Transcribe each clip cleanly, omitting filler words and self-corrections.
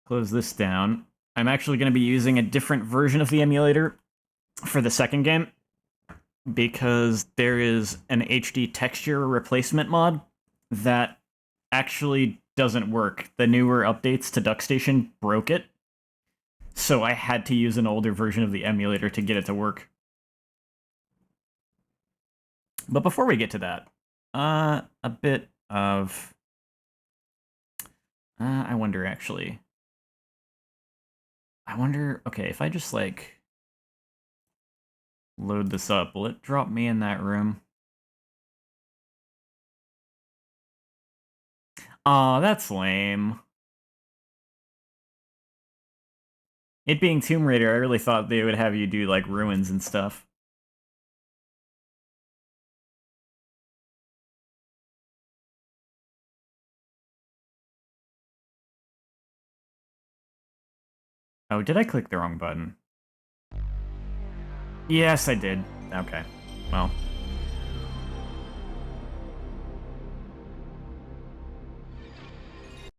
close this down. I'm actually going to be using a different version of the emulator for the second game because there is an HD texture replacement mod that actually doesn't work. The newer updates to DuckStation broke it, so I had to use an older version of the emulator to get it to work. But before we get to that, a bit of... I wonder, actually. I wonder, okay, if I just, like, load this up, will it drop me in that room? Aw, that's lame. It being Tomb Raider, I really thought they would have you do, like, ruins and stuff. Oh, did I click the wrong button? Yes, I did. Okay. Well.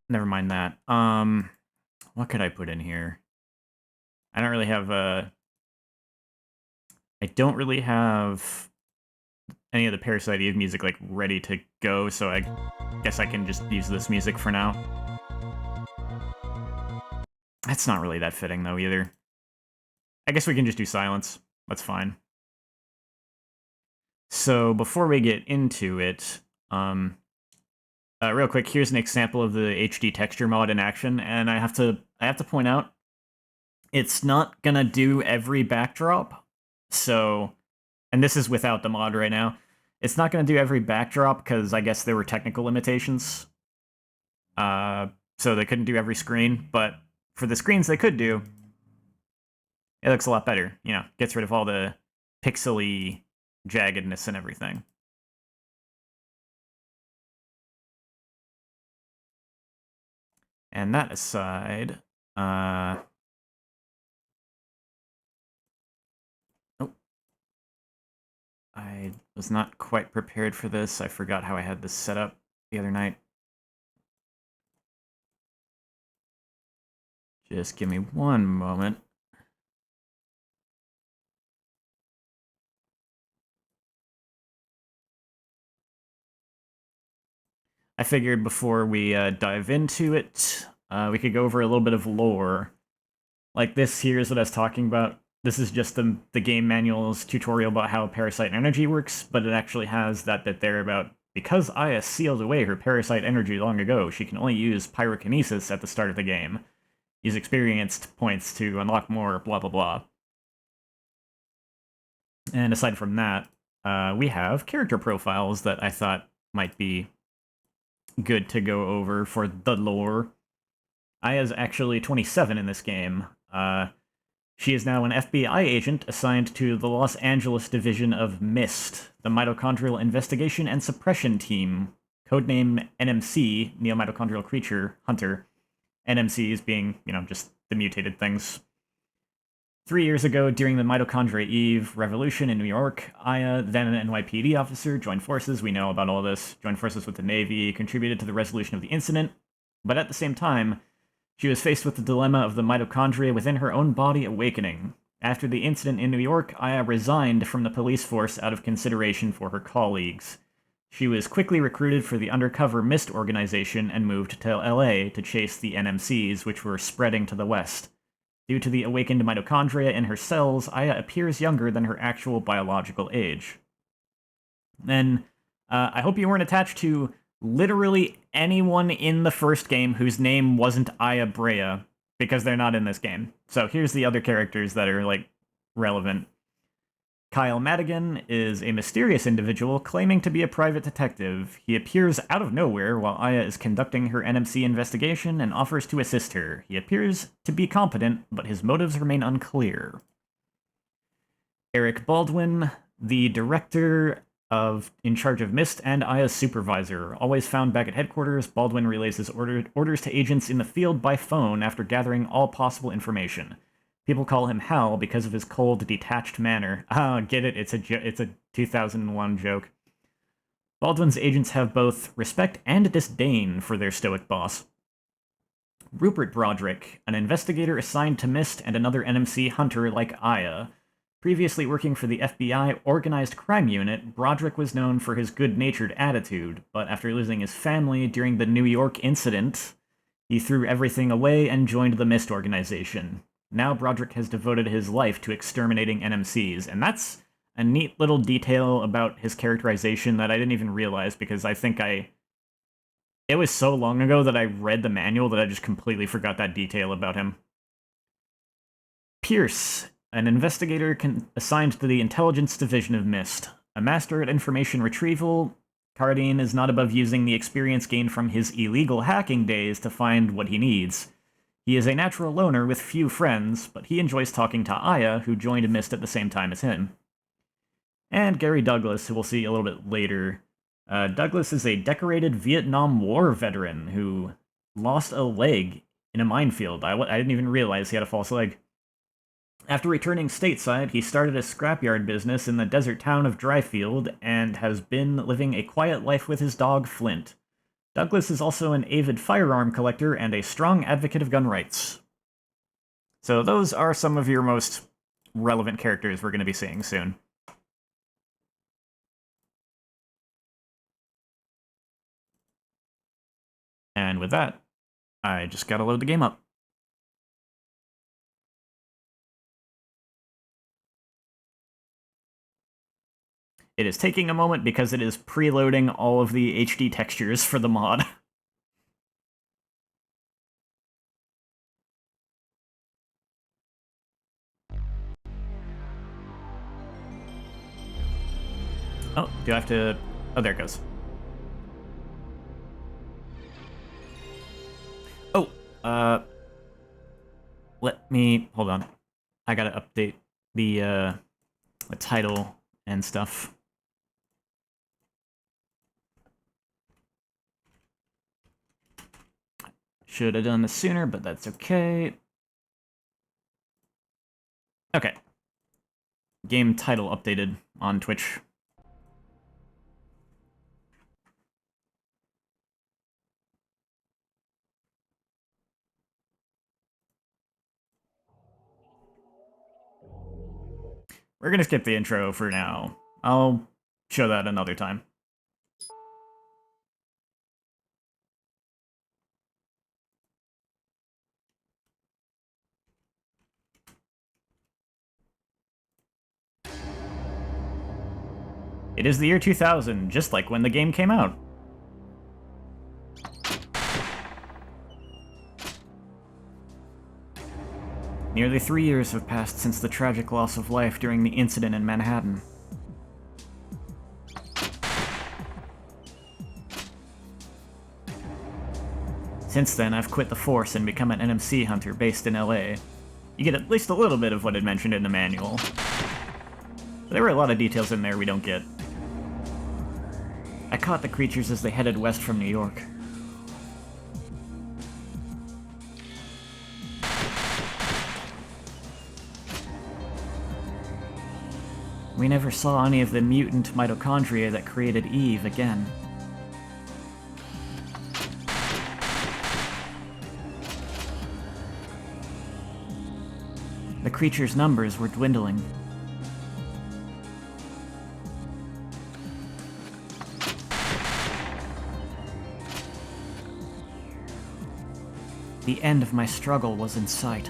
Never mind that. What could I put in here? I don't really have I don't really have any of the Parasite Eve music, like, ready to go, so I guess I can just use this music for now. That's not really that fitting, though, either. I guess we can just do silence. That's fine. So, before we get into it, real quick, here's an example of the HD texture mod in action, and I have to point out, it's not gonna do every backdrop, so, and this is without the mod right now, it's not gonna do every backdrop, because I guess there were technical limitations, so they couldn't do every screen, but for the screens they could do, it looks a lot better, you know, gets rid of all the pixely jaggedness and everything. And that aside, oh. I was not quite prepared for this. I forgot how I had this set up the other night. Just give me one moment. I figured before we dive into it, we could go over a little bit of lore. Like this here is what I was talking about. This is just the game manual's tutorial about how parasite energy works, but it actually has that bit there about because Aya sealed away her parasite energy long ago, she can only use pyrokinesis at the start of the game. Use experienced points to unlock more, blah blah blah. And aside from that, we have character profiles that I thought might be good to go over for the lore. Aya's actually 27 in this game. She is now an FBI agent assigned to the Los Angeles division of MIST, the Mitochondrial Investigation and Suppression Team, codename NMC, Neo-Mitochondrial Creature Hunter. NMCs being, you know, just the mutated things. 3 years ago, during the Mitochondria Eve revolution in New York, Aya, then an NYPD officer, joined forces, we know about all this, joined forces with the Navy, contributed to the resolution of the incident, but at the same time, she was faced with the dilemma of the mitochondria within her own body awakening. After the incident in New York, Aya resigned from the police force out of consideration for her colleagues. She was quickly recruited for the undercover MIST organization and moved to LA to chase the NMCs, which were spreading to the west. Due to the awakened mitochondria in her cells, Aya appears younger than her actual biological age. Then, I hope you weren't attached to literally anyone in the first game whose name wasn't Aya Brea, because they're not in this game. So here's the other characters that are, like, relevant. Kyle Madigan is a mysterious individual claiming to be a private detective. He appears out of nowhere while Aya is conducting her NMC investigation and offers to assist her. He appears to be competent, but his motives remain unclear. Eric Baldwin, the director in charge of MIST and Aya's supervisor. Always found back at headquarters, Baldwin relays his orders to agents in the field by phone after gathering all possible information. People call him Hal because of his cold, detached manner. Ah, get it? It's a 2001 joke. Baldwin's agents have both respect and disdain for their stoic boss. Rupert Broderick, an investigator assigned to Myst and another NMC hunter like Aya. Previously working for the FBI Organized Crime Unit, Broderick was known for his good-natured attitude, but after losing his family during the New York incident, he threw everything away and joined the Myst organization. Now Broderick has devoted his life to exterminating NMCs, and that's a neat little detail about his characterization that I didn't even realize because I think it was so long ago that I read the manual that I just completely forgot that detail about him. Pierce, an investigator assigned to the Intelligence Division of Myst. A master at information retrieval, Cardine is not above using the experience gained from his illegal hacking days to find what he needs. He is a natural loner with few friends, but he enjoys talking to Aya, who joined Myst at the same time as him. And Gary Douglas, who we'll see a little bit later. Douglas is a decorated Vietnam War veteran who lost a leg in a minefield. I didn't even realize he had a false leg. After returning stateside, he started a scrapyard business in the desert town of Dryfield and has been living a quiet life with his dog, Flint. Douglas is also an avid firearm collector and a strong advocate of gun rights. So those are some of your most relevant characters we're going to be seeing soon. And with that, I just gotta load the game up. It is taking a moment because it is preloading all of the HD textures for the mod. Oh, do I have to... Oh, there it goes. Oh, let me... Hold on. I gotta update the title and stuff. Should have done this sooner, but that's okay. Okay. Game title updated on Twitch. We're gonna skip the intro for now. I'll show that another time. It is the year 2000, just like when the game came out. Nearly 3 years have passed since the tragic loss of life during the incident in Manhattan. Since then, I've quit the force and become an NMC hunter based in LA. You get at least a little bit of what it mentioned in the manual. But there were a lot of details in there we don't get. I caught the creatures as they headed west from New York. We never saw any of the mutant mitochondria that created Eve again. The creatures' numbers were dwindling. The end of my struggle was in sight.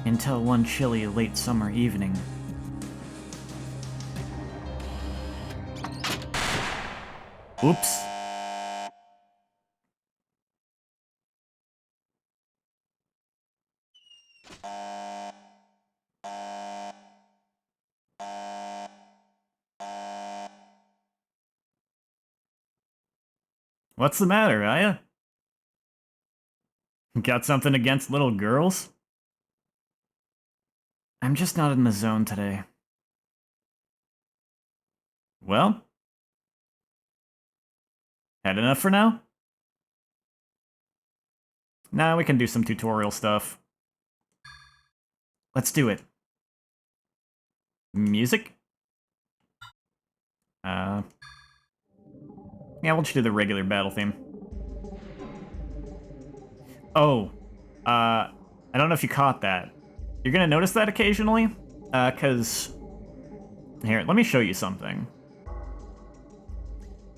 Until one chilly late summer evening. Oops. What's the matter, Aya? Got something against little girls? I'm just not in the zone today. Well? Had enough for now? Nah, we can do some tutorial stuff. Let's do it. Music? Yeah, we'll just do the regular battle theme. Oh, I don't know if you caught that. You're gonna notice that occasionally, because... Here, let me show you something.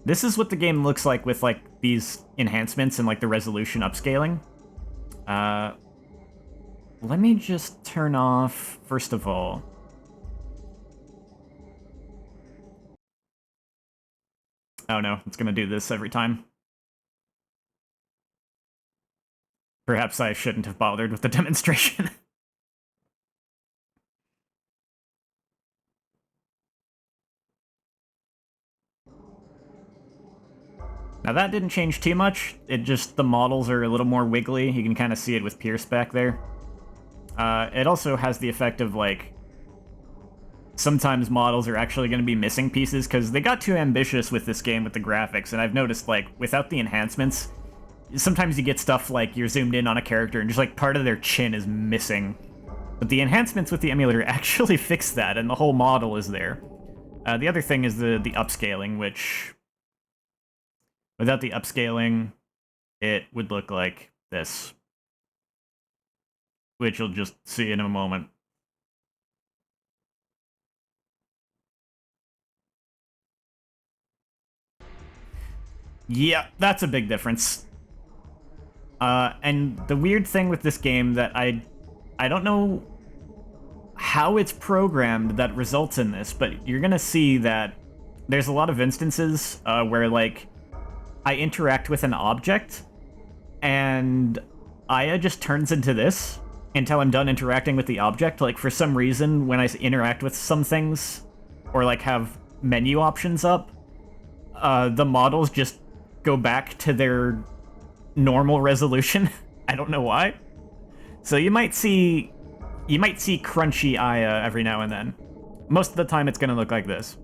This is what the game looks like with, like, these enhancements and, like, the resolution upscaling. Let me just turn off, first of all... Oh no, it's gonna do this every time. Perhaps I shouldn't have bothered with the demonstration. Now that didn't change too much, it just, the models are a little more wiggly, you can kind of see it with Pierce back there. It also has the effect of, like, sometimes models are actually going to be missing pieces, because they got too ambitious with this game with the graphics, and I've noticed, like, without the enhancements, sometimes you get stuff like you're zoomed in on a character and just, like, part of their chin is missing. But the enhancements with the emulator actually fix that, and the whole model is there. The other thing is the upscaling, which... Without the upscaling, it would look like this. Which you'll just see in a moment. Yeah, that's a big difference. And the weird thing with this game that I don't know how it's programmed that results in this, but you're gonna see that there's a lot of instances where, like, I interact with an object, and Aya just turns into this until I'm done interacting with the object. Like, for some reason, when I interact with some things, or, like, have menu options up, the models just go back to their normal resolution. I don't know why. So you might see crunchy Aya every now and then. Most of the time, it's gonna look like this.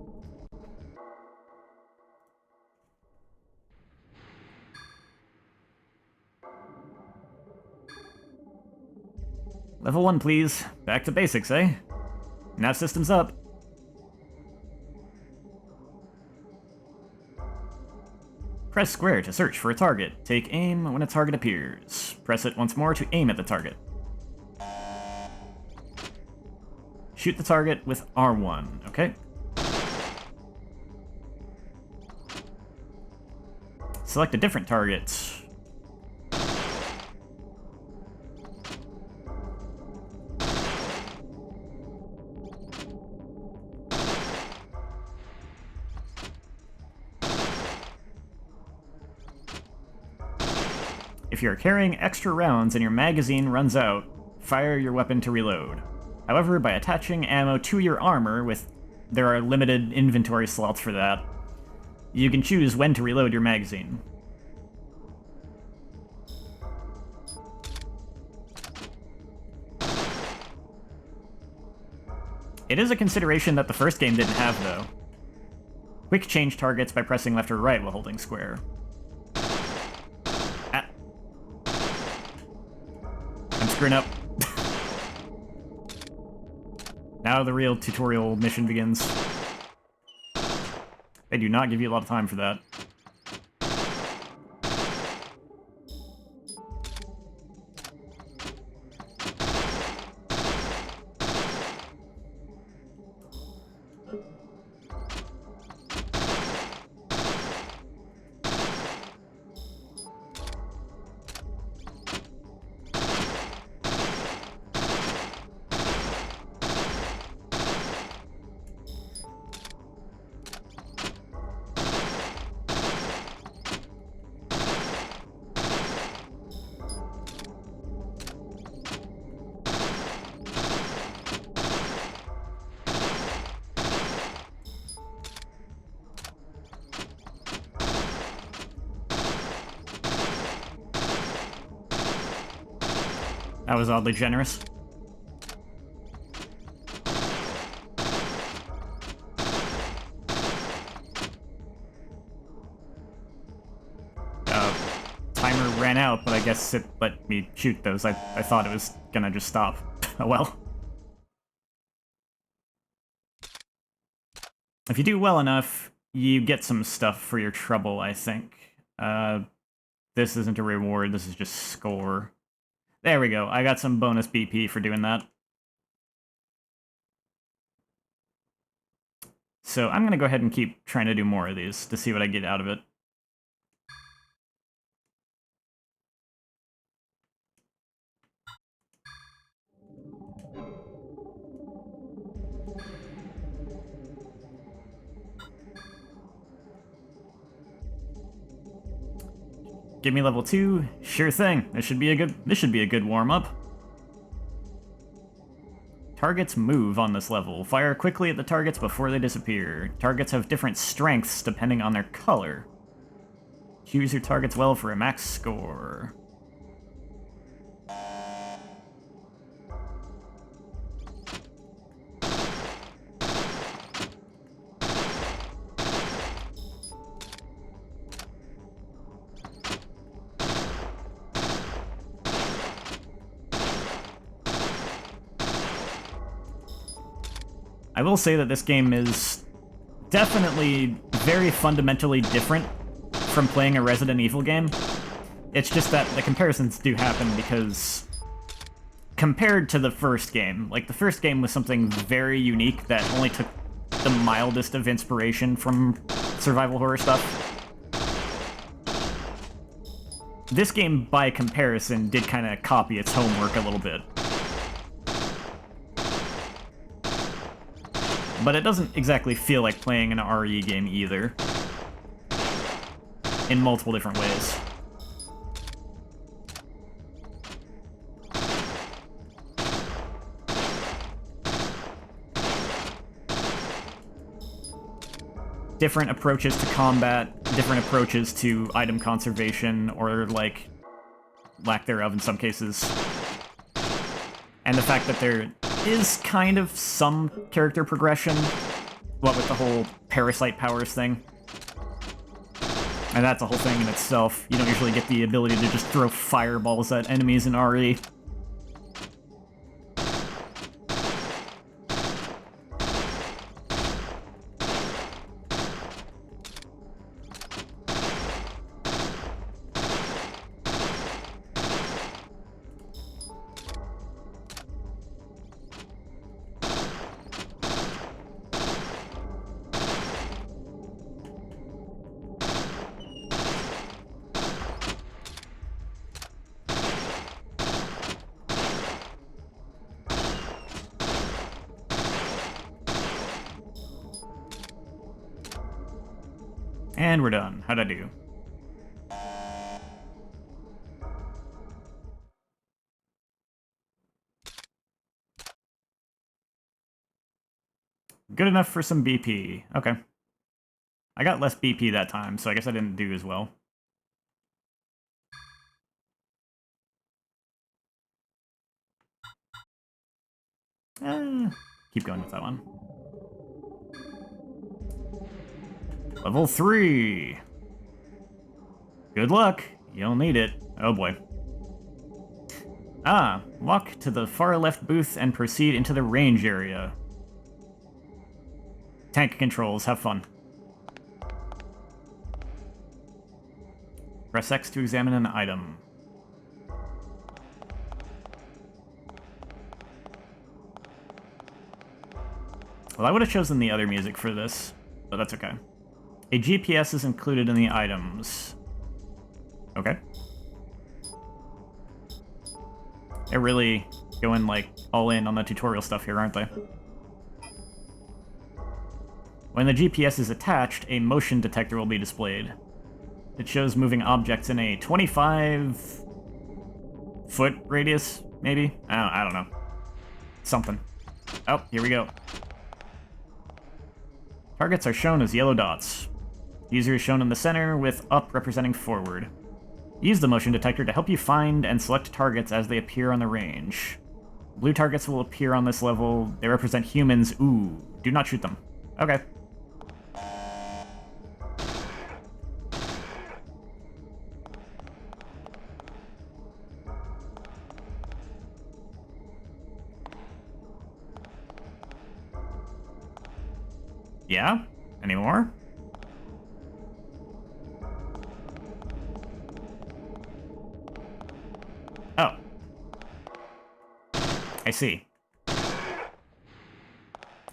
Level 1, please. Back to basics, eh? Now system's up. Press square to search for a target. Take aim when a target appears. Press it once more to aim at the target. Shoot the target with R1, okay? Select a different target. If you're carrying extra rounds and your magazine runs out, fire your weapon to reload. However, by attaching ammo to your armor, there are limited inventory slots for that, you can choose when to reload your magazine. It is a consideration that the first game didn't have, though. Quick change targets by pressing left or right while holding square. I'm screwing up. Now the real tutorial mission begins. They do not give you a lot of time for that. That was oddly generous. Timer ran out, but I guess it let me shoot those. I thought it was gonna just stop. Oh well. If you do well enough, you get some stuff for your trouble, I think. This isn't a reward, this is just score. There we go, I got some bonus BP for doing that. So I'm gonna go ahead and keep trying to do more of these to see what I get out of it. Give me level 2? Sure thing. This should be a good warm-up. Targets move on this level. Fire quickly at the targets before they disappear. Targets have different strengths depending on their color. Choose your targets well for a max score. I will say that this game is definitely very fundamentally different from playing a Resident Evil game. It's just that the comparisons do happen because compared to the first game, like the first game was something very unique that only took the mildest of inspiration from survival horror stuff. This game, by comparison, did kind of copy its homework a little bit. But it doesn't exactly feel like playing an RE game either. In multiple different ways. Different approaches to combat, different approaches to item conservation, or, like, lack thereof in some cases. And the fact that there is kind of some character progression, what with the whole Parasite powers thing. And that's a whole thing in itself. You don't usually get the ability to just throw fireballs at enemies in RE. And we're done. How'd I do? Good enough for some BP. Okay. I got less BP that time, so I guess I didn't do as well. Keep going with that one. Level 3! Good luck! You'll need it. Oh boy. Ah, walk to the far left booth and proceed into the range area. Tank controls, have fun. Press X to examine an item. Well, I would have chosen the other music for this, but that's okay. A GPS is included in the items. Okay. They're really going, like, all in on the tutorial stuff here, aren't they? When the GPS is attached, a motion detector will be displayed. It shows moving objects in a 25-foot radius, maybe? I don't know. Something. Oh, here we go. Targets are shown as yellow dots. User is shown in the center, with up representing forward. Use the motion detector to help you find and select targets as they appear on the range. Blue targets will appear on this level. They represent humans. Ooh, do not shoot them. Okay. Yeah? Anymore? Oh. I see.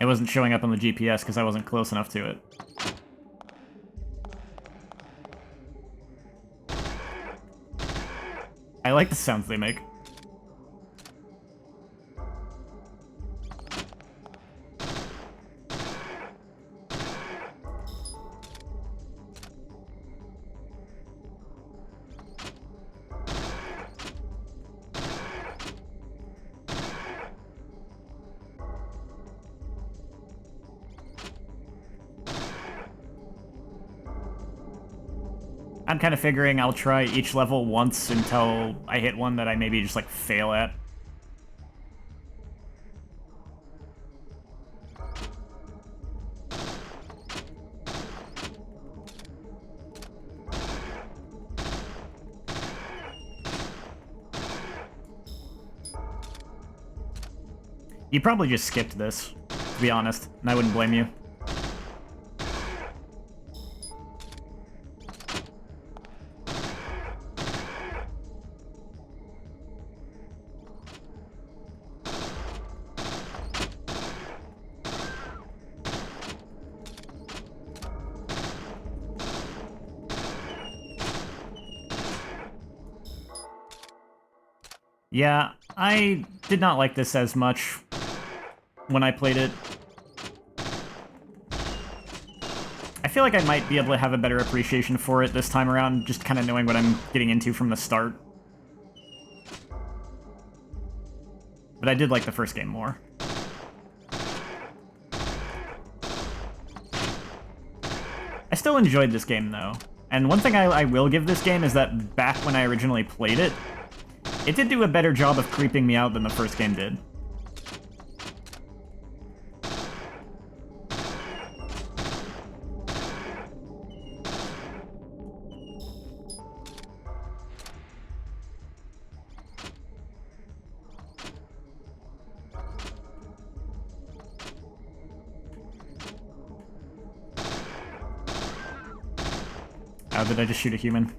It wasn't showing up on the GPS because I wasn't close enough to it. I like the sounds they make. I'm kind of figuring I'll try each level once until I hit one that I maybe just, like, fail at. You probably just skipped this, to be honest, and I wouldn't blame you. Yeah, I did not like this as much when I played it. I feel like I might be able to have a better appreciation for it this time around, just kind of knowing what I'm getting into from the start. But I did like the first game more. I still enjoyed this game, though. And one thing I will give this game is that back when I originally played it, it did do a better job of creeping me out than the first game did. How did I just shoot a human?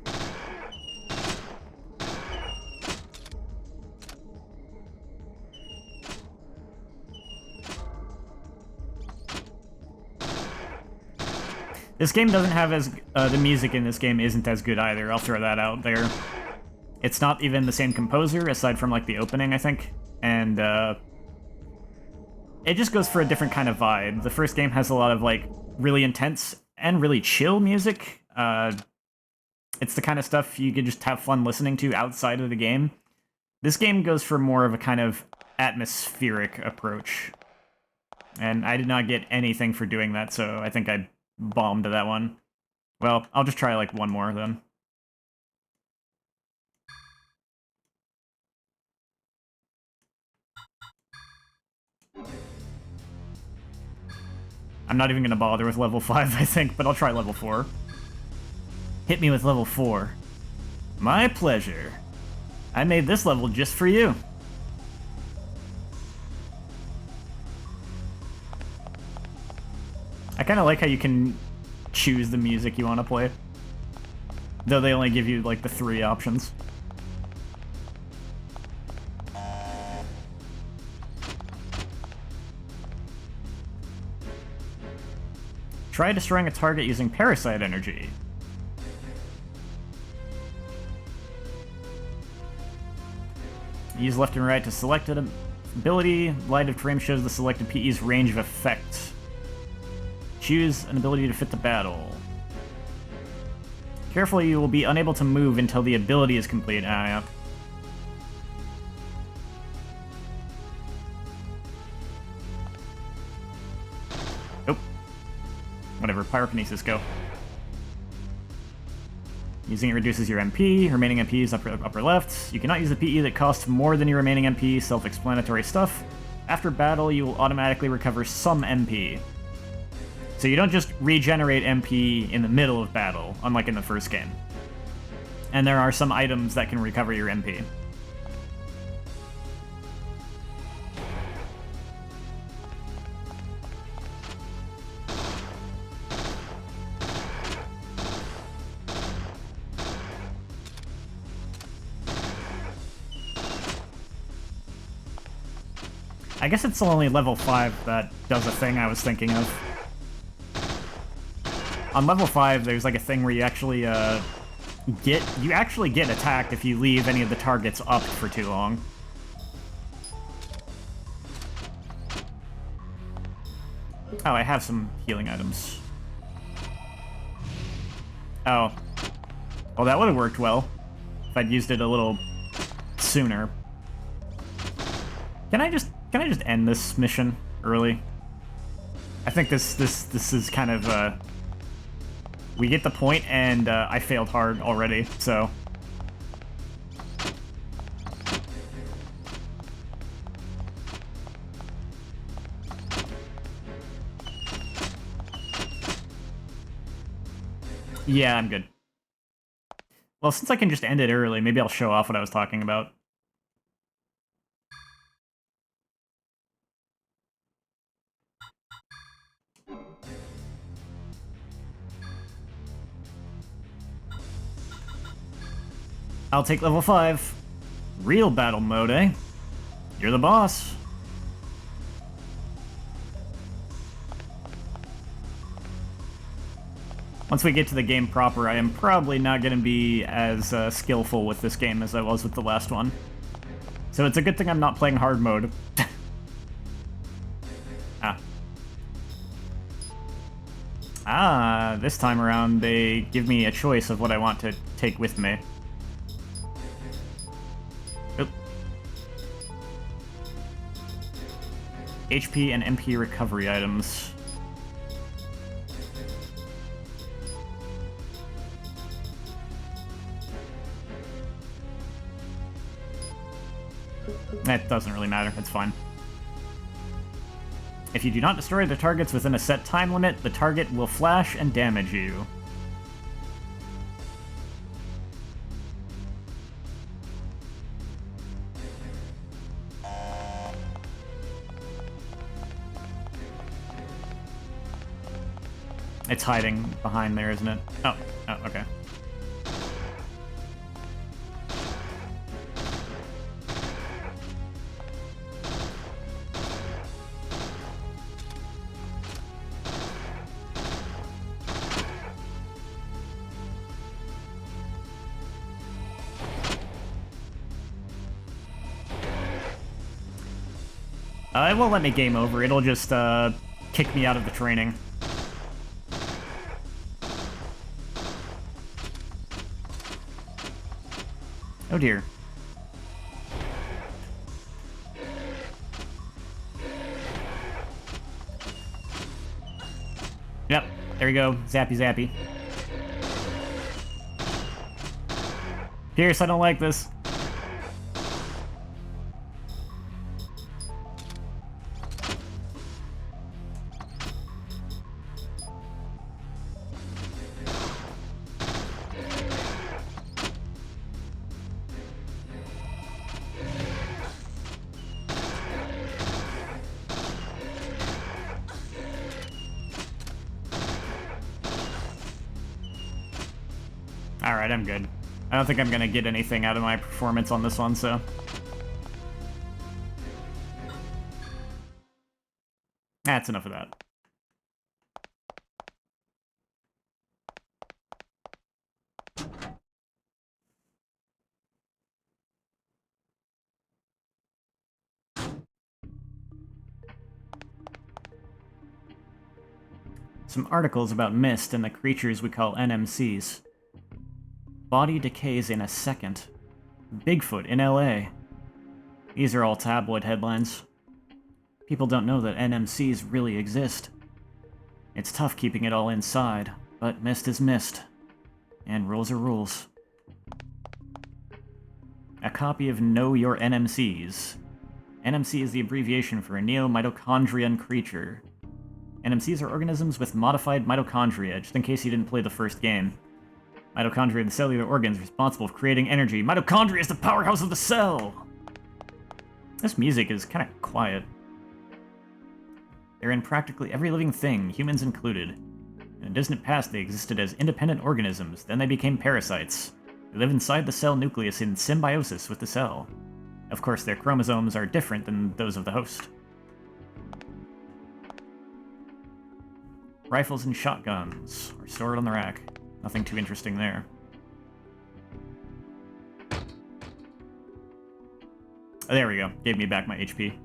This game doesn't have as... the music in this game isn't as good either, I'll throw that out there. It's not even the same composer, aside from, like, the opening, I think. And, it just goes for a different kind of vibe. The first game has a lot of, like, really intense and really chill music. It's the kind of stuff you could just have fun listening to outside of the game. This game goes for more of a kind of atmospheric approach. And I did not get anything for doing that, so I think I bombed that one. Well, I'll just try, like, one more, then. I'm not even gonna bother with level 5, I think, but I'll try level 4. Hit me with level 4. My pleasure. I made this level just for you. I kind of like how you can choose the music you want to play. Though they only give you, like, the 3 options. Try destroying a target using Parasite energy. Use left and right to select an ability. Light of frame shows the selected PE's range of effect. Choose an ability to fit the battle. Carefully, you will be unable to move until the ability is complete. Ah, yeah. Nope. Whatever, pyrokinesis, go. Using it reduces your MP. Remaining MP is upper left. You cannot use a PE that costs more than your remaining MP. Self-explanatory stuff. After battle, you will automatically recover some MP. So you don't just regenerate MP in the middle of battle, unlike in the first game. And there are some items that can recover your MP. I guess it's only level 5 that does a thing I was thinking of. On level 5, there's like a thing where you actually get attacked if you leave any of the targets up for too long. Oh, I have some healing items. Oh. Well, that would have worked well if I'd used it a little sooner. Can I just end this mission early? I think this is kind of we get the point, and I failed hard already, so. Yeah, I'm good. Well, since I can just end it early, maybe I'll show off what I was talking about. I'll take level 5. Real battle mode, eh? You're the boss. Once we get to the game proper, I am probably not going to be as skillful with this game as I was with the last one. So it's a good thing I'm not playing hard mode. This time around they give me a choice of what I want to take with me. Oop. HP and MP recovery items. That doesn't really matter, it's fine. If you do not destroy the targets within a set time limit, the target will flash and damage you. It's hiding behind there, isn't it? Oh, okay. It won't let me game over. It'll just kick me out of the training. Oh dear. Yep, there we go. Zappy zappy. Pierce, I don't like this. Alright, I'm good. I don't think I'm gonna get anything out of my performance on this one, so. That's enough of that. Some articles about Mist and the creatures we call NMCs. Body decays in a second. Bigfoot in LA. These are all tabloid headlines. People don't know that NMCs really exist. It's tough keeping it all inside, but Mist is Mist. And rules are rules. A copy of Know Your NMCs. NMC is the abbreviation for a neo-mitochondrian creature. NMCs are organisms with modified mitochondria, just in case you didn't play the first game. Mitochondria are the cellular organs responsible for creating energy. Mitochondria is the powerhouse of the cell! This music is kind of quiet. They're in practically every living thing, humans included. In the distant past, they existed as independent organisms, then they became parasites. They live inside the cell nucleus in symbiosis with the cell. Of course, their chromosomes are different than those of the host. Rifles and shotguns are stored on the rack. Nothing too interesting there. There we go. Gave me back my HP.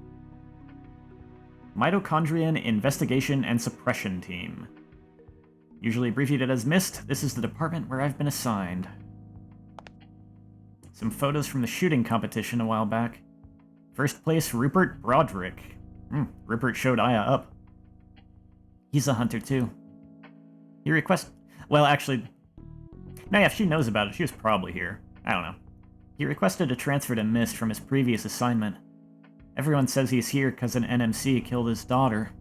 Mitochondrian Investigation and Suppression Team. Usually abbreviated as MIST, this is the department where I've been assigned. Some photos from the shooting competition a while back. First place, Rupert Broderick. Rupert showed Aya up. He's a hunter too. He well, actually... No, yeah, if she knows about it, she was probably here. I don't know. He requested a transfer to MIST from his previous assignment. Everyone says he's here because an NMC killed his daughter.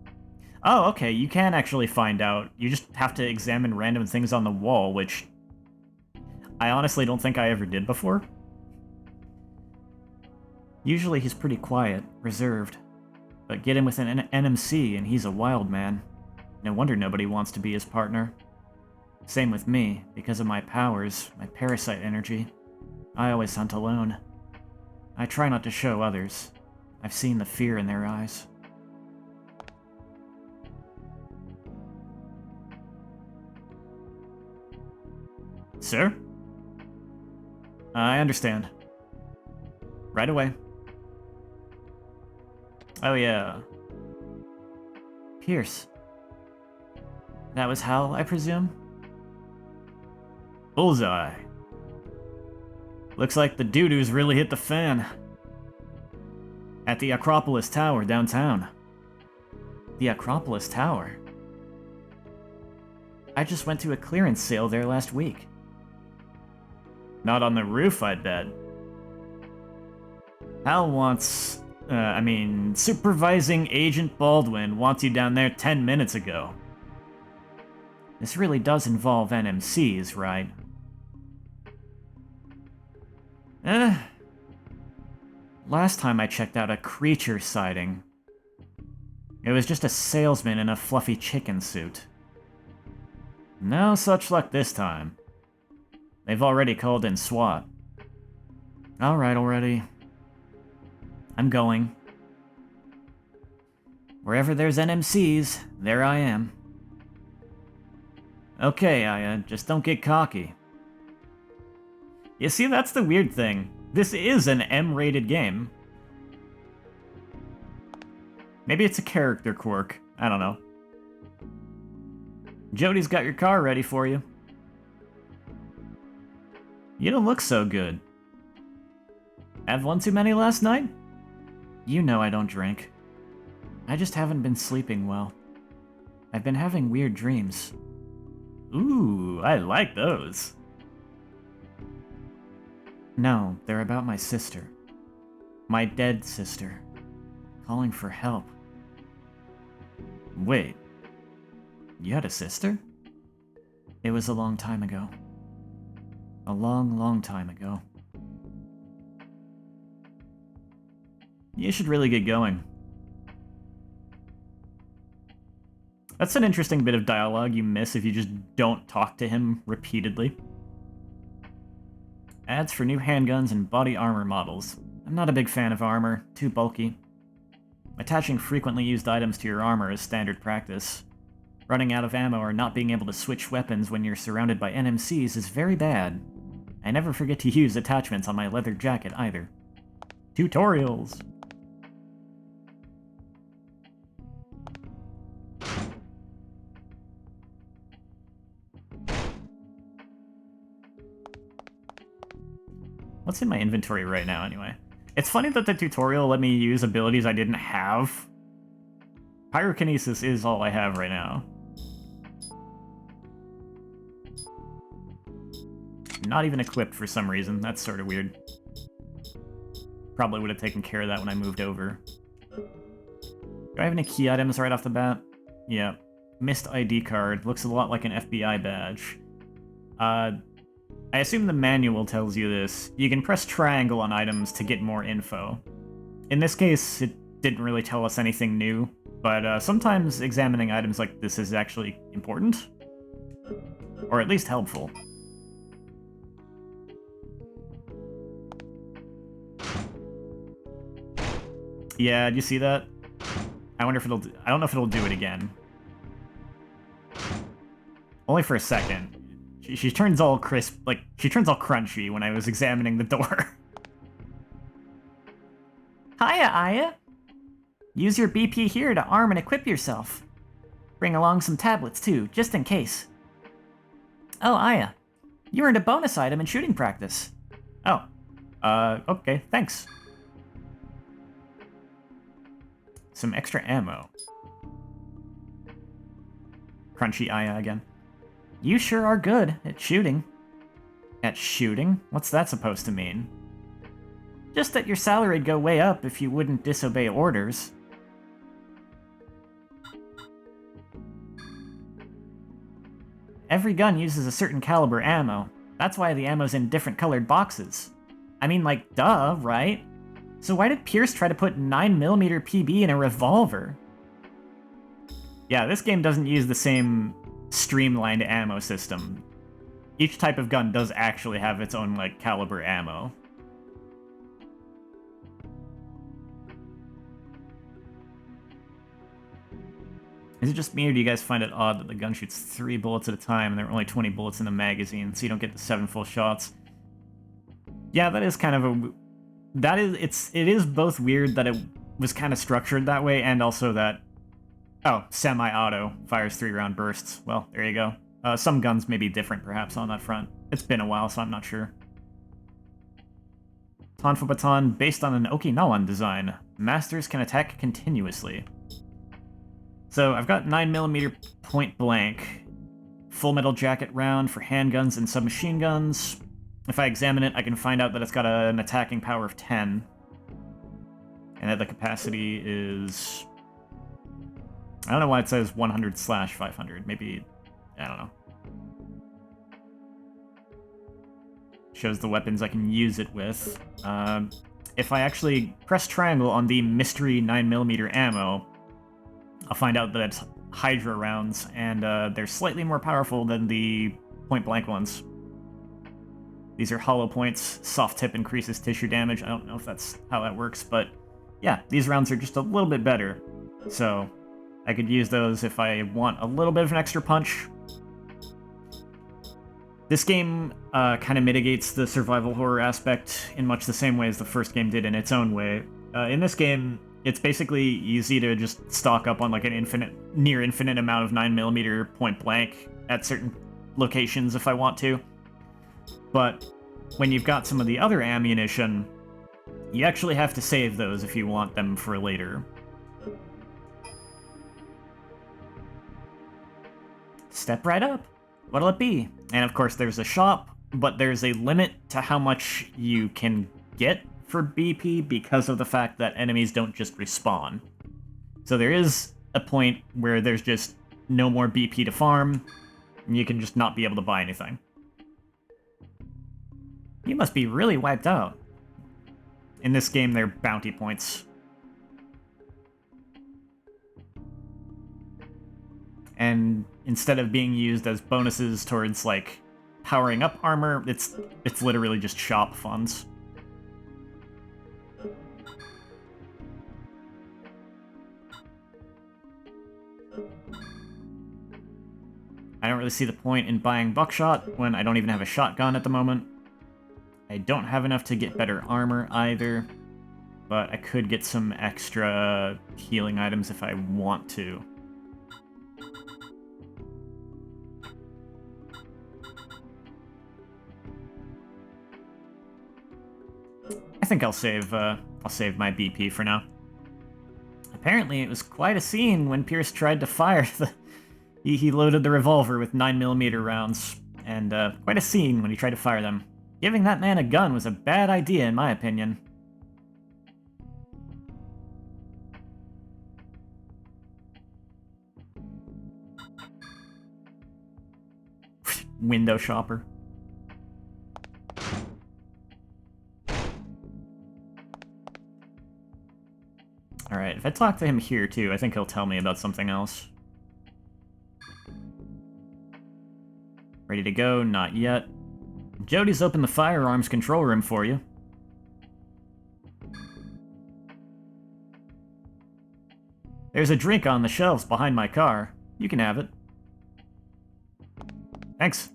Oh, okay, you can actually find out. You just have to examine random things on the wall, which I honestly don't think I ever did before. Usually he's pretty quiet, reserved. But get him with an NMC and he's a wild man. No wonder nobody wants to be his partner. Same with me, because of my powers, my parasite energy. I always hunt alone. I try not to show others. I've seen the fear in their eyes. Sir? I understand. Right away. Oh yeah. Pierce. That was Hal, I presume? Bullseye. Looks like the doo-doos really hit the fan. At the Acropolis Tower downtown. The Acropolis Tower? I just went to a clearance sale there last week. Not on the roof, I bet. Hal wants... Supervising Agent Baldwin wants you down there 10 minutes ago. This really does involve NMCs, right? Last time I checked out a creature sighting. It was just a salesman in a fluffy chicken suit. No such luck this time. They've already called in SWAT. Alright already. I'm going. Wherever there's NMCs, there I am. Okay, Aya, just don't get cocky. You see, that's the weird thing. This is an M-rated game. Maybe it's a character quirk. I don't know. Jody's got your car ready for you. You don't look so good. Have one too many last night? You know I don't drink. I just haven't been sleeping well. I've been having weird dreams. Ooh, I like those. No, they're about my sister. My dead sister. Calling for help. Wait. You had a sister? It was a long time ago. A long, long time ago. You should really get going. That's an interesting bit of dialogue you miss if you just don't talk to him repeatedly. Ads for new handguns and body armor models. I'm not a big fan of armor, too bulky. Attaching frequently used items to your armor is standard practice. Running out of ammo or not being able to switch weapons when you're surrounded by NMCs is very bad. I never forget to use attachments on my leather jacket either. Tutorials! What's in my inventory right now, anyway? It's funny that the tutorial let me use abilities I didn't have. Pyrokinesis is all I have right now. Not even equipped for some reason. That's sort of weird. Probably would have taken care of that when I moved over. Do I have any key items right off the bat? Yeah. Missed ID card. Looks a lot like an FBI badge. I assume the manual tells you this. You can press triangle on items to get more info. In this case, it didn't really tell us anything new, but sometimes examining items like this is actually important. Or at least helpful. Yeah, do you see that? I wonder if it'll... I don't know if it'll do it again. Only for a second. She turns all crisp, like, she turns all crunchy when I was examining the door. Hiya, Aya! Use your BP here to arm and equip yourself. Bring along some tablets, too, just in case. Oh, Aya. You earned a bonus item in shooting practice. Oh. Okay, thanks. Some extra ammo. Crunchy Aya again. You sure are good at shooting. At shooting? What's that supposed to mean? Just that your salary'd go way up if you wouldn't disobey orders. Every gun uses a certain caliber ammo. That's why the ammo's in different colored boxes. I mean, like, duh, right? So why did Pierce try to put 9mm PB in a revolver? Yeah, this game doesn't use the same streamlined ammo system. Each type of gun does actually have its own, like, caliber ammo. Is it just me, or do you guys find it odd that the gun shoots 3 bullets at a time and there are only 20 bullets in the magazine, so you don't get the 7 full shots? Yeah, that is kind of a... It is both weird that it was kind of structured that way, and also that... Oh, semi-auto, fires 3-round bursts. Well, there you go. Some guns may be different, perhaps, on that front. It's been a while, so I'm not sure. Tonfa Baton, based on an Okinawan design. Masters can attack continuously. So, I've got 9mm point blank, full metal jacket round for handguns and submachine guns. If I examine it, I can find out that it's got an attacking power of 10. And that the capacity is... I don't know why it says 100/500. Maybe... I don't know. Shows the weapons I can use it with. If I actually press triangle on the mystery 9mm ammo, I'll find out that it's Hydra rounds, and they're slightly more powerful than the point-blank ones. These are hollow points. Soft tip increases tissue damage. I don't know if that's how that works, but yeah, these rounds are just a little bit better. So I could use those if I want a little bit of an extra punch. This game kind of mitigates the survival horror aspect in much the same way as the first game did in its own way. In this game, it's basically easy to just stock up on like an near infinite amount of 9mm point blank at certain locations if I want to. But when you've got some of the other ammunition, you actually have to save those if you want them for later. Step right up. What'll it be? And of course there's a shop, but there's a limit to how much you can get for BP because of the fact that enemies don't just respawn. So there is a point where there's just no more BP to farm, and you can just not be able to buy anything. You must be really wiped out. In this game, they're bounty points. And instead of being used as bonuses towards, like, powering up armor, it's literally just shop funds. I don't really see the point in buying buckshot when I don't even have a shotgun at the moment. I don't have enough to get better armor either, but I could get some extra healing items if I want to. I think I'll save my BP for now. Apparently, it was quite a scene when Pierce tried to fire the... He loaded the revolver with 9mm rounds, and quite a scene when he tried to fire them. Giving that man a gun was a bad idea, in my opinion. Window shopper. Alright, if I talk to him here too, I think he'll tell me about something else. Ready to go? Not yet. Jody's opened the firearms control room for you. There's a drink on the shelves behind my car. You can have it. Thanks.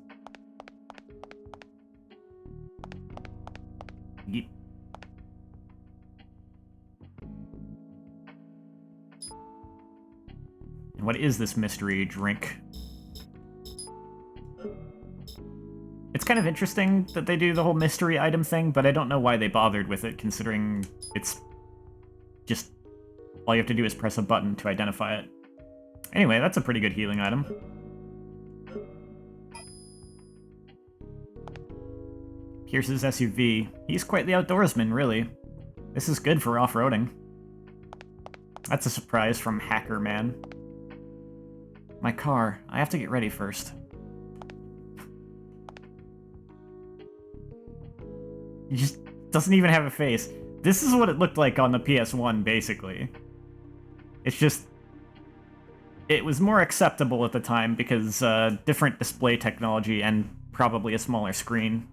Yeet. And what is this mystery drink? It's kind of interesting that they do the whole mystery item thing, but I don't know why they bothered with it, considering it's just all you have to do is press a button to identify it. Anyway, that's a pretty good healing item. Pierce's SUV. He's quite the outdoorsman, really. This is good for off-roading. That's a surprise from Hacker Man. My car. I have to get ready first. He just doesn't even have a face. This is what it looked like on the PS1, basically. It's just... It was more acceptable at the time because different display technology and probably a smaller screen.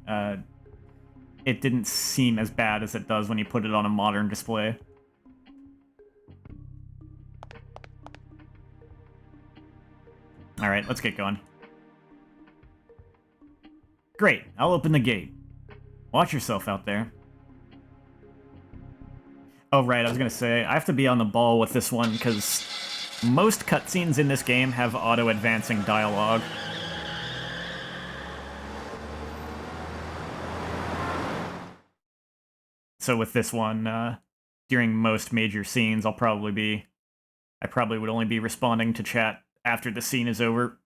It didn't seem as bad as it does when you put it on a modern display. Alright, let's get going. Great, I'll open the gate. Watch yourself out there. Oh, right, I was gonna say, I have to be on the ball with this one, because most cutscenes in this game have auto-advancing dialogue. So with this one, during most major scenes, I probably would only be responding to chat after the scene is over.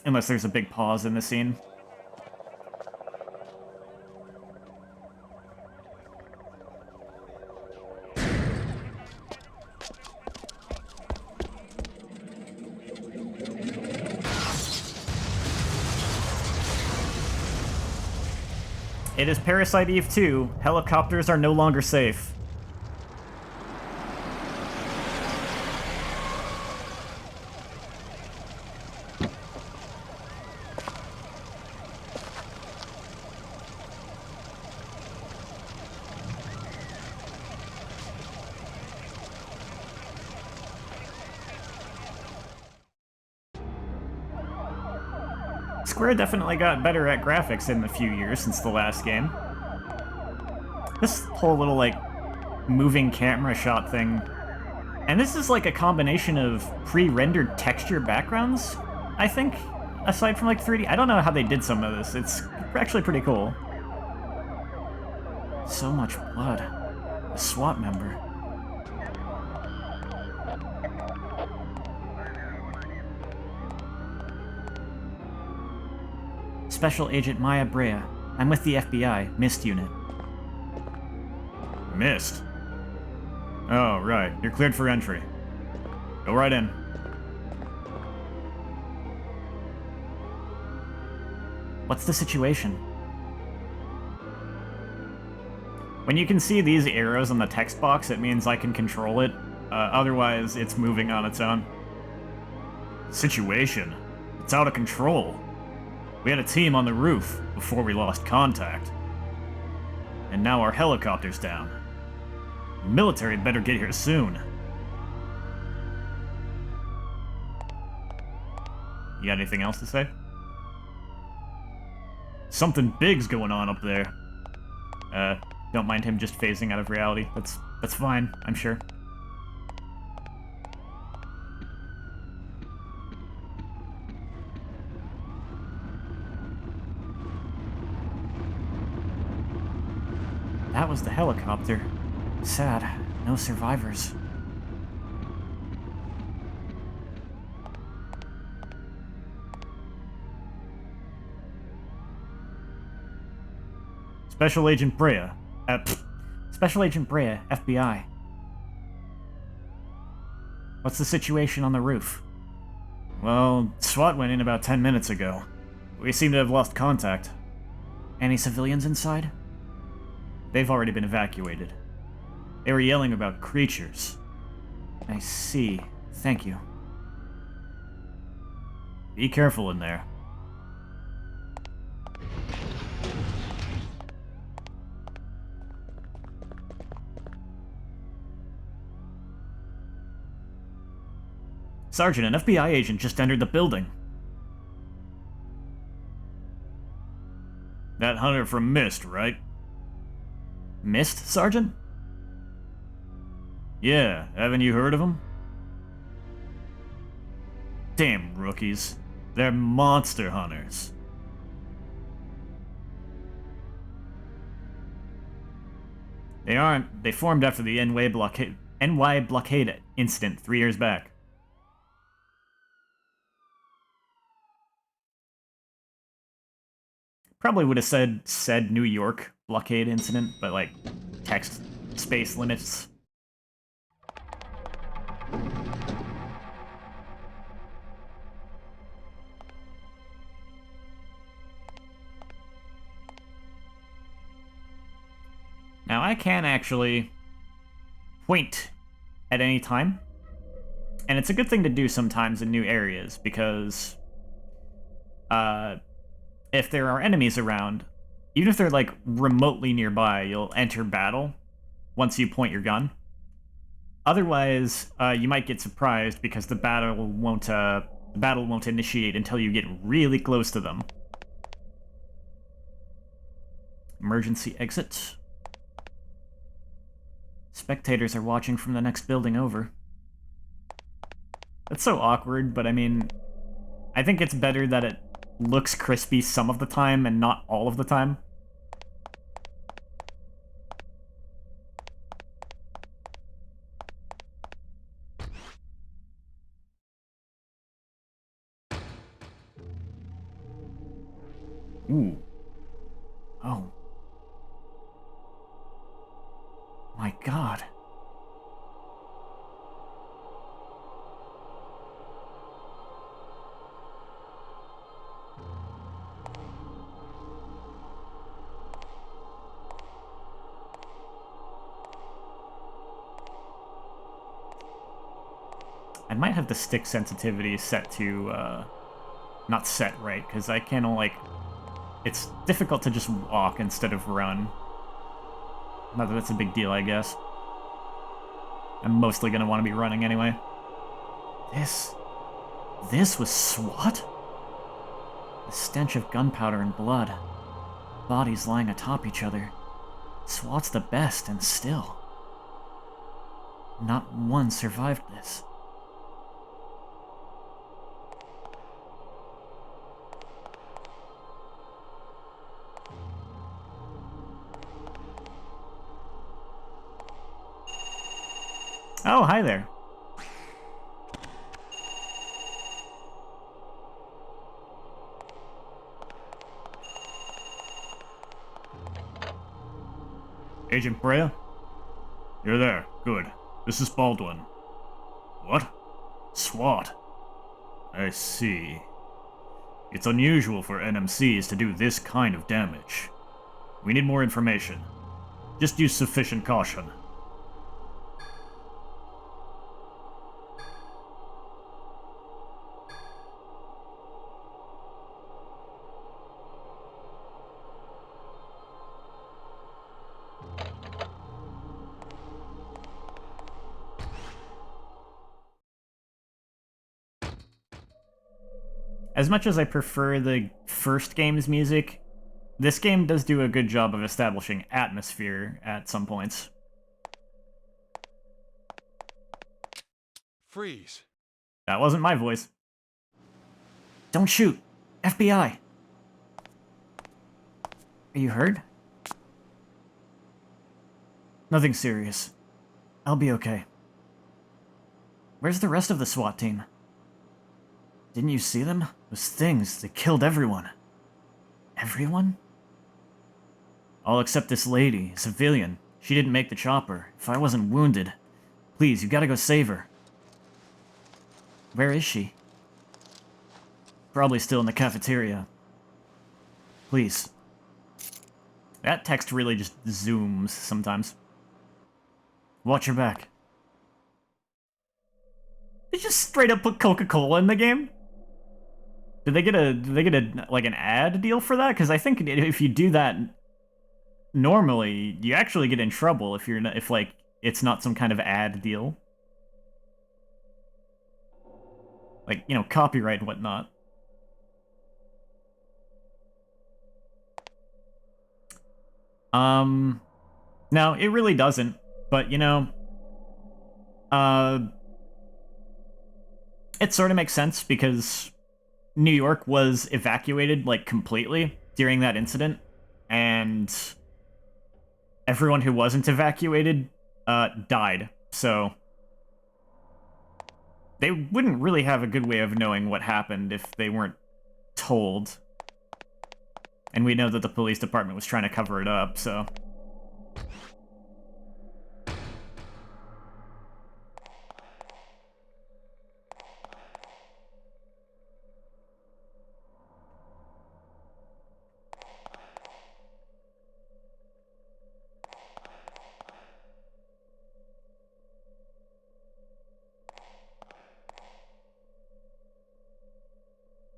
Unless there's a big pause in the scene. It is Parasite Eve 2. Helicopters are no longer safe. Square definitely got better at graphics in the few years since the last game. This whole little, like, moving camera shot thing. And this is like a combination of pre-rendered texture backgrounds, I think, aside from like 3D. I don't know how they did some of this. It's actually pretty cool. So much blood. A SWAT member. Special Agent Maya Brea. I'm with the FBI, MIST unit. MIST? Oh, right. You're cleared for entry. Go right in. What's the situation? When you can see these arrows on the text box, it means I can control it. Otherwise, it's moving on its own. Situation? It's out of control. We had a team on the roof before we lost contact. And now our helicopter's down. The military better get here soon. You got anything else to say? Something big's going on up there. Don't mind him just phasing out of reality. That's fine, I'm sure. That was the helicopter. Sad. No survivors. Special Agent Brea. Special Agent Brea, FBI. What's the situation on the roof? Well, SWAT went in about 10 minutes ago. We seem to have lost contact. Any civilians inside? They've already been evacuated. They were yelling about creatures. I see. Thank you. Be careful in there. Sergeant, an FBI agent just entered the building. That hunter from Mist, right? Mist, Sergeant? Yeah, haven't you heard of him? Damn rookies. They're monster hunters. They aren't. They formed after the NY blockade incident 3 years back. Probably would have said New York blockade incident, but like text space limits. Now I can actually point at any time, and it's a good thing to do sometimes in new areas because if there are enemies around, even if they're like remotely nearby, you'll enter battle once you point your gun. Otherwise, you might get surprised because the battle won't initiate until you get really close to them. Emergency exit. Spectators are watching from the next building over. That's so awkward, but I mean, I think it's better that it looks crispy some of the time and not all of the time. Ooh. Oh. My God. I might have the stick sensitivity set to, not set right, because I can't, like... It's difficult to just walk instead of run. Not that that's a big deal, I guess. I'm mostly gonna want to be running anyway. This was SWAT? The stench of gunpowder and blood. Bodies lying atop each other. SWAT's the best, and still. Not one survived this. Oh, hi there. Agent Brea? You're there. Good. This is Baldwin. What? SWAT. I see. It's unusual for NMCs to do this kind of damage. We need more information. Just use sufficient caution. As much as I prefer the first game's music, this game does do a good job of establishing atmosphere at some points. Freeze. That wasn't my voice. Don't shoot! FBI! Are you hurt? Nothing serious. I'll be okay. Where's the rest of the SWAT team? Didn't you see them? Those things, they killed everyone. Everyone? All except this lady, a civilian. She didn't make the chopper. If I wasn't wounded. Please, you gotta go save her. Where is she? Probably still in the cafeteria. Please. That text really just zooms sometimes. Watch your back. They just straight up put Coca-Cola in the game? Did they get a like an ad deal for that? Because I think if you do that normally, you actually get in trouble if you're not, if like it's not some kind of ad deal. Like, you know, copyright and whatnot. No, it really doesn't. But, you know, it sort of makes sense because New York was evacuated, like, completely during that incident, and everyone who wasn't evacuated, died. So they wouldn't really have a good way of knowing what happened if they weren't told. And we know that the police department was trying to cover it up, so...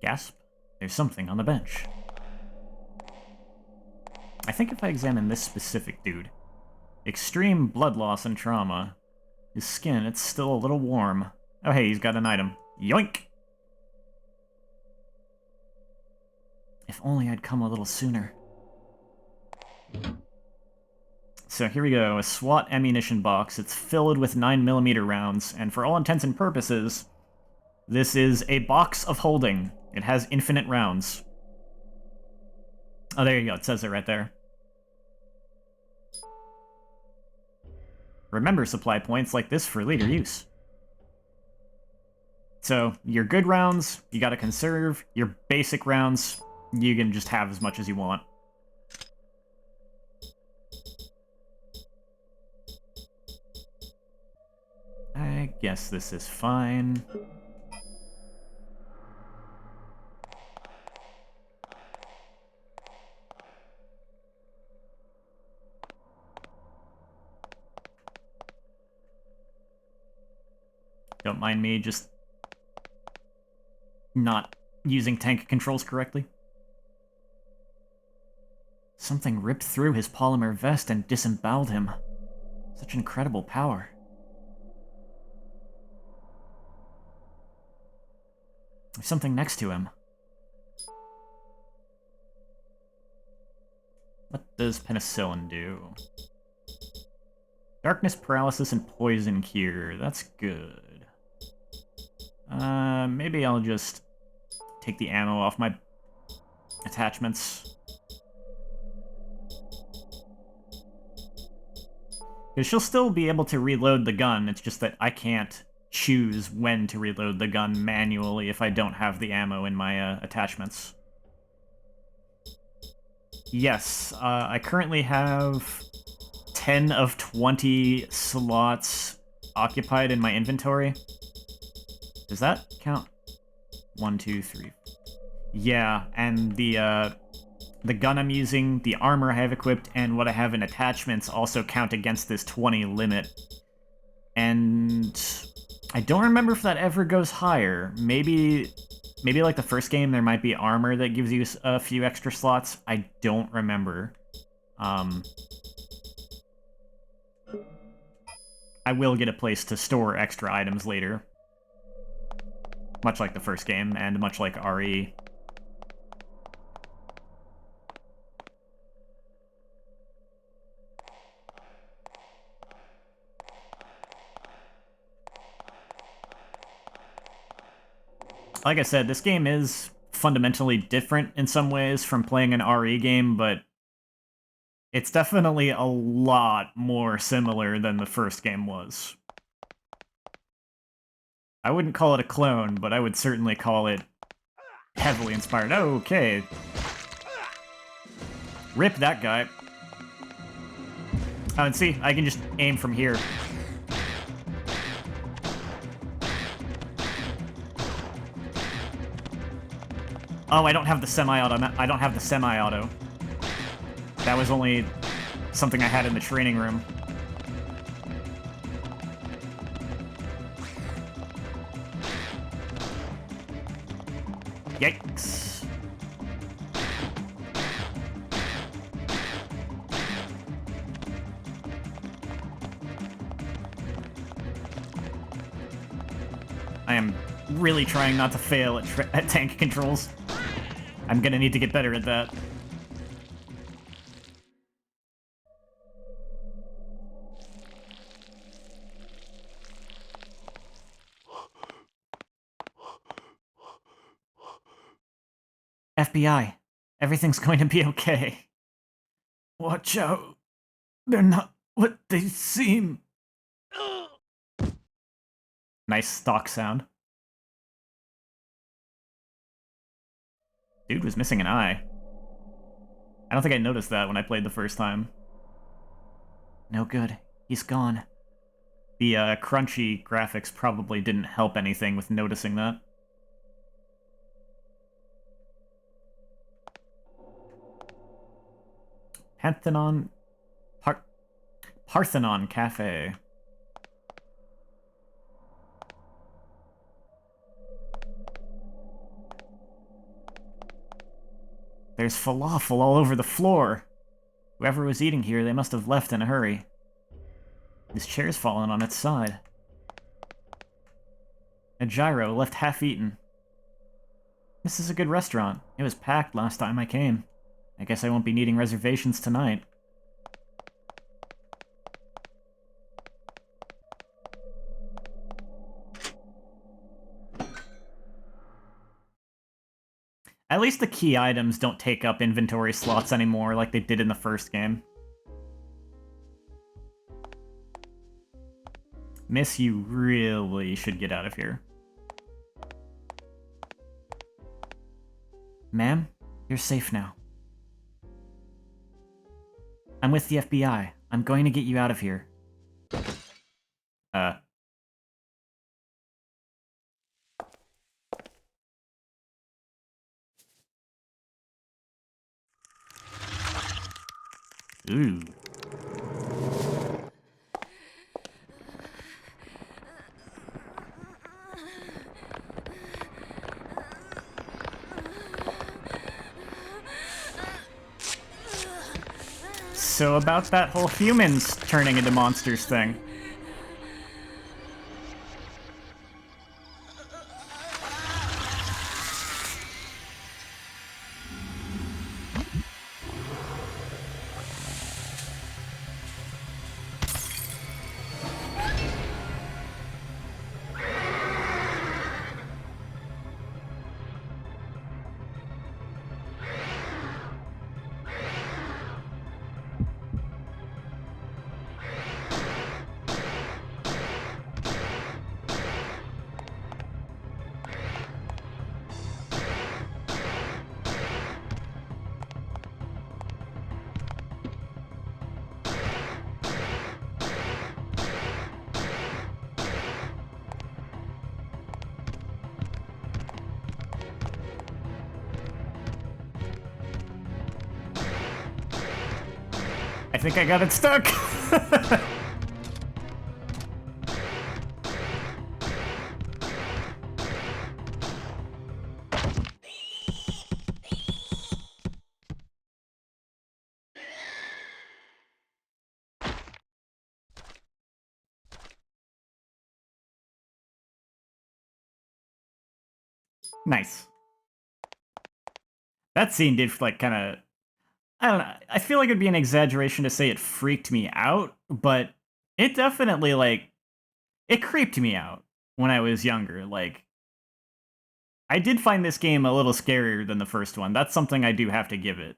Gasp. There's something on the bench. I think if I examine this specific dude... Extreme blood loss and trauma. His skin, it's still a little warm. Oh hey, he's got an item. Yoink! If only I'd come a little sooner. So here we go, a SWAT ammunition box. It's filled with 9mm rounds, and for all intents and purposes, this is a box of holding. It has infinite rounds. Oh, there you go, it says it right there. Remember supply points like this for later use. So, your good rounds, you gotta conserve. Your basic rounds, you can just have as much as you want. I guess this is fine. Don't mind me just not using tank controls correctly. Something ripped through his polymer vest and disemboweled him. Such incredible power. There's something next to him. What does penicillin do? Darkness, paralysis, and poison cure. That's good. Maybe I'll just take the ammo off my attachments. Because she'll still be able to reload the gun, it's just that I can't choose when to reload the gun manually if I don't have the ammo in my attachments. Yes, I currently have 10 of 20 slots occupied in my inventory. Does that count? 1, 2, 3. Yeah, and the gun I'm using, the armor I have equipped, and what I have in attachments also count against this 20 limit. And I don't remember if that ever goes higher. Maybe like the first game, there might be armor that gives you a few extra slots. I don't remember. I will get a place to store extra items later. Much like the first game, and much like RE. Like I said, this game is fundamentally different in some ways from playing an RE game, but it's definitely a lot more similar than the first game was. I wouldn't call it a clone, but I would certainly call it heavily inspired. Okay. Rip that guy. Oh, and see, I can just aim from here. Oh, I don't have the semi-auto. I don't have the semi-auto. That was only something I had in the training room. Yikes. I am really trying not to fail at tank controls. I'm gonna need to get better at that. FBI. Everything's going to be okay. Watch out. They're not what they seem. Nice stock sound. Dude was missing an eye. I don't think I noticed that when I played the first time. No good. He's gone. The crunchy graphics probably didn't help anything with noticing that. Pantheon... Parthenon Cafe. There's falafel all over the floor. Whoever was eating here, they must have left in a hurry. This chair's fallen on its side. A gyro left half-eaten. This is a good restaurant. It was packed last time I came. I guess I won't be needing reservations tonight. At least the key items don't take up inventory slots anymore like they did in the first game. Miss, you really should get out of here. Ma'am, you're safe now. I'm with the FBI. I'm going to get you out of here. Ooh. So about that whole humans turning into monsters thing. I think I got it stuck. Nice. That scene did, like, kind of... I don't know. I feel like it'd be an exaggeration to say it freaked me out, but it definitely, like... It creeped me out when I was younger. Like, I did find this game a little scarier than the first one. That's something I do have to give it.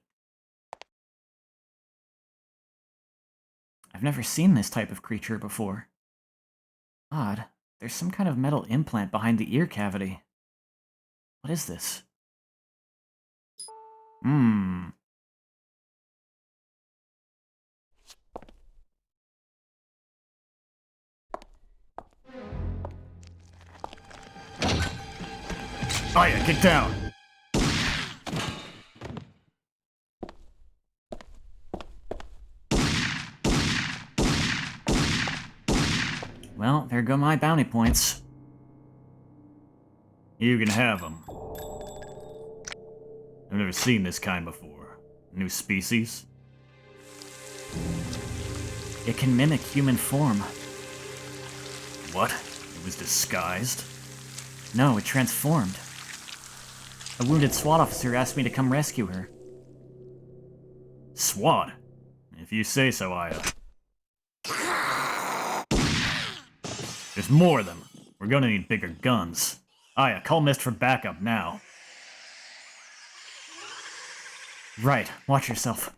I've never seen this type of creature before. Odd. There's some kind of metal implant behind the ear cavity. What is this? Hmm. Oh yeah, get down! Well, there go my bounty points. You can have them. I've never seen this kind before. New species? It can mimic human form. What? It was disguised? No, it transformed. A wounded SWAT officer asked me to come rescue her. SWAT? If you say so, Aya. There's more of them. We're gonna need bigger guns. Aya, call Mist for backup now. Right, watch yourself.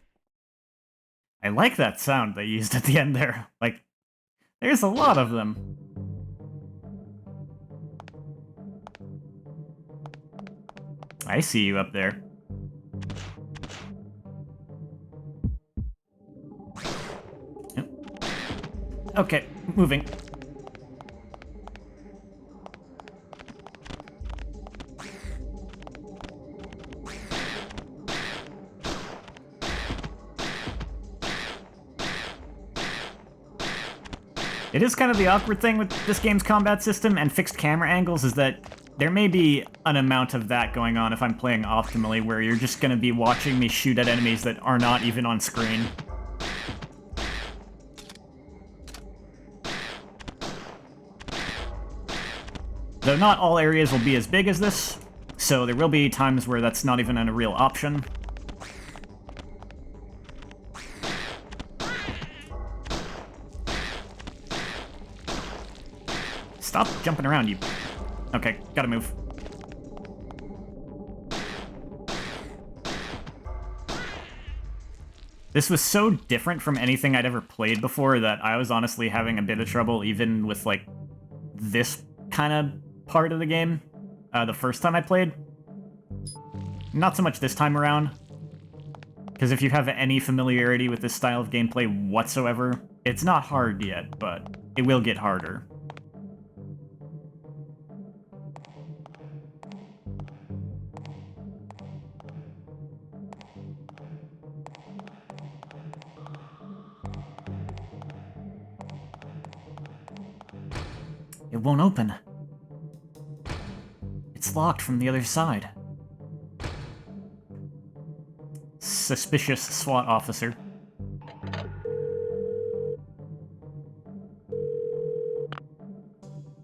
I like that sound they used at the end there. Like, there's a lot of them. I see you up there. Yep. Okay, moving. It is kind of the awkward thing with this game's combat system and fixed camera angles is that there may be an amount of that going on if I'm playing optimally, where you're just going to be watching me shoot at enemies that are not even on screen. Though not all areas will be as big as this, so there will be times where that's not even a real option. Stop jumping around, you... Okay, gotta move. This was so different from anything I'd ever played before that I was honestly having a bit of trouble even with, like, this kind of part of the game the first time I played. Not so much this time around, because if you have any familiarity with this style of gameplay whatsoever, it's not hard yet, but it will get harder. It won't open. It's locked from the other side. Suspicious SWAT officer.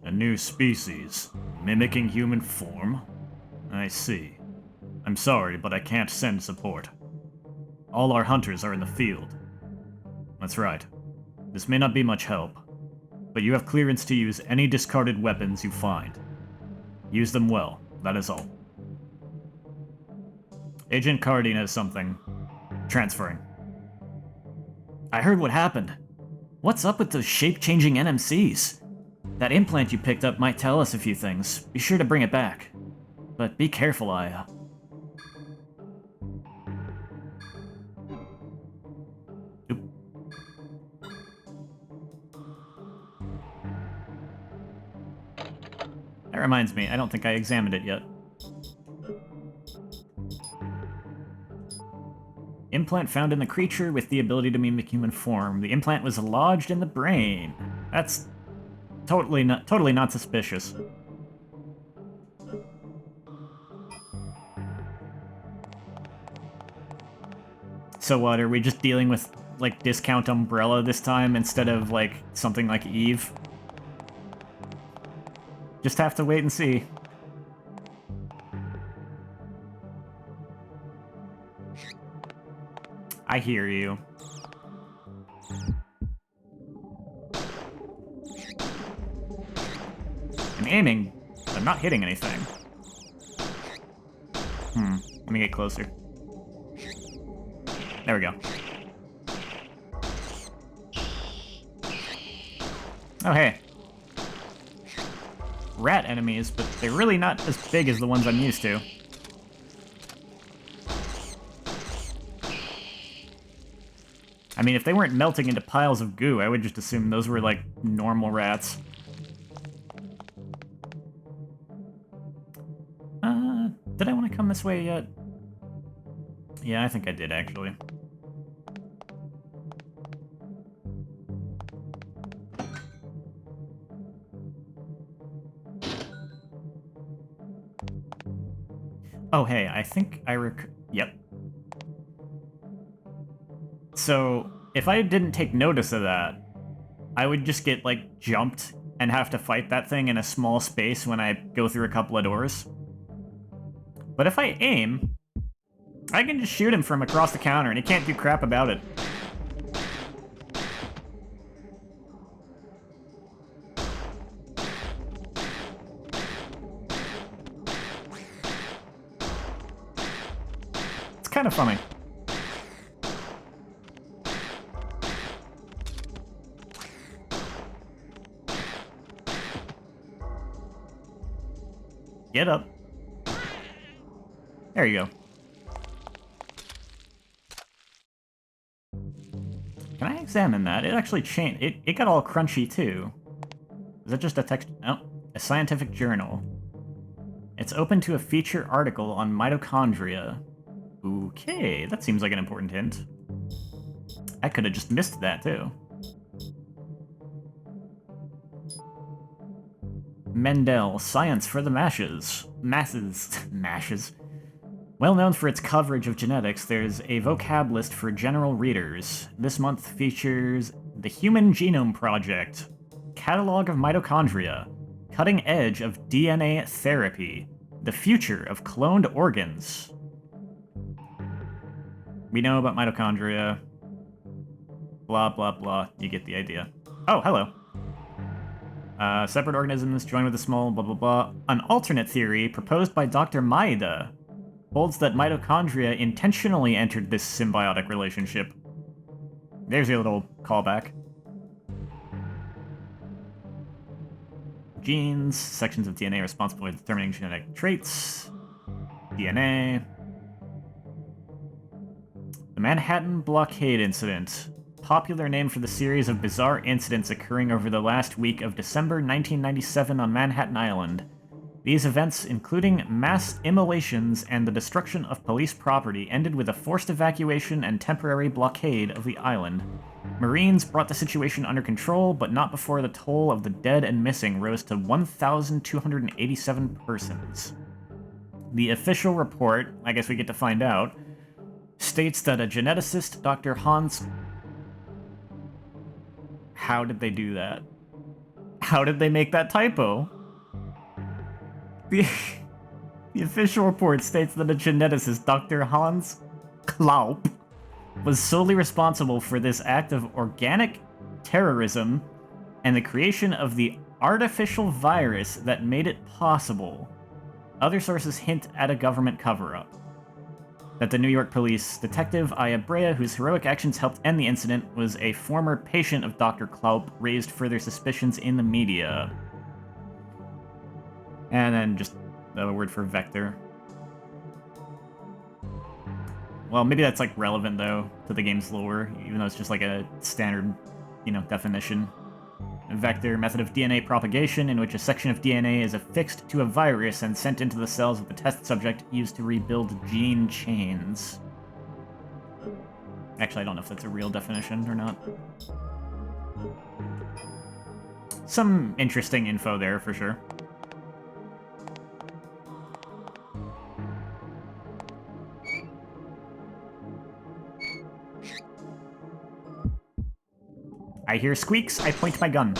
A new species, mimicking human form? I see. I'm sorry, but I can't send support. All our hunters are in the field. That's right. This may not be much help, but you have clearance to use any discarded weapons you find. Use them well, that is all. Agent Cardine has something. Transferring. I heard what happened. What's up with those shape-changing NMCs? That implant you picked up might tell us a few things. Be sure to bring it back. But be careful, Aya. Oop. That reminds me, I don't think I examined it yet. Implant found in the creature with the ability to mimic human form. The implant was lodged in the brain. That's totally not suspicious. So what, are we just dealing with, like, Discount Umbrella this time instead of, like, something like Eve? Just have to wait and see. I hear you. I'm aiming, but I'm not hitting anything. Let me get closer. There we go. Oh, hey. Rat enemies, but they're really not as big as the ones I'm used to. I mean, if they weren't melting into piles of goo, I would just assume those were, like, normal rats. Did I want to come this way yet? Yeah, I think I did, actually. Oh, hey, I think I Yep. So, if I didn't take notice of that, I would just get, like, jumped and have to fight that thing in a small space when I go through a couple of doors. But if I aim, I can just shoot him from across the counter, and he can't do crap about it. It's kind of funny. Get up. There you go. Can I examine that? It actually changed. It got all crunchy, too. Is that just a text? No. A scientific journal. It's open to a feature article on mitochondria. Okay, that seems like an important hint. I could have just missed that, too. Mendel, Science for the Masses. Masses. Well known for its coverage of genetics, there's a vocab list for general readers. This month features the Human Genome Project, Catalog of Mitochondria, Cutting Edge of DNA Therapy, The Future of Cloned Organs. We know about mitochondria. Blah, blah, blah. You get the idea. Oh, hello. Separate organisms joined with a small blah, blah, blah. An alternate theory proposed by Dr. Maeda holds that mitochondria intentionally entered this symbiotic relationship. There's your little callback. Genes, sections of DNA responsible for determining genetic traits. DNA. The Manhattan Blockade Incident. Popular name for the series of bizarre incidents occurring over the last week of December 1997 on Manhattan Island. These events, including mass immolations and the destruction of police property, ended with a forced evacuation and temporary blockade of the island. Marines brought the situation under control, but not before the toll of the dead and missing rose to 1,287 persons. The official report, I guess we get to find out, states that a geneticist, Dr. Hans... How did they do that? How did they make that typo? The official report states that a geneticist, Dr. Hans Klaup, was solely responsible for this act of organic terrorism and the creation of the artificial virus that made it possible. Other sources hint at a government cover-up. That the New York police detective Aya Brea, whose heroic actions helped end the incident, was a former patient of Dr. Klaup, raised further suspicions in the media. And then just a word for vector. Well, maybe that's, like, relevant, though, to the game's lore, even though it's just, like, a standard, definition. A vector, method of DNA propagation in which a section of DNA is affixed to a virus and sent into the cells of the test subject used to rebuild gene chains. Actually, I don't know if that's a real definition or not. Some interesting info there, for sure. I hear squeaks, I point my gun.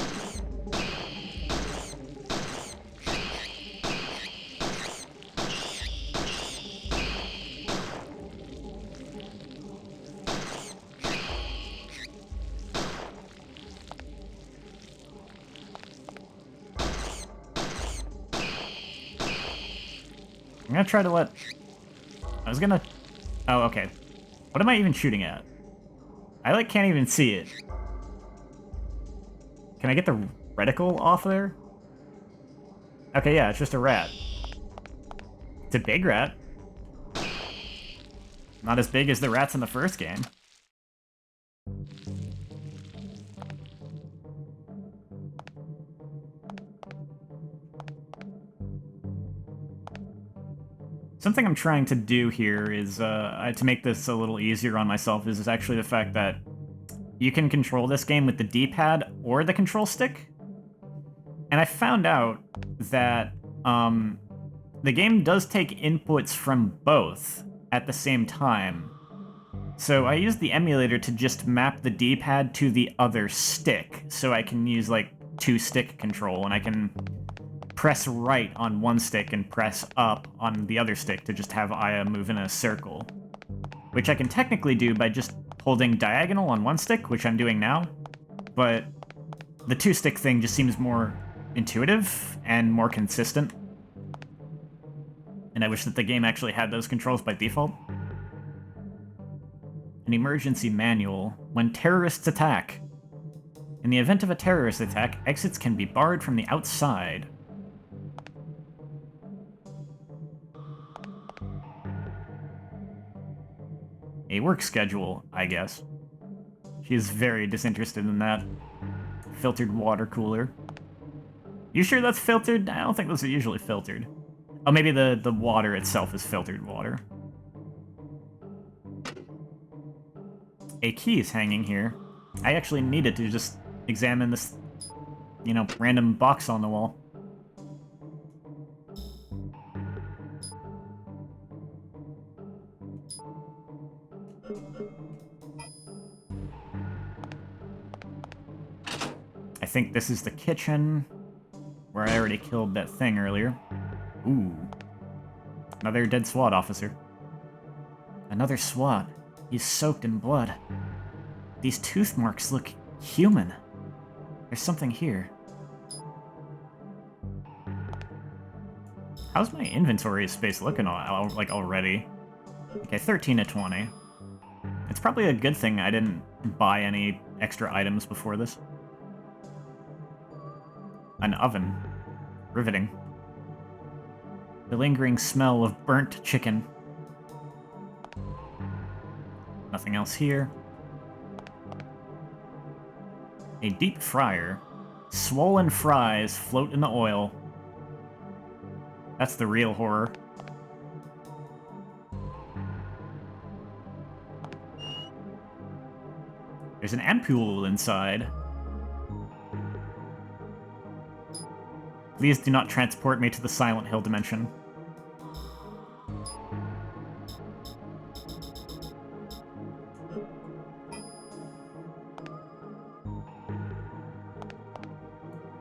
I'm gonna try to let... Oh, okay. What am I even shooting at? I, can't even see it. Can I get the reticle off there? Okay, yeah, it's just a rat. It's a big rat. Not as big as the rats in the first game. Something I'm trying to do here is, to make this a little easier on myself, is actually the fact that you can control this game with the D-pad or the control stick. And I found out that the game does take inputs from both at the same time. So I used the emulator to just map the D-pad to the other stick, so I can use, two-stick control, and I can press right on one stick and press up on the other stick to just have Aya move in a circle. Which I can technically do by just holding diagonal on one stick, which I'm doing now, but the two-stick thing just seems more intuitive and more consistent. And I wish that the game actually had those controls by default. An emergency manual. When terrorists attack. In the event of a terrorist attack, exits can be barred from the outside. a work schedule, I guess. She is very disinterested in that. Filtered water cooler. You sure that's filtered? I don't think those are usually filtered. Oh, maybe the water itself is filtered water. A key is hanging here. I actually needed to just examine this, you know, random box on the wall. I think this is the kitchen, where I already killed that thing earlier. Ooh. Another dead SWAT officer. Another SWAT. He's soaked in blood. These tooth marks look human. There's something here. How's my inventory space looking like already? Okay, 13 to 20. It's probably a good thing I didn't buy any extra items before this. An oven. Riveting. The lingering smell of burnt chicken. Nothing else here. A deep fryer. Swollen fries float in the oil. That's the real horror. There's an ampoule inside. Please do not transport me to the Silent Hill dimension.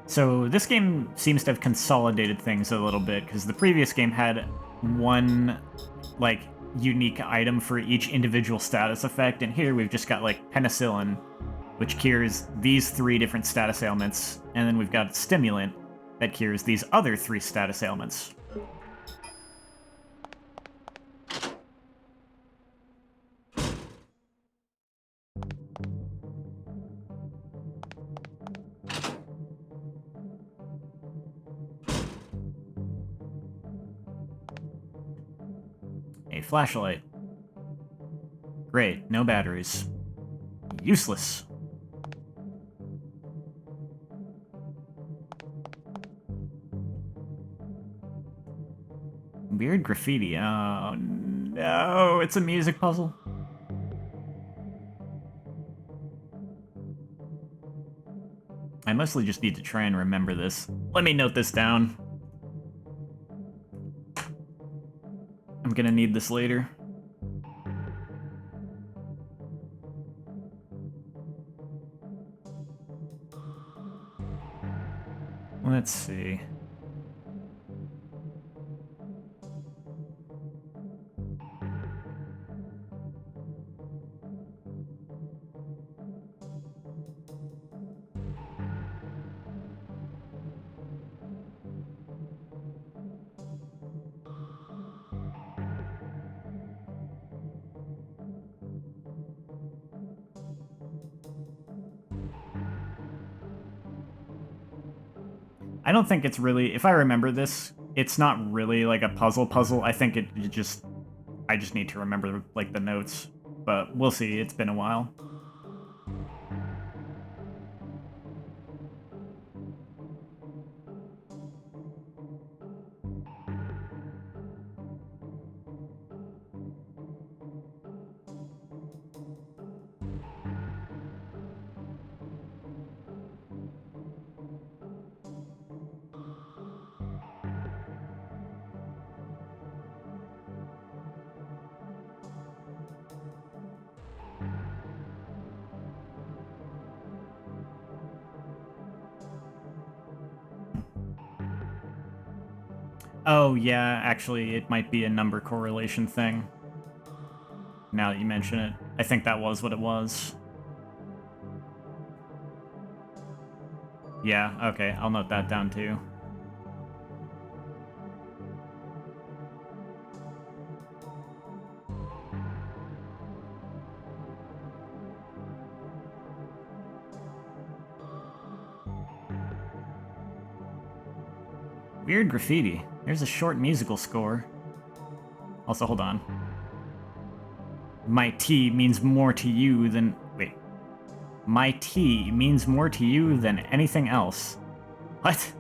So this game seems to have consolidated things a little bit, because the previous game had one, like, unique item for each individual status effect, and here we've just got, like, penicillin, which cures these 3 different status ailments, and then we've got stimulant that cures these other 3 status ailments. A flashlight. Great, no batteries. Useless. Weird graffiti. Oh no, it's a music puzzle. I mostly just need to try and remember this. Let me note this down. I'm gonna need this later. Let's see. I don't think it's really, if I remember this, it's not really like a puzzle. I think I just need to remember like the notes, but we'll see. It's been a while. Oh, yeah, actually, it might be a number correlation thing. Now that you mention it, I think that was what it was. Yeah, okay, I'll note that down too. Weird graffiti. There's a short musical score. Also, hold on. My tea means more to you than... Wait. My tea means more to you than anything else. What?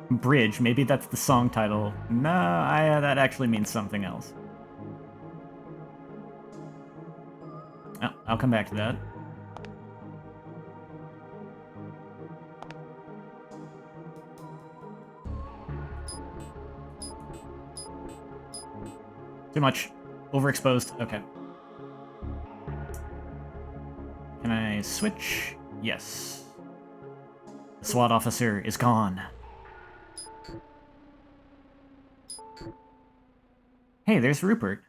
Bridge, maybe that's the song title. No, that actually means something else. Oh, I'll come back to that. Too much. Overexposed. Okay. Can I switch? Yes. The SWAT officer is gone. Hey, there's Rupert.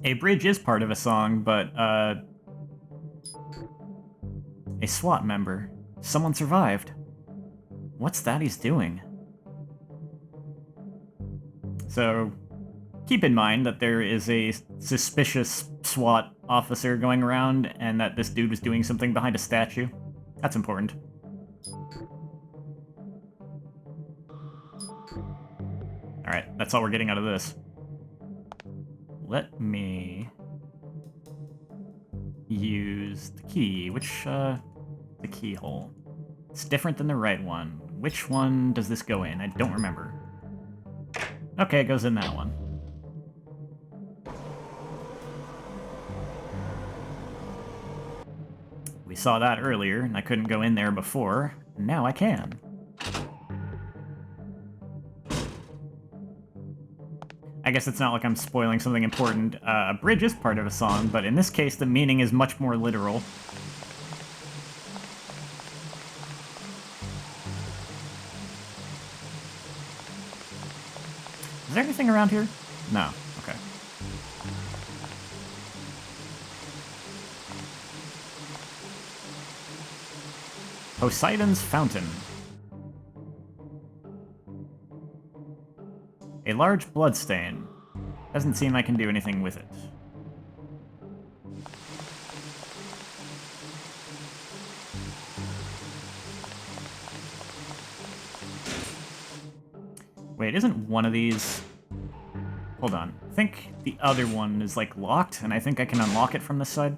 A bridge is part of a song, but, a SWAT member. Someone survived. What's that he's doing? So, keep in mind that there is a suspicious SWAT officer going around, and that this dude was doing something behind a statue. That's important. Alright, that's all we're getting out of this. Let me use the key. Which, the keyhole. It's different than the right one. Which one does this go in? I don't remember. Okay, it goes in that one. We saw that earlier, and I couldn't go in there before. Now I can. I guess it's not like I'm spoiling something important. A bridge is part of a song, but in this case the meaning is much more literal. Is there anything around here? No. Okay. Poseidon's Fountain. A large bloodstain. Doesn't seem I can do anything with it. Wait, isn't one of these... Hold on. I think the other one is, like, locked, and I think I can unlock it from this side.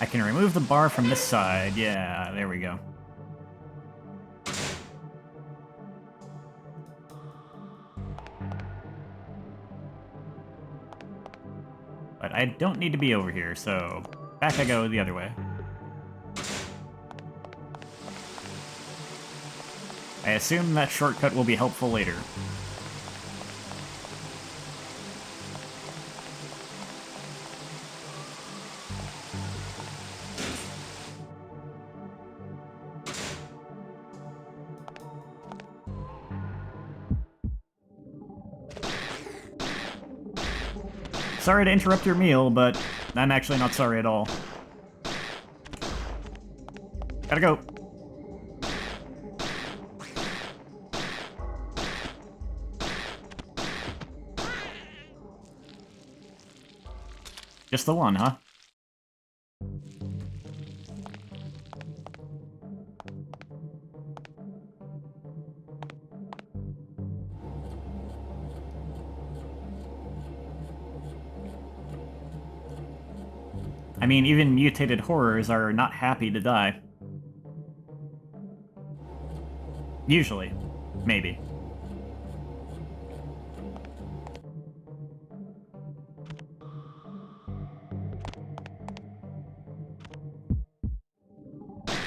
I can remove the bar from this side. Yeah, there we go. But I don't need to be over here, so back I go the other way. I assume that shortcut will be helpful later. Sorry to interrupt your meal, but I'm actually not sorry at all. Gotta go. Just the one, huh? I mean, even mutated horrors are not happy to die. Usually. Maybe.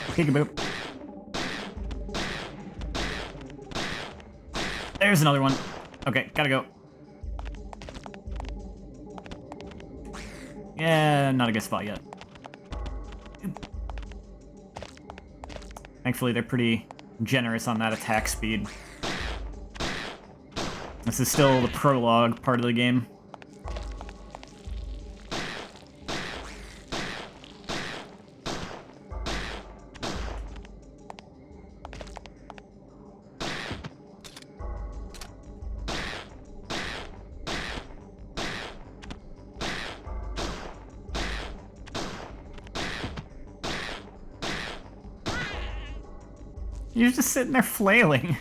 Peekaboo. There's another one. Okay, gotta go. Yeah, not a good spot yet. Thankfully, they're pretty generous on that attack speed. This is still the prologue part of the game. You're just sitting there flailing.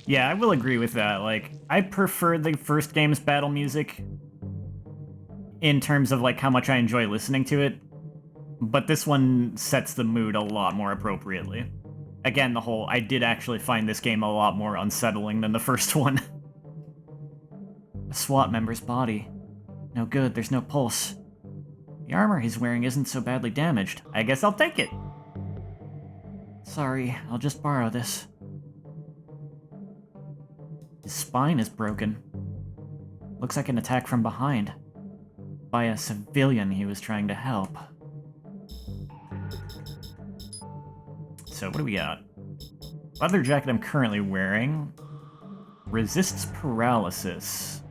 Yeah, I will agree with that. Like, I prefer the first game's battle music in terms of, like, how much I enjoy listening to it, but this one sets the mood a lot more appropriately. Again, I did actually find this game a lot more unsettling than the first one. A SWAT member's body. No good, there's no pulse. The armor he's wearing isn't so badly damaged. I guess I'll take it. Sorry, I'll just borrow this. His spine is broken. Looks like an attack from behind. By a civilian he was trying to help. So what do we got? Leather jacket I'm currently wearing resists paralysis,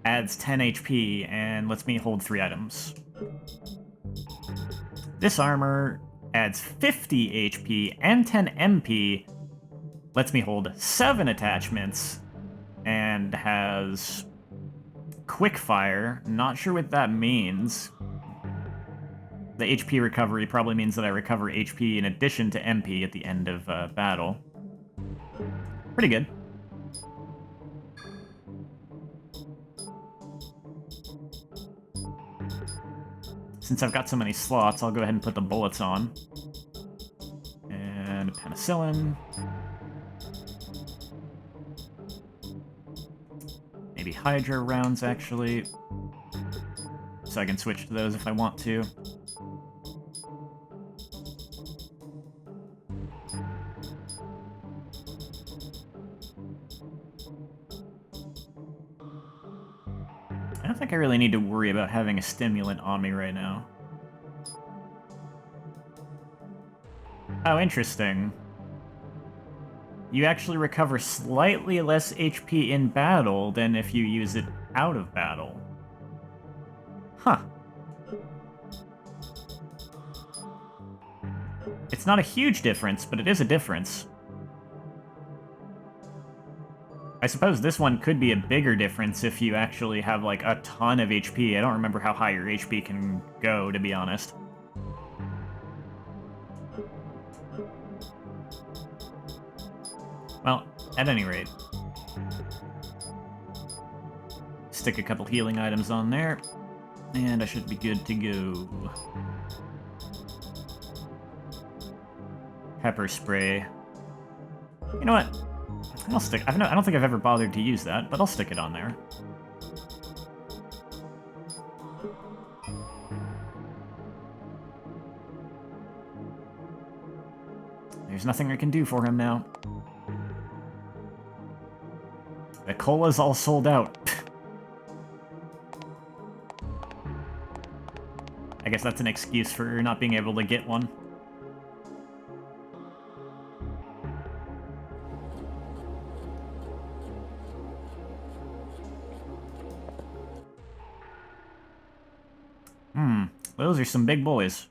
adds 10 HP, and lets me hold 3 items. This armor adds 50 HP and 10 MP, lets me hold 7 attachments, and has quick fire. Not sure what that means. The HP recovery probably means that I recover HP in addition to MP at the end of battle. Pretty good. Since I've got so many slots, I'll go ahead and put the bullets on. And penicillin. Maybe Hydra rounds, actually. So I can switch to those if I want to. I don't think I really need to worry about having a stimulant on me right now. Oh, interesting. You actually recover slightly less HP in battle than if you use it out of battle. Huh. It's not a huge difference, but it is a difference. I suppose this one could be a bigger difference if you actually have, like, a ton of HP. I don't remember how high your HP can go, to be honest. Well, at any rate. Stick a couple healing items on there, and I should be good to go. Pepper spray. You know what? I'll stick. I don't think I've ever bothered to use that, but I'll stick it on there. There's nothing I can do for him now. The cola's all sold out. I guess that's an excuse for not being able to get one. Those are some big boys.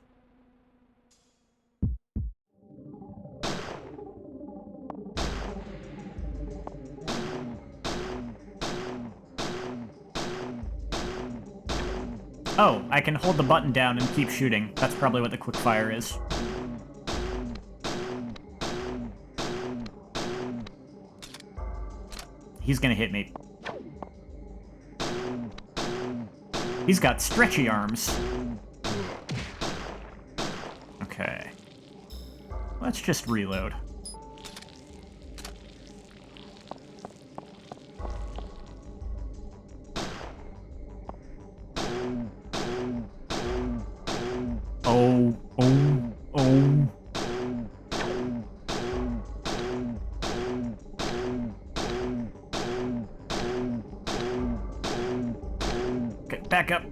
Oh, I can hold the button down and keep shooting. That's probably what the quick fire is. He's gonna hit me. He's got stretchy arms. Okay. Let's just reload. Oh. Okay, back up.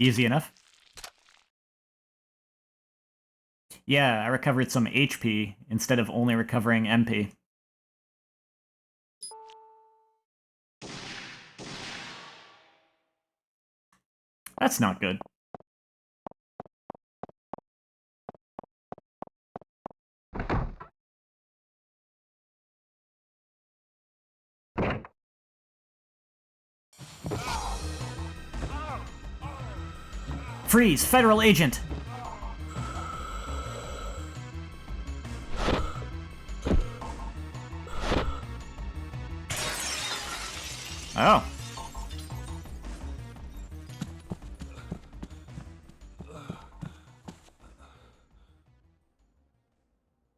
Easy enough. Yeah, I recovered some HP instead of only recovering MP. That's not good. Freeze! Federal agent! Oh.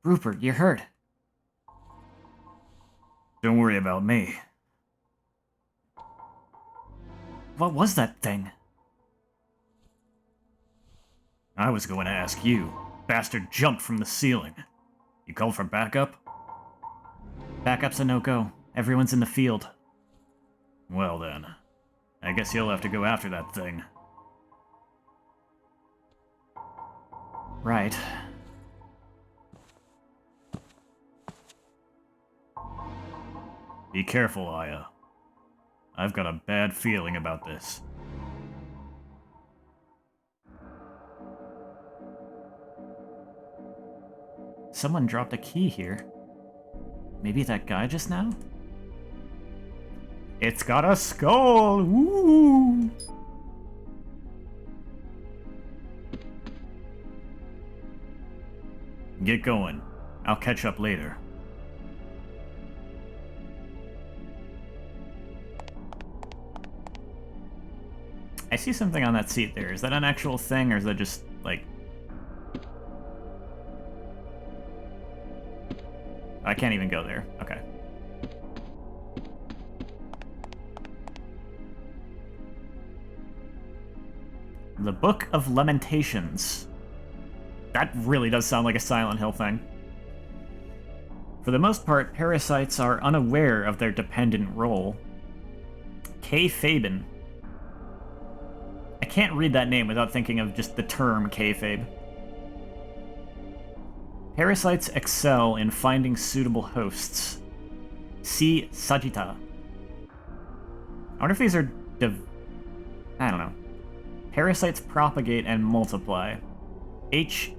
Rupert, you're hurt. Don't worry about me. What was that thing? I was going to ask you. Bastard jumped from the ceiling. You called for backup? Backup's a no-go. Everyone's in the field. Well then, I guess you'll have to go after that thing. Right. Be careful, Aya. I've got a bad feeling about this. Someone dropped a key here. Maybe that guy just now? It's got a skull! Woo! Get going. I'll catch up later. I see something on that seat there. Is that an actual thing, or is that just, like... I can't even go there. Okay. The Book of Lamentations. That really does sound like a Silent Hill thing. For the most part, parasites are unaware of their dependent role. K. Fabian. I can't read that name without thinking of just the term kayfabe. Parasites excel in finding suitable hosts. See Sagitta. I wonder if these are I don't know. Parasites propagate and multiply. H.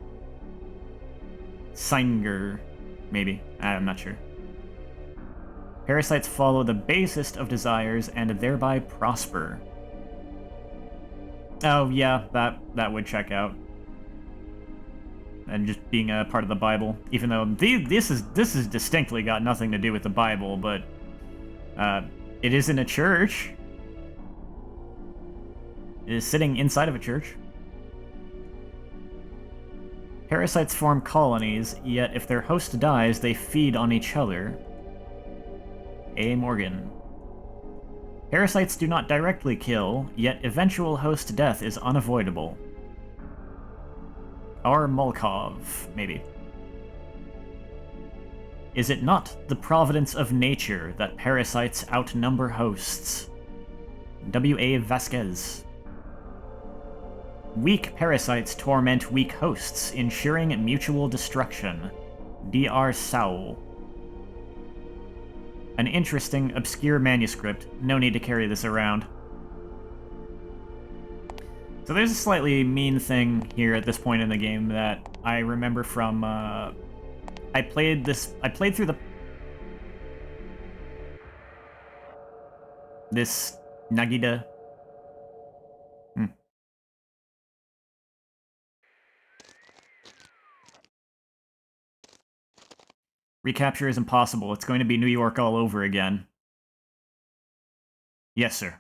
Singer. Maybe. I'm not sure. Parasites follow the basest of desires and thereby prosper. Oh, yeah, that would check out. And just being a part of the Bible, even though this is distinctly got nothing to do with the Bible, but it is in a church. It is sitting inside of a church. Parasites form colonies, yet if their host dies, they feed on each other. A. Morgan. Parasites do not directly kill, yet eventual host death is unavoidable. R. Mulkov, maybe. Is it not the providence of nature that parasites outnumber hosts? W. A. Vasquez. Weak parasites torment weak hosts, ensuring mutual destruction. D. R. Sowell. An interesting, obscure manuscript. No need to carry this around. So there's a slightly mean thing here at this point in the game that I remember from, I played through this Nagida. Recapture is impossible. It's going to be New York all over again. Yes, sir.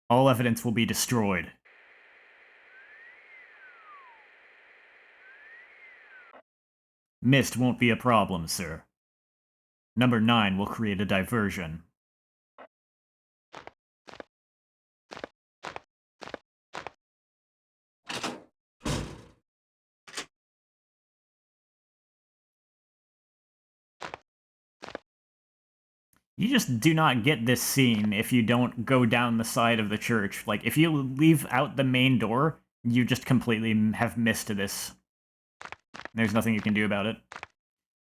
All evidence will be destroyed. Mist won't be a problem, sir. Number 9 will create a diversion. You just do not get this scene if you don't go down the side of the church. Like, if you leave out the main door, you just completely have missed this. There's nothing you can do about it.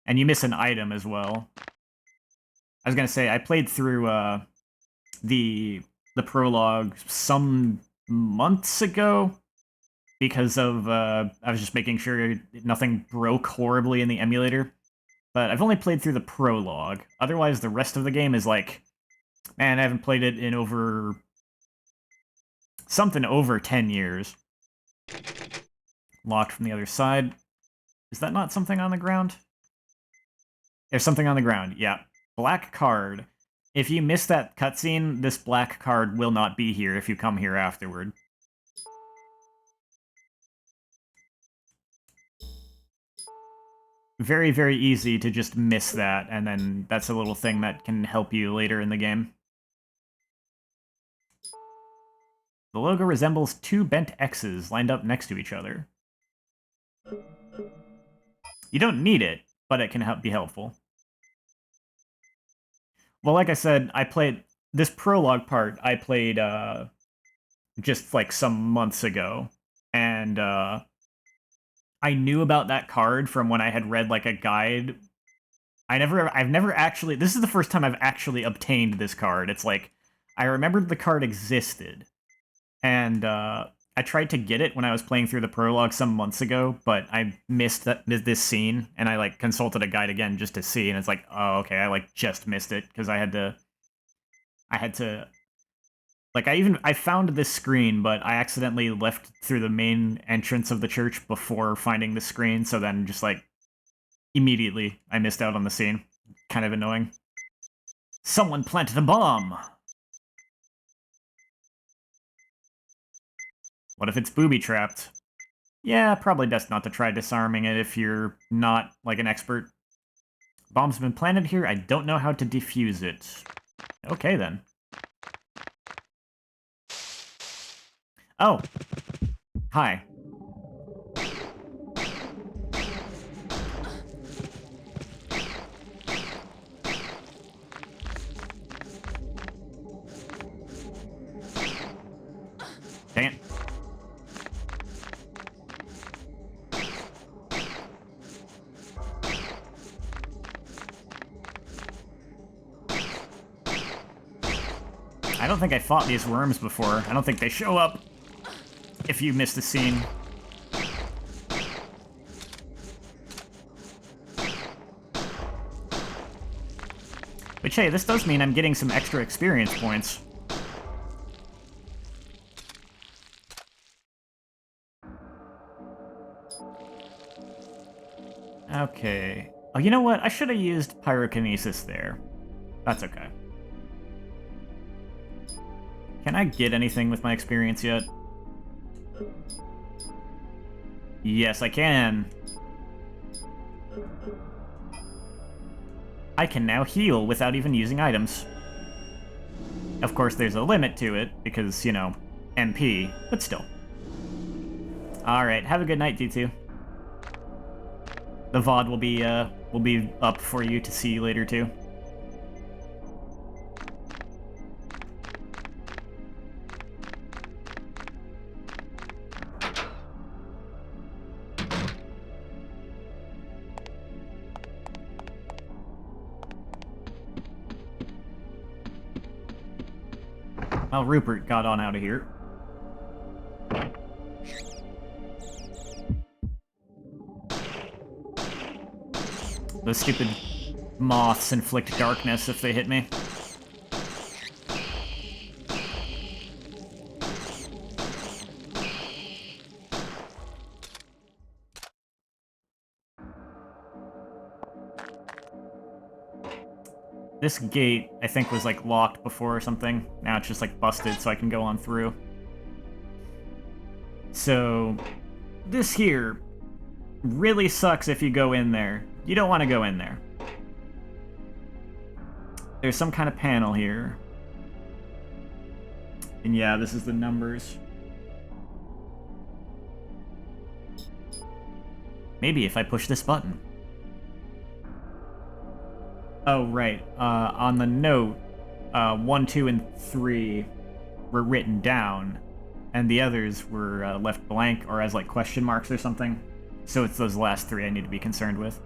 And you miss an item as well. I was gonna say, I played through the prologue some months ago because of I was just making sure nothing broke horribly in the emulator. But I've only played through the prologue. Otherwise, the rest of the game is like, man, I haven't played it in something over 10 years. locked from the other side. Is that not something on the ground? There's something on the ground, yeah. Black card. If you miss that cutscene, this black card will not be here if you come here afterward. Very, very easy to just miss that, and then that's a little thing that can help you later in the game. The logo resembles two bent X's lined up next to each other. You don't need it, but it can be helpful. Well, like I said, I played this prologue part. I played just like some months ago, and I knew about that card from when I had read like a guide. I've never actually. This is the first time I've actually obtained this card. It's like I remembered the card existed, and I tried to get it when I was playing through the prologue some months ago, but I missed this scene, and I like consulted a guide again just to see, and it's like, oh, okay, I like just missed it because I had to. Like, I found this screen, but I accidentally left through the main entrance of the church before finding the screen, so then just, like, immediately I missed out on the scene. Kind of annoying. Someone planted a bomb! What if it's booby-trapped? Yeah, probably best not to try disarming it if you're not, like, an expert. Bomb's been planted here, I don't know how to defuse it. Okay, then. Oh. Hi. Dang it. I don't think I fought these worms before. I don't think they show up if you missed the scene. Which, hey, this does mean I'm getting some extra experience points. Okay. Oh, you know what? I should have used pyrokinesis there. That's okay. Can I get anything with my experience yet? Yes, I can. I can now heal without even using items. Of course, there's a limit to it, because, you know, MP, but still. Alright, have a good night, D2. The VOD will be up for you to see later, too. Well, Rupert got on out of here. Those stupid moths inflict darkness if they hit me. This gate, I think, was, like, locked before or something. Now it's just, like, busted, so I can go on through. So, this here really sucks if you go in there. You don't want to go in there. There's some kind of panel here. And yeah, this is the numbers. Maybe if I push this button. Oh, right. On the note, 1, 2, and 3 were written down, and the others were left blank or as, like, question marks or something. So it's those last 3 I need to be concerned with.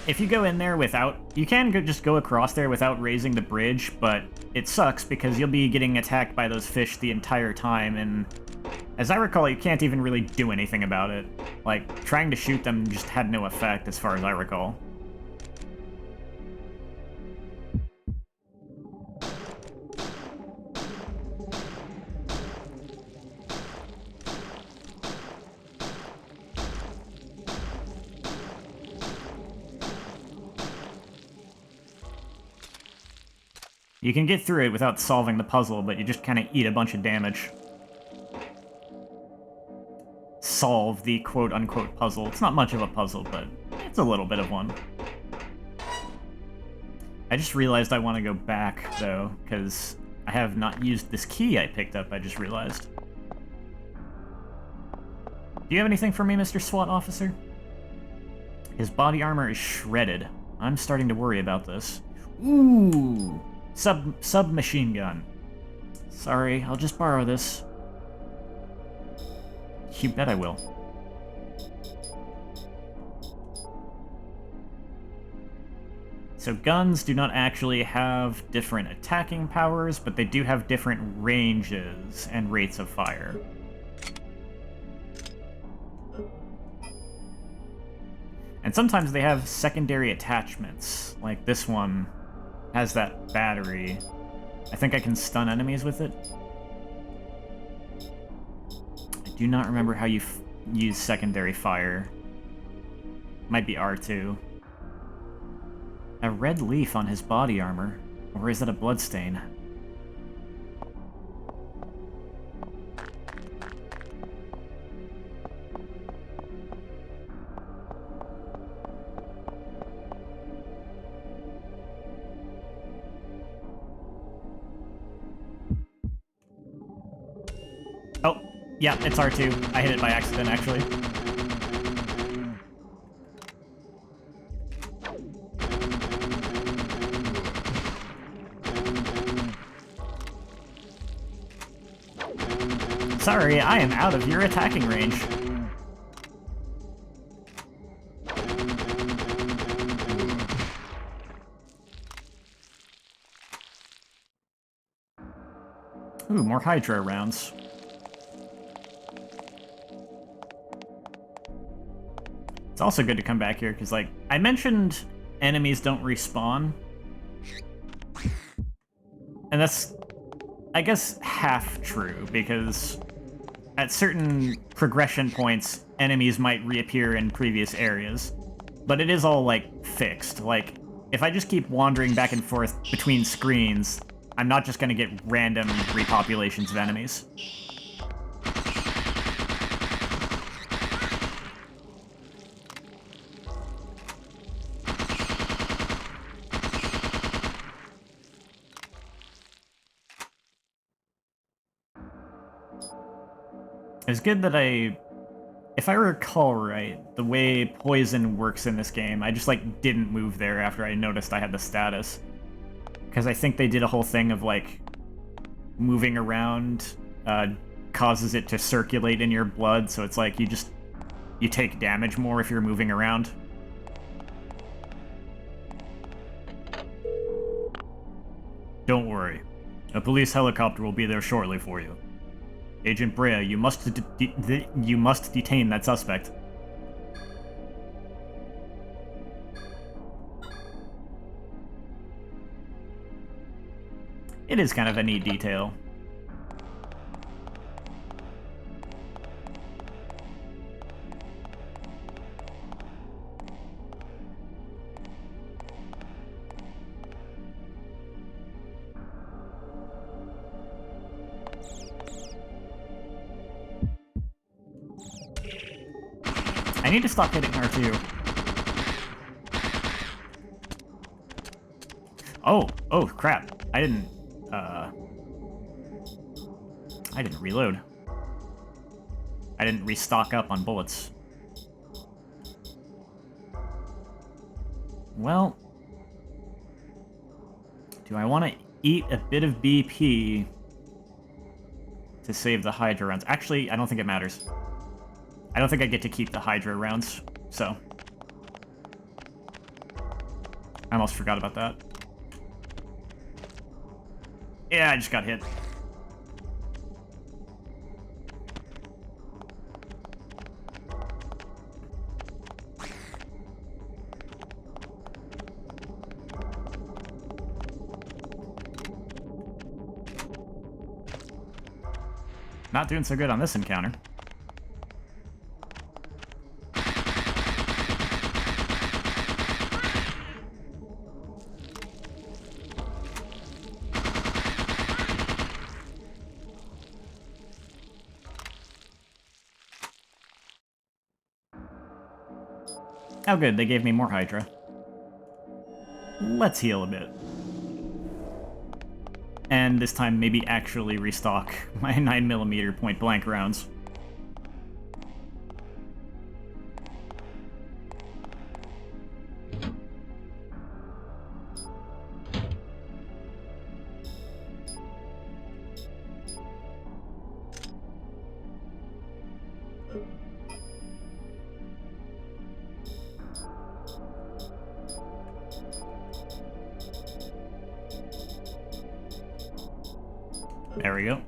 If you go in there without... You can just go across there without raising the bridge, but it sucks because you'll be getting attacked by those fish the entire time, and As I recall, you can't even really do anything about it. Like, trying to shoot them just had no effect, as far as I recall. You can get through it without solving the puzzle, but you just kind of eat a bunch of damage. Solve the quote-unquote puzzle. It's not much of a puzzle, but it's a little bit of one. I just realized I want to go back, though, because I have not used this key I picked up, I just realized. Do you have anything for me, Mr. SWAT officer? His body armor is shredded. I'm starting to worry about this. Ooh! Submachine gun. Sorry, I'll just borrow this. You bet I will. So guns do not actually have different attacking powers, but they do have different ranges and rates of fire. And sometimes they have secondary attachments, like this one has that battery. I think I can stun enemies with it. I do not remember how you use secondary fire. Might be R2. A red leaf on his body armor. Or is that a bloodstain? Oh, yeah, it's R2. I hit it by accident, actually. Sorry, I am out of your attacking range. Ooh, more Hydra rounds. It's also good to come back here, because, like, I mentioned enemies don't respawn. And that's, I guess, half true, because at certain progression points, enemies might reappear in previous areas. But it is all, like, fixed. Like, if I just keep wandering back and forth between screens, I'm not just going to get random repopulations of enemies. It's good that if I recall right, the way poison works in this game, I just, like, didn't move there after I noticed I had the status. Because I think they did a whole thing of, like, moving around causes it to circulate in your blood, so it's like you take damage more if you're moving around. Don't worry. A police helicopter will be there shortly for you. Agent Brea, you must detain that suspect. It is kind of a neat detail. I need to stop hitting R2. Oh, crap. I didn't reload. I didn't restock up on bullets. Well, do I want to eat a bit of BP to save the Hydra rounds? Actually, I don't think it matters. I don't think I get to keep the Hydra rounds, so I almost forgot about that. Yeah, I just got hit. Not doing so good on this encounter. Oh good, they gave me more Hydra. Let's heal a bit. And this time maybe actually restock my 9mm point-blank rounds. There we go.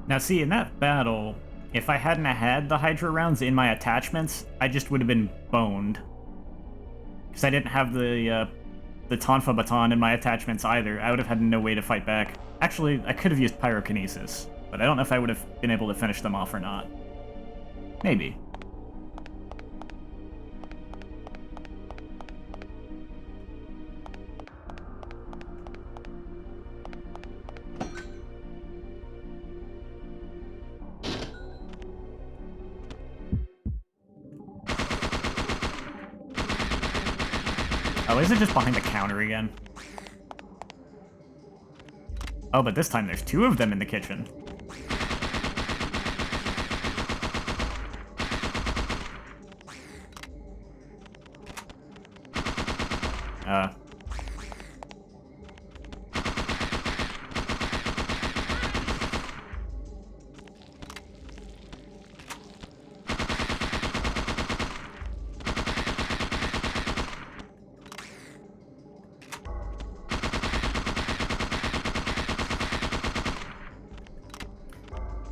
Now see, in that battle, if I hadn't had the Hydra rounds in my attachments, I just would have been boned. Because I didn't have the Tonfa baton in my attachments either. I would have had no way to fight back. Actually, I could have used Pyrokinesis, but I don't know if I would have been able to finish them off or not. Maybe. Oh, is it just behind the counter again? Oh, but this time there's two of them in the kitchen.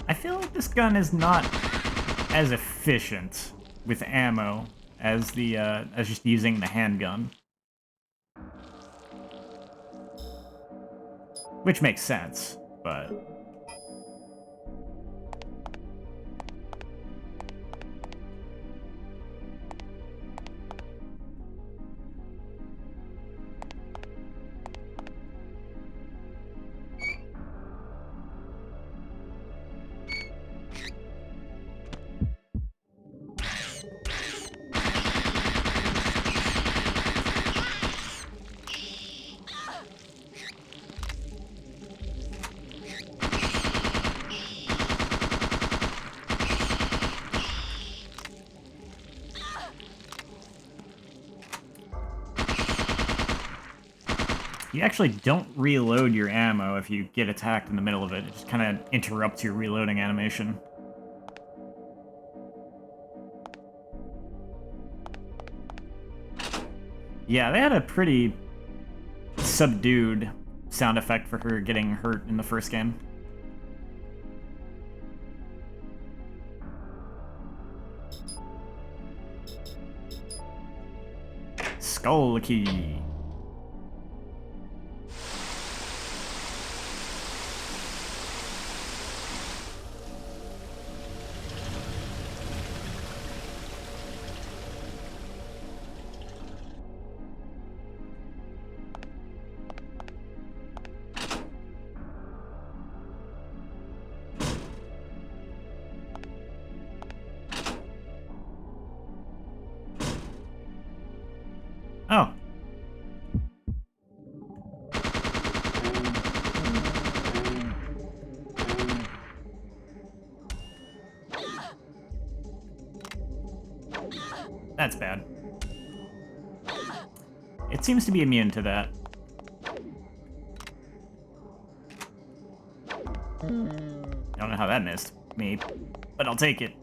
I feel like this gun is not as efficient with ammo as the as just using the handgun. Which makes sense, but you actually don't reload your ammo if you get attacked in the middle of it. It just kind of interrupts your reloading animation. Yeah, they had a pretty subdued sound effect for her getting hurt in the first game. Skull key. Oh. That's bad. It seems to be immune to that. I don't know how that missed me, but I'll take it.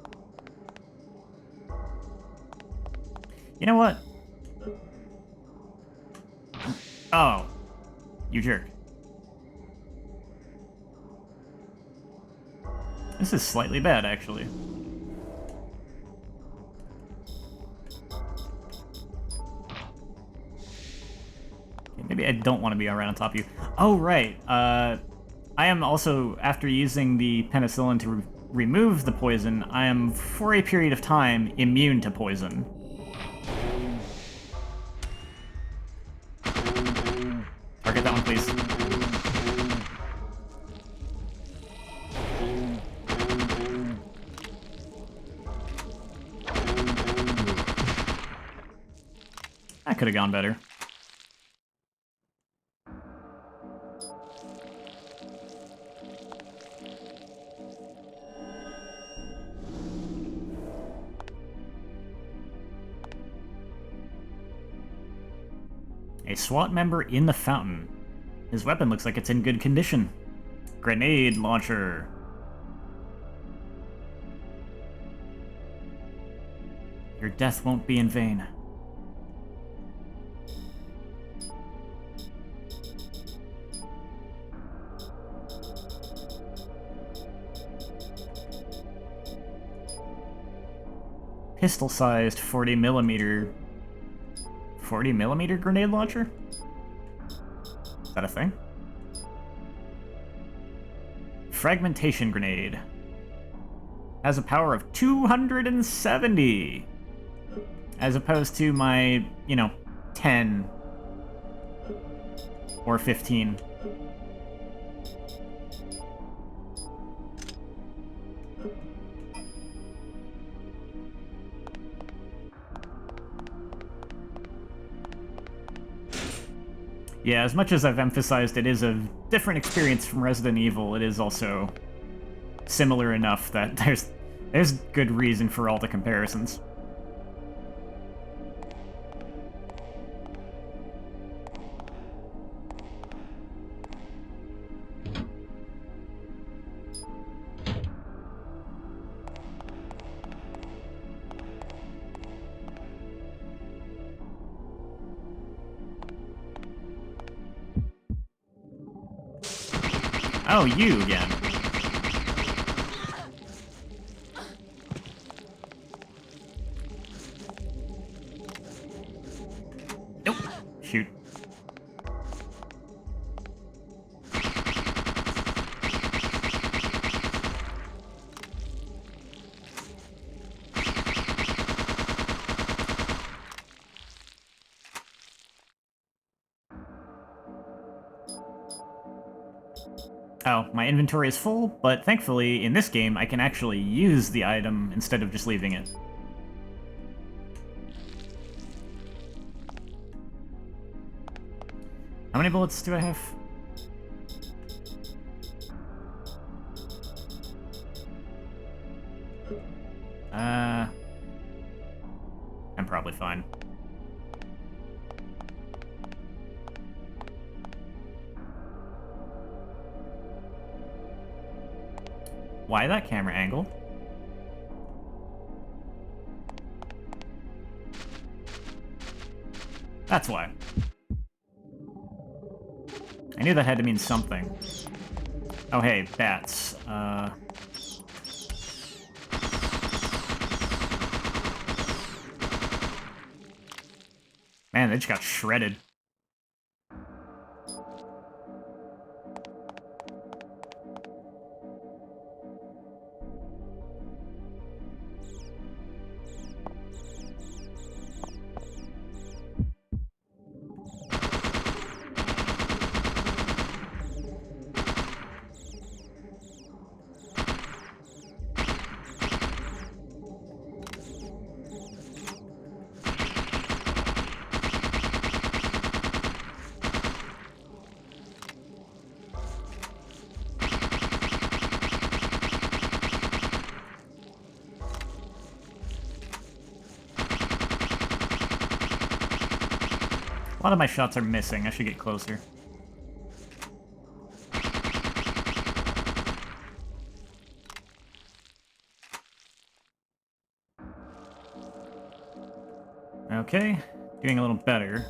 You know what? Oh, you jerk. This is slightly bad, actually. Okay, maybe maybe I don't want to be right on top of you. Oh, right. I am also, after using the penicillin to remove the poison, I am, for a period of time, immune to poison. Target that one, please. That could have gone better. A SWAT member in the fountain. His weapon looks like it's in good condition. Grenade launcher. Your death won't be in vain. Pistol-sized 40mm grenade launcher? Is that a thing? Fragmentation grenade. Has a power of 270! As opposed to my, 10 or 15. Yeah, as much as I've emphasized it is a different experience from Resident Evil, it is also similar enough that there's good reason for all the comparisons. Oh, you again. Nope. Shoot. Oh, my inventory is full, but thankfully, in this game, I can actually use the item instead of just leaving it. How many bullets do I have? I'm probably fine. Why that camera angle? That's why. I knew that had to mean something. Oh hey, bats. Man, they just got shredded. A lot of my shots are missing. I should get closer. Okay, doing a little better.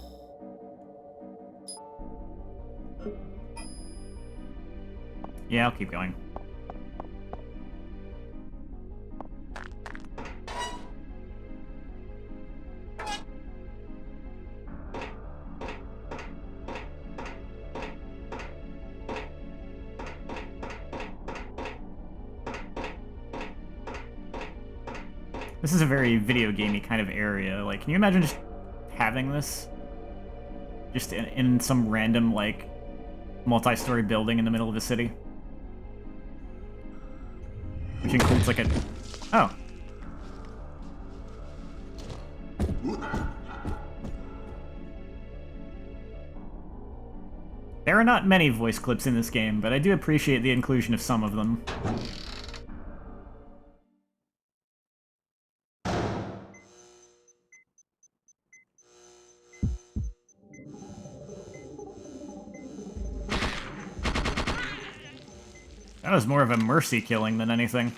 Yeah, I'll keep going. This is a very video gamey kind of area. Like, can you imagine just having this? Just in some random, like, multi-story building in the middle of a city? Which includes, like, a... Oh. There are not many voice clips in this game, but I do appreciate the inclusion of some of them. That was more of a mercy killing than anything.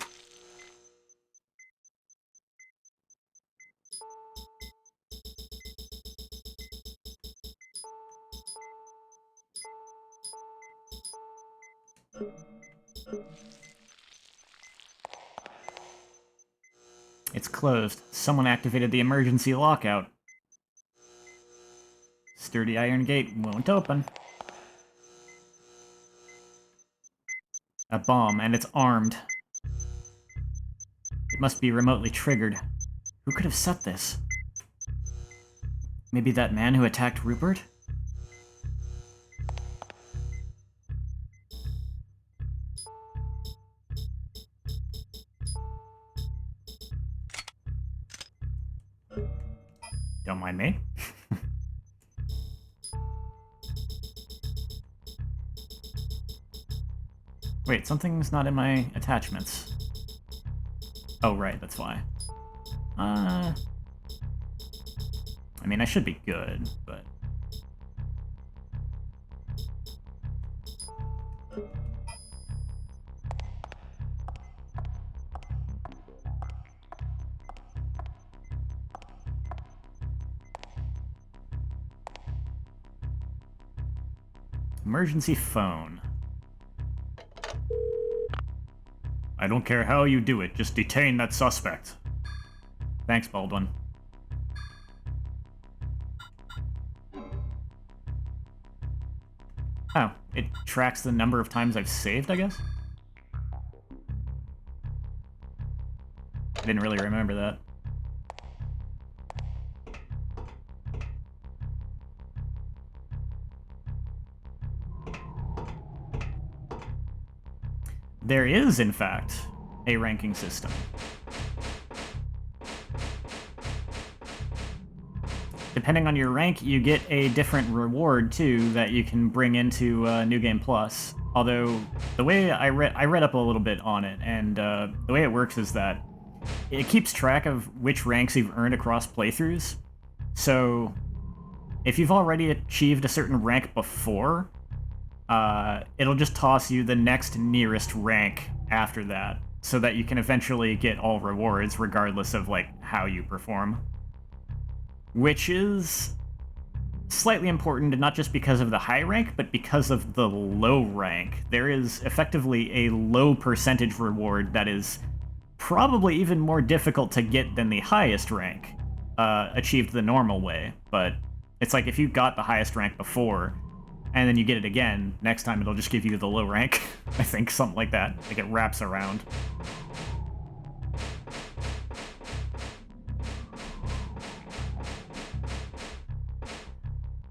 It's closed. Someone activated the emergency lockout. Sturdy iron gate won't open. A bomb, and it's armed. It must be remotely triggered. Who could have set this? Maybe that man who attacked Rupert? Don't mind me. Wait, something's not in my attachments. Oh, right, that's why. I mean, I should be good, but... Emergency phone. I don't care how you do it, just detain that suspect. Thanks, Baldwin. Oh, it tracks the number of times I've saved, I guess? I didn't really remember that. There is, in fact, a ranking system. Depending on your rank, you get a different reward, too, that you can bring into New Game Plus. Although, the way I read up a little bit on it, and the way it works is that it keeps track of which ranks you've earned across playthroughs. So, if you've already achieved a certain rank before, it'll just toss you the next nearest rank after that, so that you can eventually get all rewards regardless of, like, how you perform. Which is slightly important, not just because of the high rank, but because of the low rank. There is effectively a low percentage reward that is probably even more difficult to get than the highest rank, achieved the normal way. But it's like if you got the highest rank before, and then you get it again, next time it'll just give you the low rank. I think, something like that. Like, it wraps around.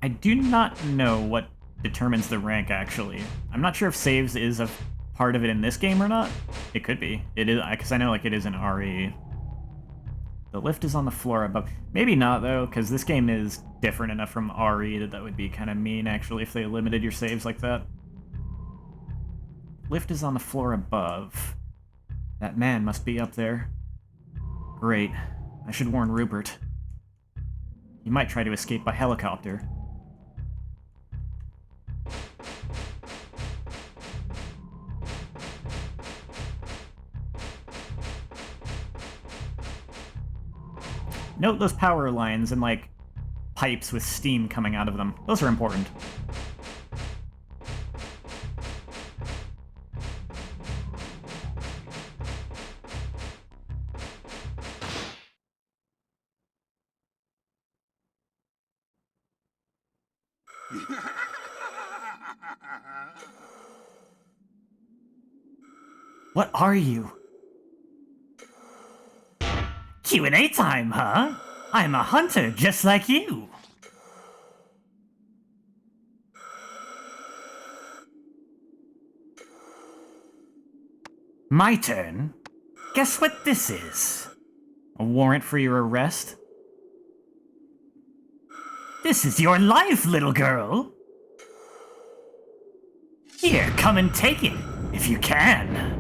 I do not know what determines the rank, actually. I'm not sure if saves is a part of it in this game or not. It could be. It is, because I know, like, it is in RE. The lift is on the floor above. Maybe not, though, because this game is different enough from RE that that would be kind of mean, actually, if they limited your saves like that. Lift is on the floor above. That man must be up there. Great. I should warn Rupert. He might try to escape by helicopter. Note those power lines and, like, pipes with steam coming out of them. Those are important. What are you? Q&A time, huh? I'm a hunter just like you. My turn. Guess what this is? A warrant for your arrest? This is your life, little girl. Here, come and take it, if you can.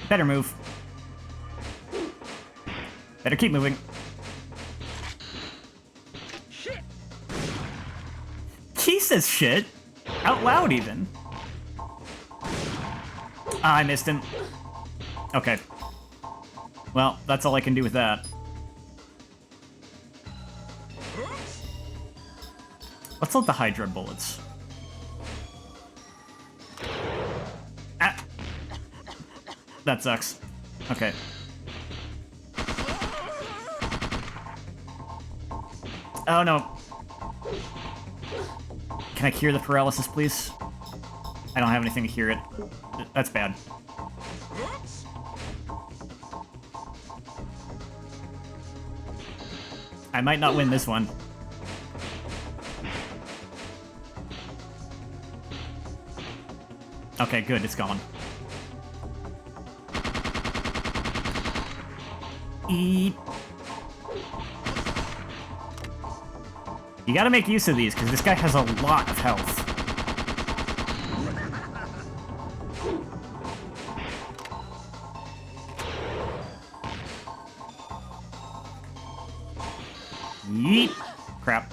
Better move. Better keep moving. Shit. He says shit. Out loud, even. Ah, I missed him. Okay. Well, that's all I can do with that. Let's load the Hydra bullets. Ah! That sucks. Okay. Oh no. Can I cure the paralysis, please? I don't have anything to cure it. That's bad. I might not win this one. Okay, good, it's gone. Eat. You gotta make use of these, because this guy has a lot of health. Yeet. Crap.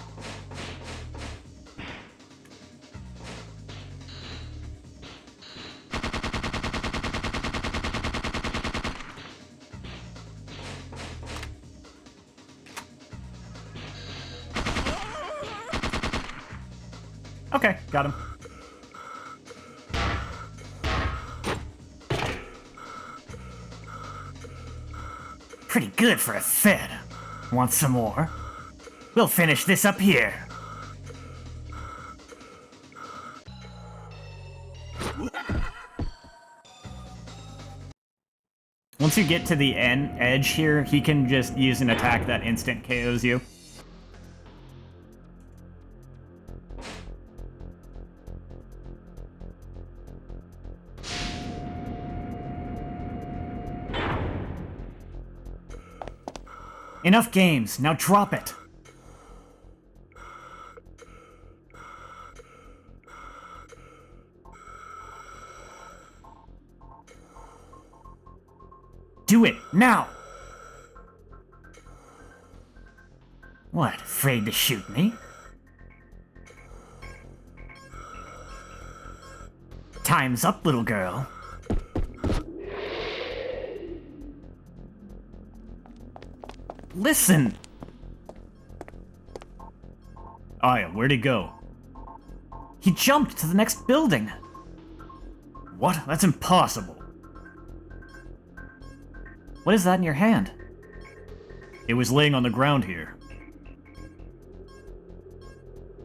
Okay, got him. Pretty good for a Fed. Want some more? We'll finish this up here. Once you get to the edge here, he can just use an attack that instant KOs you. Enough games, now drop it! Do it, now! What, afraid to shoot me? Time's up, little girl. Listen! Aya, where'd he go? He jumped to the next building. What? That's impossible. What is that in your hand? It was laying on the ground here.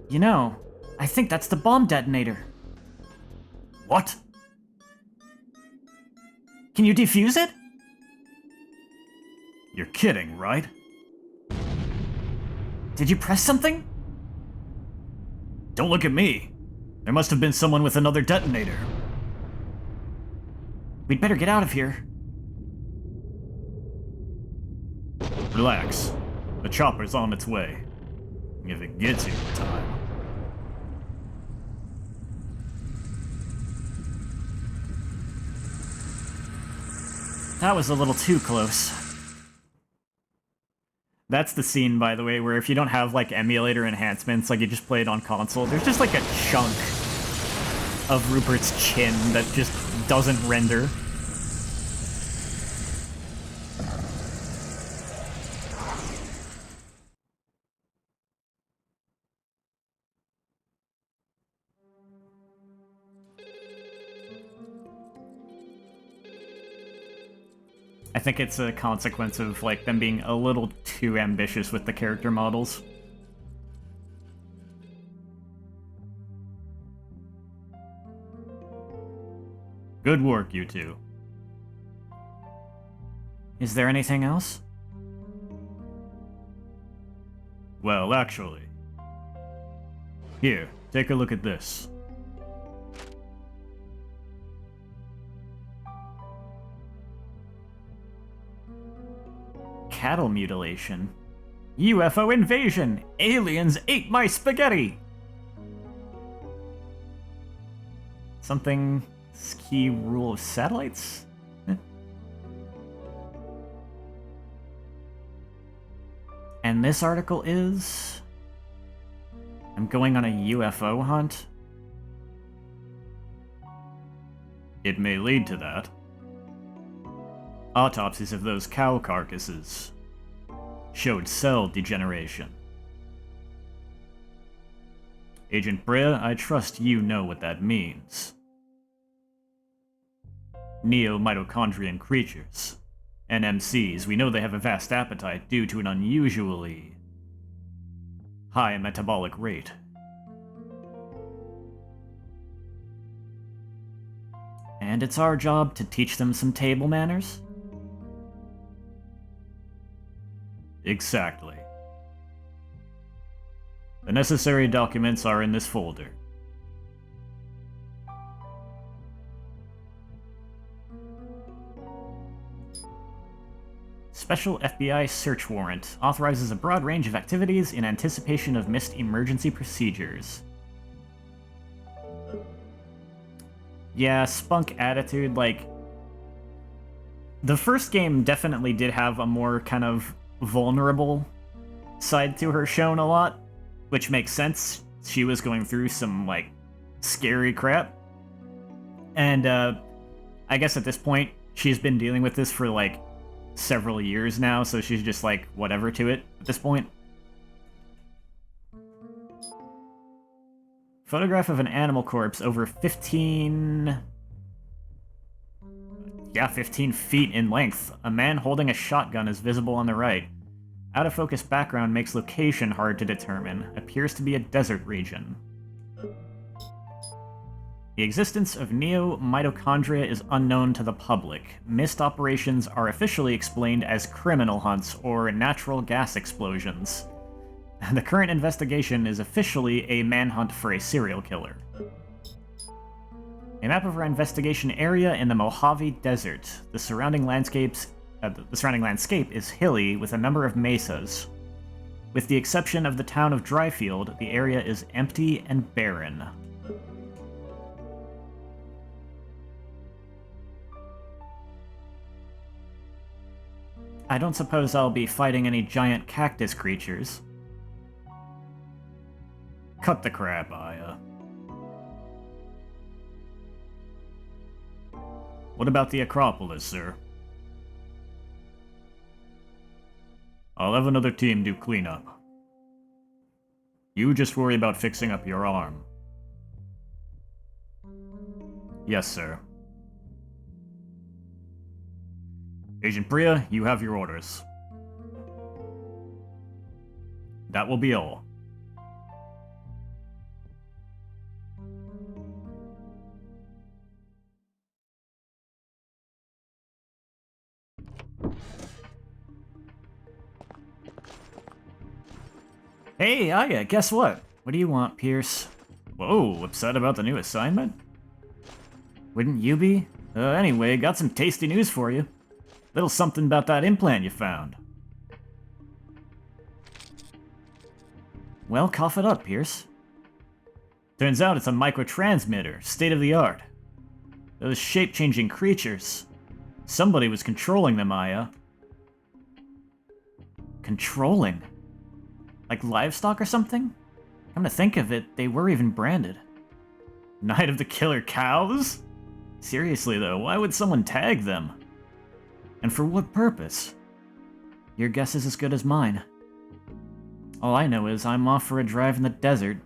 You know, I think that's the bomb detonator. What? Can you defuse it? You're kidding, right? Did you press something? Don't look at me. There must have been someone with another detonator. We'd better get out of here. Relax. The chopper's on its way. If it gets here in time. That was a little too close. That's the scene, by the way, where if you don't have, like, emulator enhancements, like you just play it on console, there's just, like, a chunk of Rupert's chin that just doesn't render. I think it's a consequence of, like, them being a little too ambitious with the character models. Good work, you two. Is there anything else? Well, actually. Here, take a look at this. Cattle mutilation. UFO invasion! Aliens ate my spaghetti! Something... key rule of satellites? And this article is... I'm going on a UFO hunt? It may lead to that. Autopsies of those cow carcasses showed cell degeneration. Agent Brea, I trust you know what that means. Neo-mitochondrian creatures. NMCs, we know they have a vast appetite due to an unusually high metabolic rate. And it's our job to teach them some table manners? Exactly. The necessary documents are in this folder. Special FBI search warrant authorizes a broad range of activities in anticipation of missed emergency procedures. Yeah, spunk attitude, like... The first game definitely did have a more kind of vulnerable side to her shown a lot, which makes sense. She was going through some, like, scary crap. And, I guess at this point, she's been dealing with this for, like, several years now, so she's just like, whatever to it at this point. Photograph of an animal corpse over 15 feet in length. A man holding a shotgun is visible on the right. Out of focus background makes location hard to determine. Appears to be a desert region. The existence of neo-mitochondria is unknown to the public. Missed operations are officially explained as criminal hunts or natural gas explosions. The current investigation is officially a manhunt for a serial killer. A map of our investigation area in the Mojave Desert. The surrounding landscape is hilly with a number of mesas. With the exception of the town of Dryfield, the area is empty and barren. I don't suppose I'll be fighting any giant cactus creatures. Cut the crap, Aya. What about the Acropolis, sir? I'll have another team do cleanup. You just worry about fixing up your arm. Yes, sir. Agent Brea, you have your orders. That will be all. Hey, Aya, guess what? What do you want, Pierce? Whoa, upset about the new assignment? Wouldn't you be? Anyway, got some tasty news for you. Little something about that implant you found. Well, cough it up, Pierce. Turns out it's a microtransmitter, state-of-the-art. Those shape-changing creatures. Somebody was controlling them, Aya. Controlling? Like livestock or something? Come to think of it, they were even branded. Night of the Killer Cows? Seriously though, why would someone tag them? And for what purpose? Your guess is as good as mine. All I know is I'm off for a drive in the desert.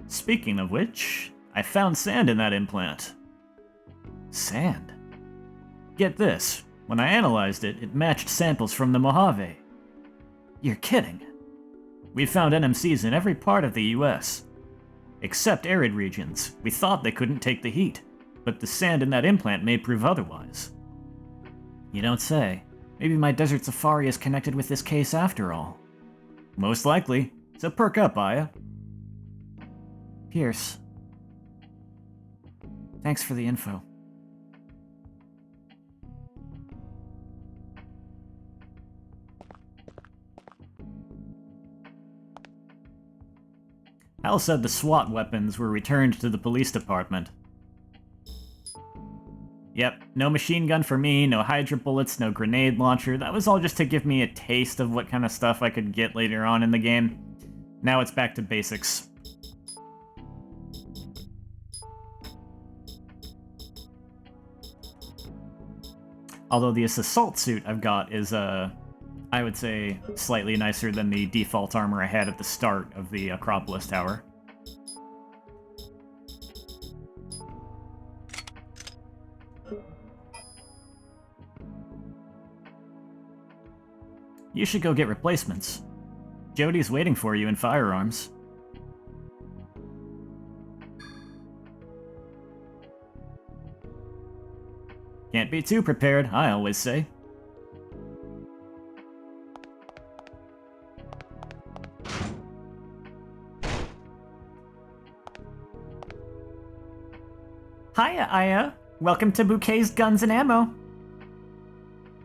Speaking of which, I found sand in that implant. Sand? Get this, when I analyzed it, it matched samples from the Mojave. You're kidding. We found NMCs in every part of the US. Except arid regions. We thought they couldn't take the heat. but the sand in that implant may prove otherwise. You don't say. Maybe my desert safari is connected with this case after all. Most likely, so perk up, Aya. Pierce. Thanks for the info. Hal said the SWAT weapons were returned to the police department. Yep, no machine gun for me, no Hydra bullets, no grenade launcher. That was all just to give me a taste of what kind of stuff I could get later on in the game. Now it's back to basics. Although this assault suit I've got is, I would say, slightly nicer than the default armor I had at the start of the Acropolis Tower. You should go get replacements. Jody's waiting for you in firearms. Can't be too prepared, I always say. Hiya, Aya. Welcome to Bouquet's Guns and Ammo.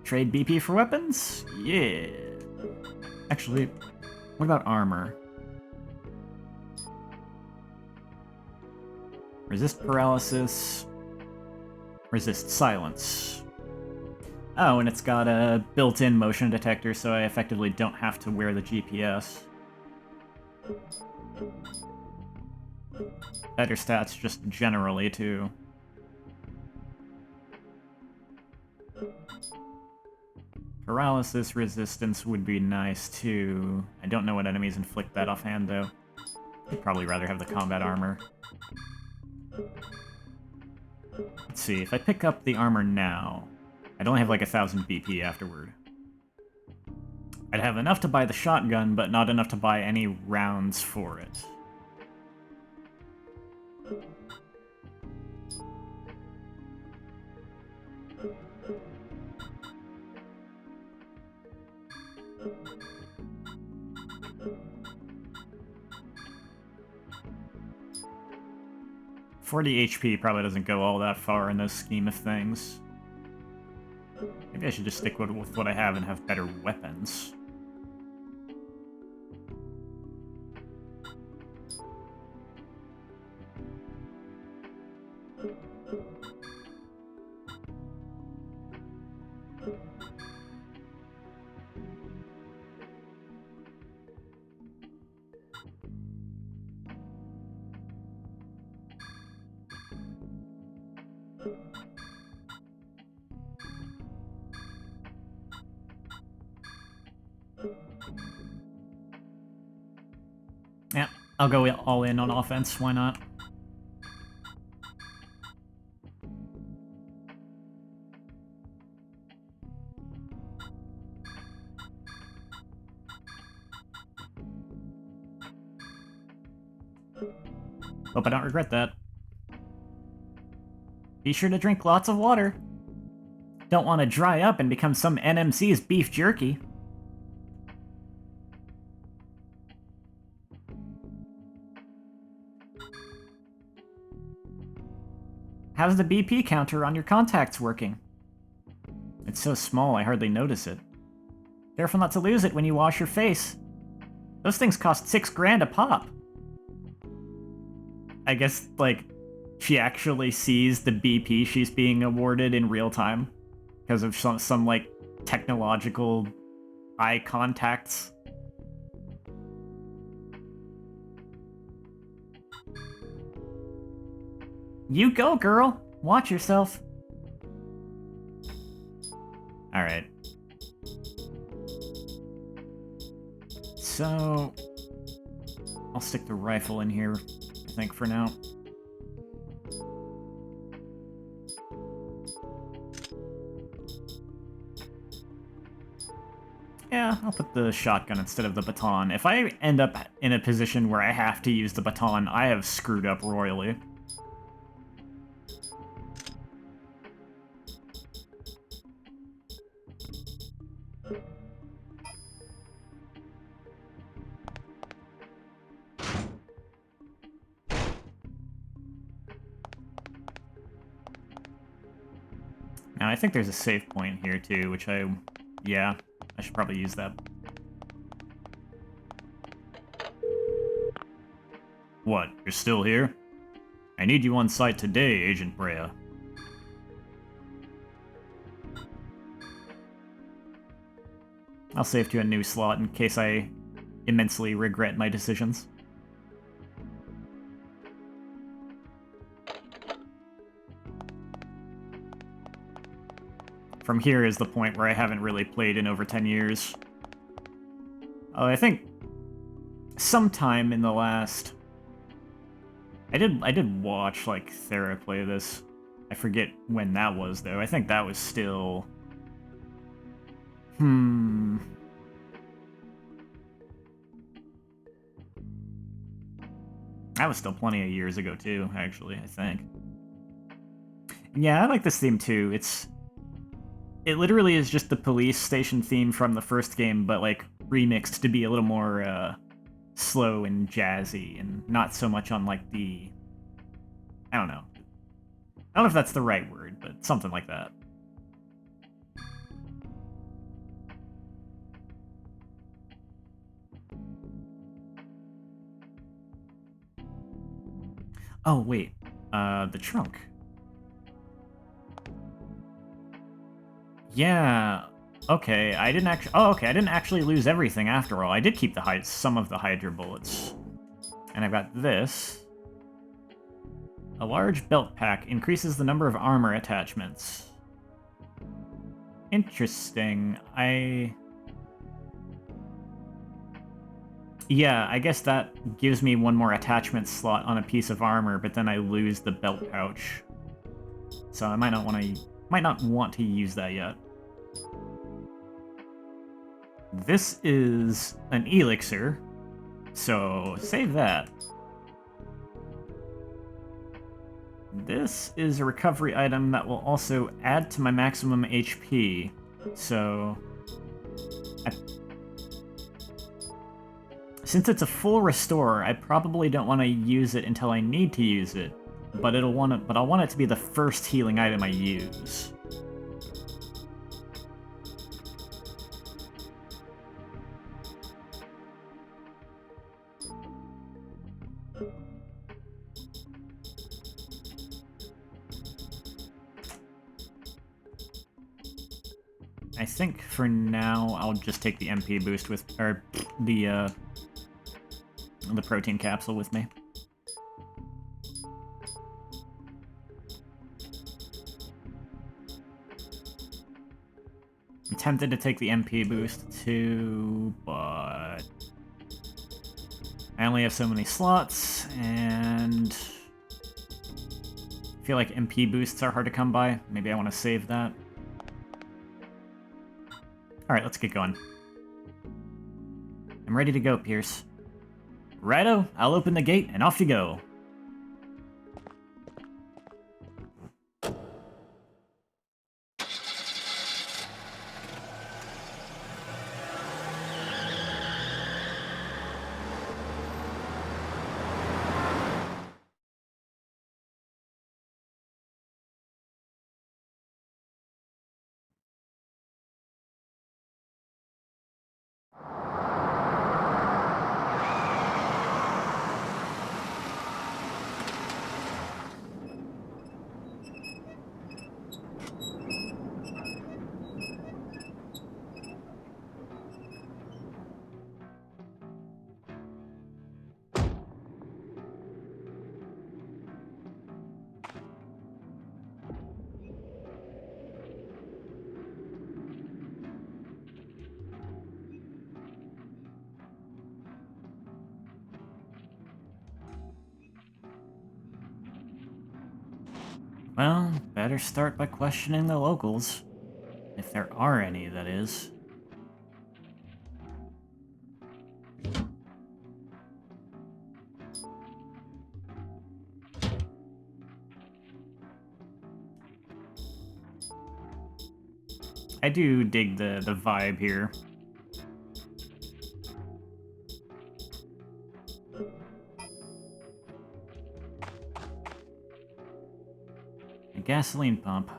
Trade BP for weapons? Yeah. Actually, what about armor? Resist paralysis. Resist silence. Oh, and it's got a built-in motion detector, so I effectively don't have to wear the GPS. Better stats just generally, too. Paralysis resistance would be nice, too. I don't know what enemies inflict that offhand, though. I'd probably rather have the combat armor. Let's see, if I pick up the armor now, I'd only have like 1,000 BP afterward. I'd have enough to buy the shotgun, but not enough to buy any rounds for it. .40 HP probably doesn't go all that far in this scheme of things. Maybe I should just stick with what I have and have better weapons. Yeah, I'll go all in on offense, why not? Hope I don't regret that. Be sure to drink lots of water. Don't want to dry up and become some NMC's beef jerky. How's the BP counter on your contacts working? It's so small I hardly notice it. Careful not to lose it when you wash your face. Those things cost $6 grand a pop. I guess, like, she actually sees the BP she's being awarded in real time because of some like, technological eye contacts. You go, girl! Watch yourself. Alright. So... I'll stick the rifle in here, I think, for now. Yeah, I'll put the shotgun instead of the baton. If I end up in a position where I have to use the baton, I have screwed up royally. Now, I think there's a save point here, too, which yeah, I should probably use that. What, you're still here? I need you on site today, Agent Brea. I'll save to a new slot in case I immensely regret my decisions. From here is the point where I haven't really played in over 10 years. Oh, I think sometime in the last... I did watch, like, Thera play this. I forget when that was, though. I think that was still... That was still plenty of years ago, too, actually, I think. Yeah, I like this theme, too. It literally is just the police station theme from the first game, but, like, remixed to be a little more, slow and jazzy, and not so much on, like, the... I don't know. I don't know if that's the right word, but something like that. Oh, wait. The trunk. Yeah. Okay, I didn't actually... Oh, okay, I didn't actually lose everything after all. I did keep some of the Hydra bullets. And I've got this. A large belt pack increases the number of armor attachments. Interesting. Yeah, I guess that gives me one more attachment slot on a piece of armor, but then I lose the belt pouch. So I might not want to use that yet. This is an elixir, so save that. This is a recovery item that will also add to my maximum HP, so... Since it's a full restore, I probably don't want to use it until I need to use it, but I'll want it to be the first healing item I use. I think for now I'll just take the MP boost with, or the protein capsule with me. I'm tempted to take the MP boost too, but I only have so many slots, and I feel like MP boosts are hard to come by. Maybe I want to save that. Alright, let's get going. I'm ready to go, Pierce. Righto, I'll open the gate, and off you go. Well, better start by questioning the locals. If there are any, that is. I do dig the vibe here. A gasoline pump.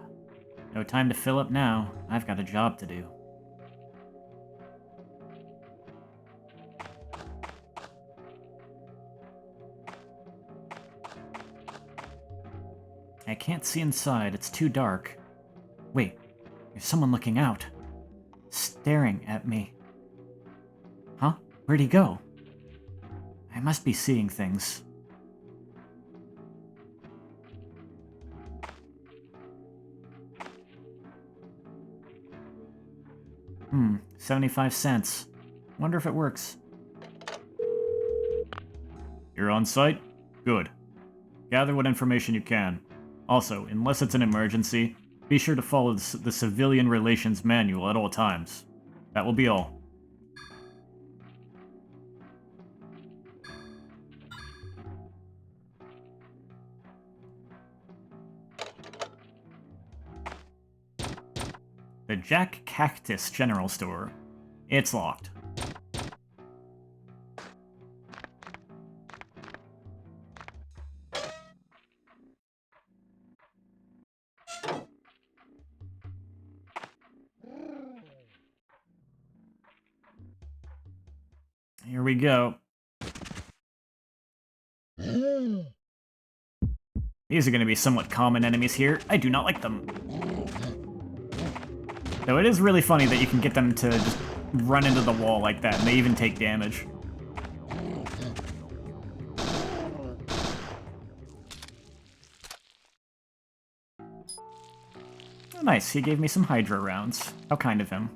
No time to fill up now. I've got a job to do. I can't see inside. It's too dark. Wait, there's someone looking out. Staring at me. Huh? Where'd he go? I must be seeing things. 75 cents. Wonder if it works. You're on site? Good. Gather what information you can. Also, unless it's an emergency, be sure to follow the Civilian Relations Manual at all times. That will be all. The Jack Cactus General Store. It's locked. Here we go. These are going to be somewhat common enemies here. I do not like them. Though it is really funny that you can get them to just run into the wall like that, and they even take damage. Oh, nice, he gave me some Hydra rounds. How kind of him.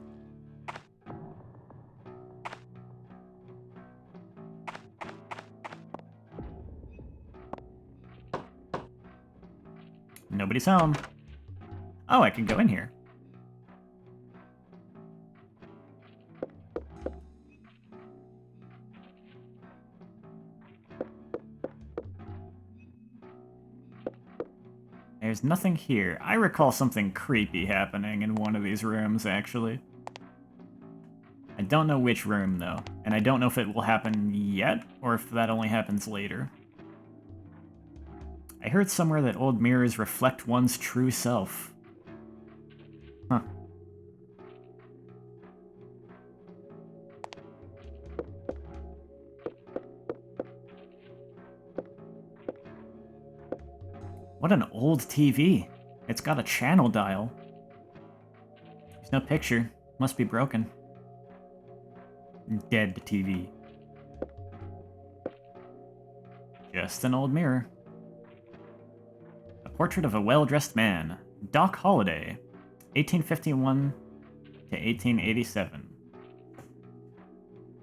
Nobody's home. Oh, I can go in here. There's nothing here. I recall something creepy happening in one of these rooms, actually. I don't know which room, though, and I don't know if it will happen yet, or if that only happens later. I heard somewhere that old mirrors reflect one's true self. Huh. What an old TV. It's got a channel dial. There's no picture. Must be broken. Dead TV. Just an old mirror. A portrait of a well-dressed man. Doc Holliday. 1851 to 1887.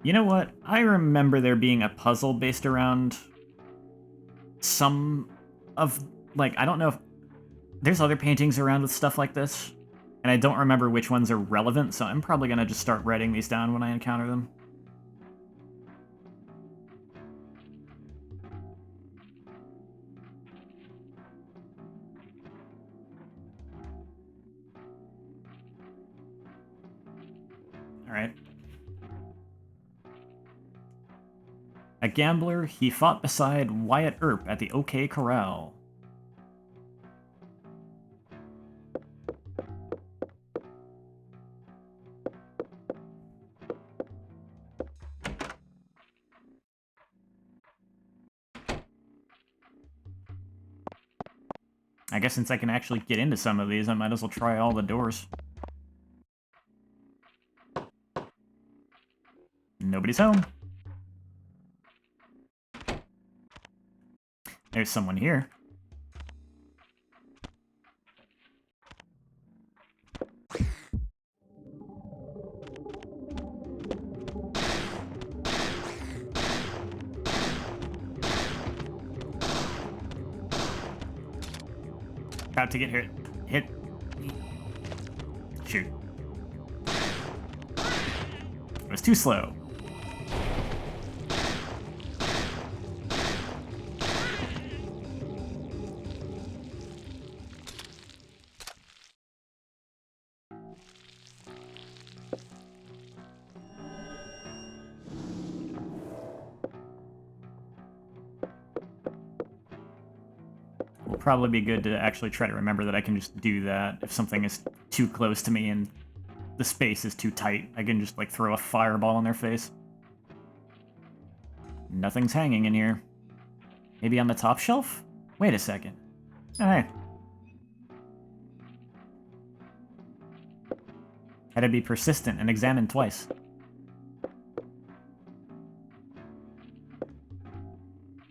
You know what? I remember there being a puzzle based around some of... Like, I don't know if... There's other paintings around with stuff like this, and I don't remember which ones are relevant, so I'm probably going to just start writing these down when I encounter them. Alright. A gambler, he fought beside Wyatt Earp at the OK Corral. I guess since I can actually get into some of these, I might as well try all the doors. Nobody's home. There's someone here. About to get hit. Shoot. It was too slow. probably be good to actually try to remember that I can just do that if something is too close to me and the space is too tight. I can just, like, throw a fireball in their face. Nothing's hanging in here. Maybe on the top shelf? Wait a second. Oh, hey. Had to be persistent and examine twice.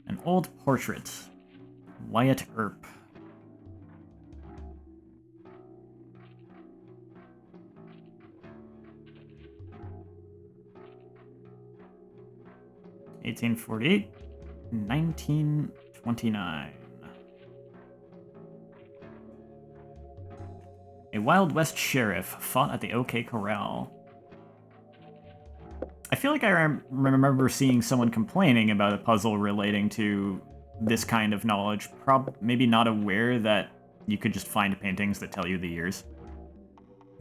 An old portrait. Wyatt Earp. (1848) 1929. A Wild West sheriff fought at the OK Corral. I feel like I remember seeing someone complaining about a puzzle relating to this kind of knowledge, maybe not aware that you could just find paintings that tell you the years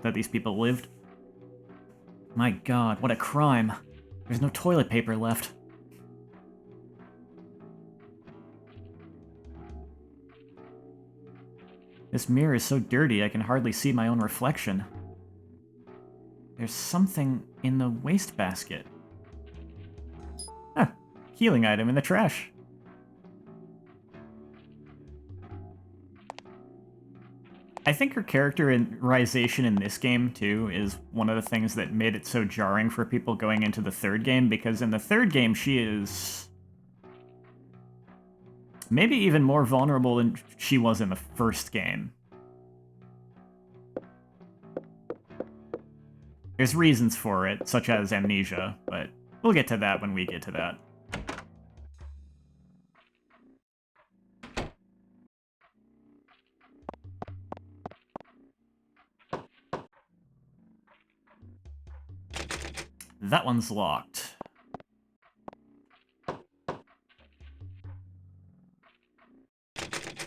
that these people lived. My god, what a crime. There's no toilet paper left. This mirror is so dirty I can hardly see my own reflection. There's something in the wastebasket. Ah, healing item in the trash. I think her characterization in this game, too, is one of the things that made it so jarring for people going into the third game, because in the third game she is maybe even more vulnerable than she was in the first game. There's reasons for it, such as amnesia, but we'll get to that when we get to that. That one's locked.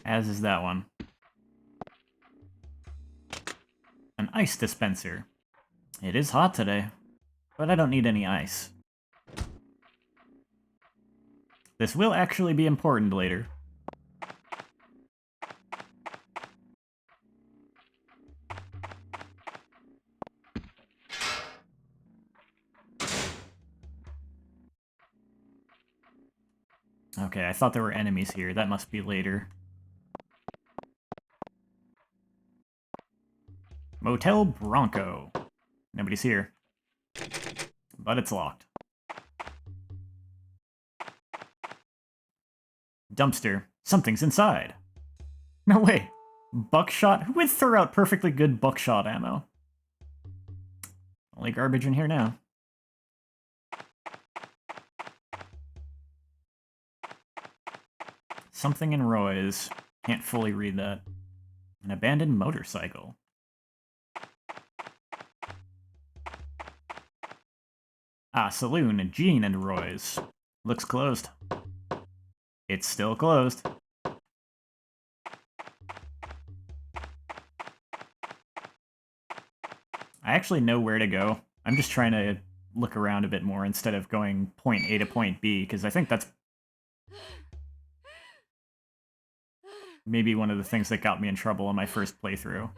As is that one. An ice dispenser. It is hot today, but I don't need any ice. This will actually be important later. Okay, I thought there were enemies here. That must be later. Motel Bronco. Nobody's here. But it's locked. Dumpster. Something's inside. No way. Buckshot? Who would throw out perfectly good buckshot ammo? Only garbage in here now. Something in Roy's. Can't fully read that. An abandoned motorcycle. Ah, saloon, Jean and Roy's. Looks closed. It's still closed. I actually know where to go. I'm just trying to look around a bit more instead of going point A to point B, because I think that's maybe one of the things that got me in trouble on my first playthrough.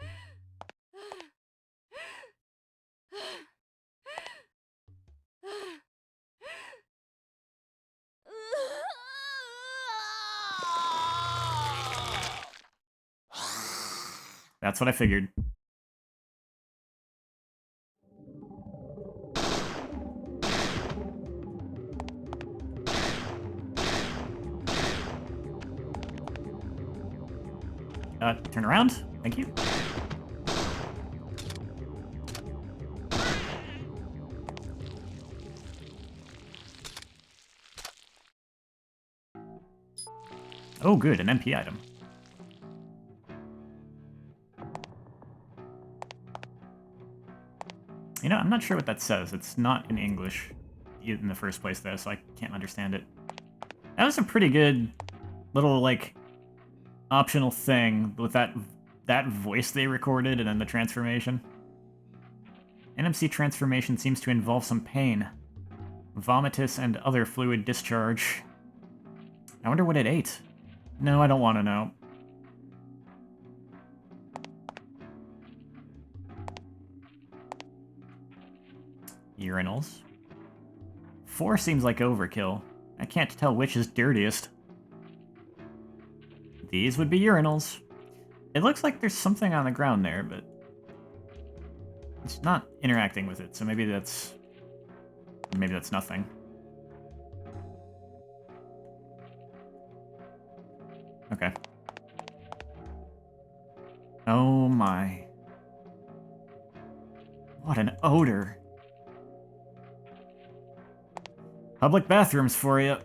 That's what I figured. Turn around. Thank you. Oh, good, an MP item. You know, I'm not sure what that says. It's not in English in the first place, though, so I can't understand it. That was a pretty good little, like, optional thing with that voice they recorded and then the transformation. NMC transformation seems to involve some pain. Vomitus and other fluid discharge. I wonder what it ate. No, I don't want to know. Urinals. 4 seems like overkill. I can't tell which is dirtiest. These would be urinals. It looks like there's something on the ground there, but it's not interacting with it, so maybe that's nothing. Okay. Oh my. What an odor. Public bathrooms for you.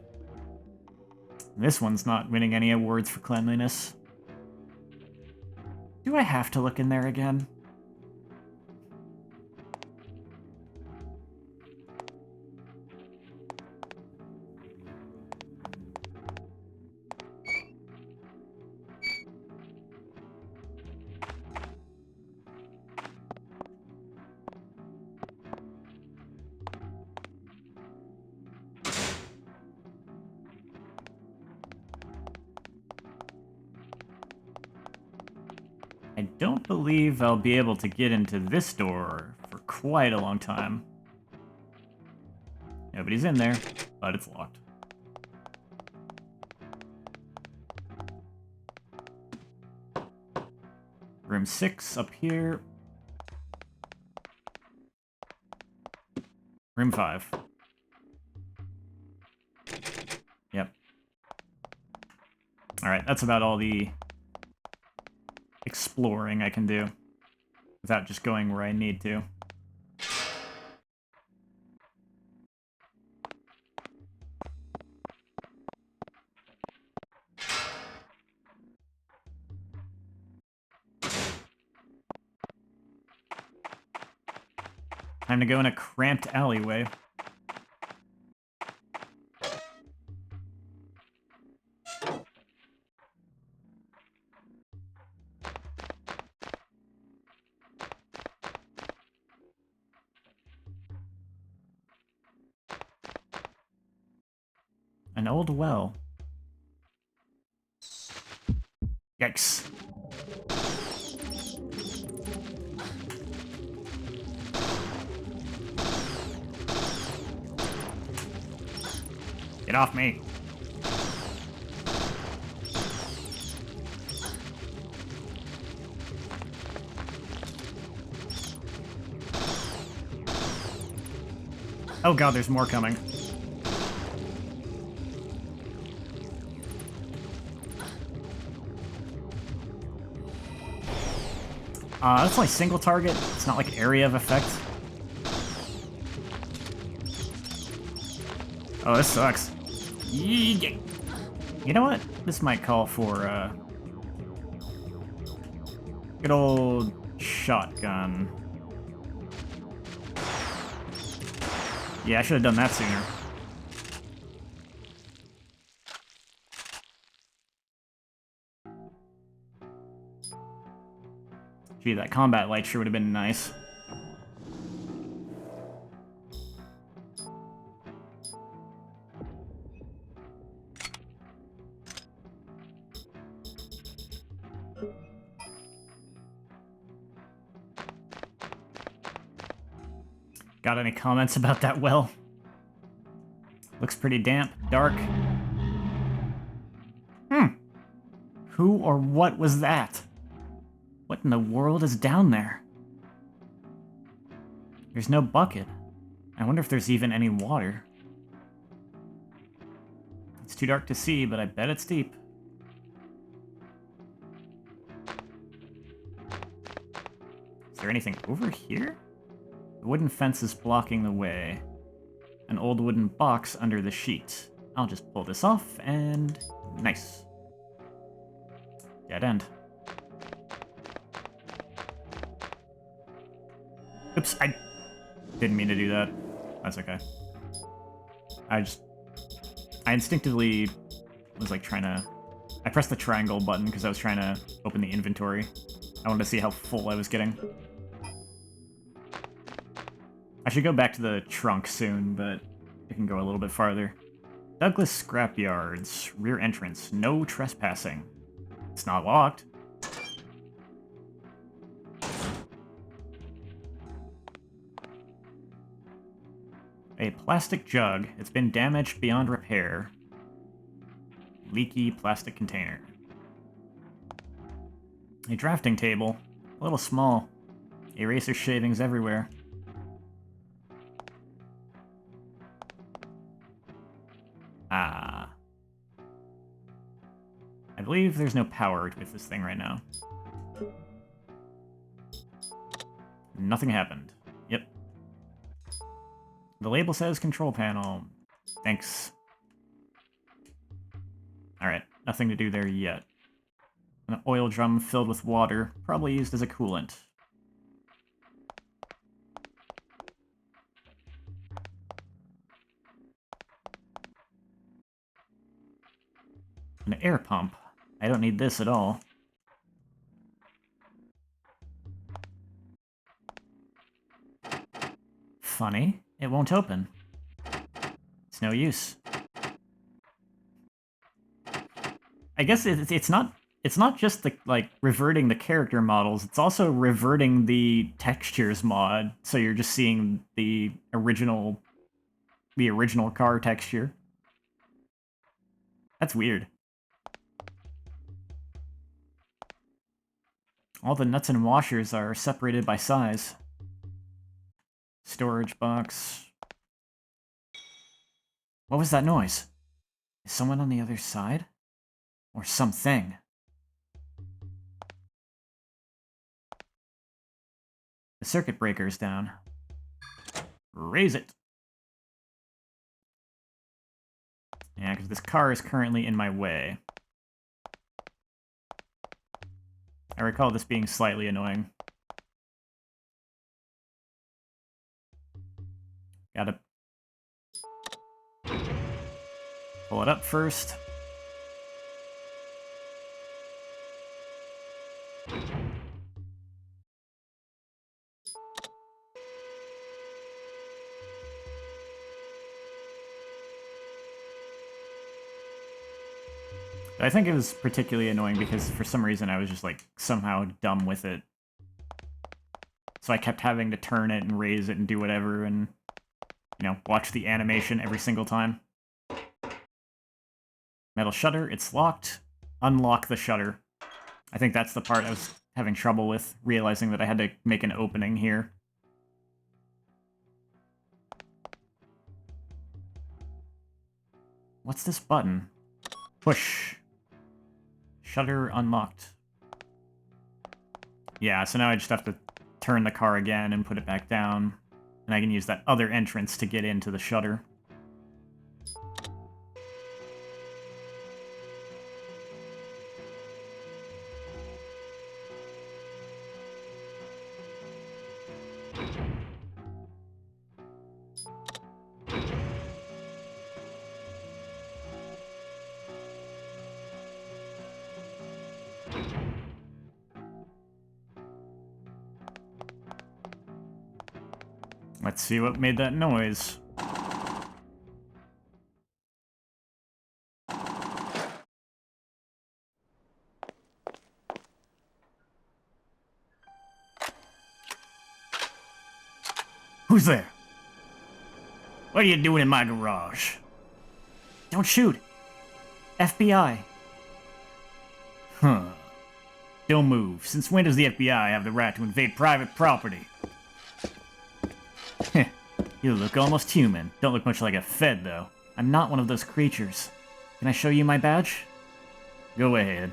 This one's not winning any awards for cleanliness. Do I have to look in there again? I don't believe I'll be able to get into this door for quite a long time. Nobody's in there, but it's locked. Room 6 up here. Room 5. Yep. Alright, that's about all the exploring I can do without just going where I need to. Time to go in a cramped alleyway. An old well. Yikes. Get off me. Oh god, there's more coming. That's only single target. It's not like area of effect. Oh, this sucks. You know what? This might call for good old shotgun. Yeah, I should have done that sooner. Gee, that combat light sure would have been nice. Got any comments about that well? Looks pretty damp, dark. Who or what was that? What in the world is down there? There's no bucket. I wonder if there's even any water. It's too dark to see, but I bet it's deep. Is there anything over here? The wooden fence is blocking the way. An old wooden box under the sheet. I'll just pull this off, and... nice. Dead end. Oops, I didn't mean to do that. That's okay. I instinctively was like trying to... I pressed the triangle button because I was trying to open the inventory. I wanted to see how full I was getting. I should go back to the trunk soon, but I can go a little bit farther. Douglas Scrapyards. Rear entrance. No trespassing. It's not locked. A plastic jug. It's been damaged beyond repair. Leaky plastic container. A drafting table. A little small. Eraser shavings everywhere. Ah. I believe there's no power with this thing right now. Nothing happened. Yep. The label says control panel. Thanks. Alright, nothing to do there yet. An oil drum filled with water, probably used as a coolant. An air pump. I don't need this at all. Funny, it won't open. It's no use. I guess it's not just the reverting the character models, it's also reverting the textures mod, so you're just seeing the original car texture. That's weird. All the nuts and washers are separated by size. Storage box. What was that noise? Is someone on the other side? Or something? The circuit breaker is down. Raise it! Yeah, because this car is currently in my way. I recall this being slightly annoying. Gotta pull it up first. I think it was particularly annoying because for some reason I was just somehow dumb with it. So I kept having to turn it and raise it and do whatever and, watch the animation every single time. Metal shutter, it's locked. Unlock the shutter. I think that's the part I was having trouble with, realizing that I had to make an opening here. What's this button? Push. Shutter unlocked. Yeah, so now I just have to turn the car again and put it back down. And I can use that other entrance to get into the shutter. Let's see what made that noise. Who's there? What are you doing in my garage? Don't shoot! FBI! Huh. Don't move. Since when does the FBI have the right to invade private property? Heh. You look almost human. Don't look much like a Fed, though. I'm not one of those creatures. Can I show you my badge? Go ahead.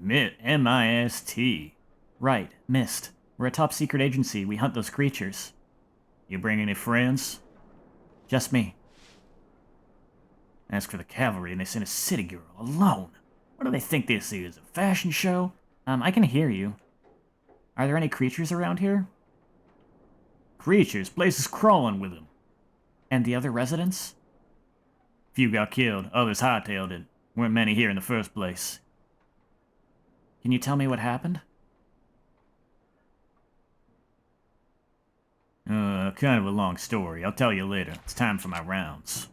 MIT. M-I-S-T. Right, MIST. We're a top-secret agency. We hunt those creatures. You bring any friends? Just me. As for the cavalry, and they sent a city girl alone. What do they think this is, a fashion show? I can hear you. Are there any creatures around here? Creatures? Place is crawling with them. And the other residents? Few got killed, others hightailed it. Weren't many here in the first place. Can you tell me what happened? Kind of a long story. I'll tell you later. It's time for my rounds.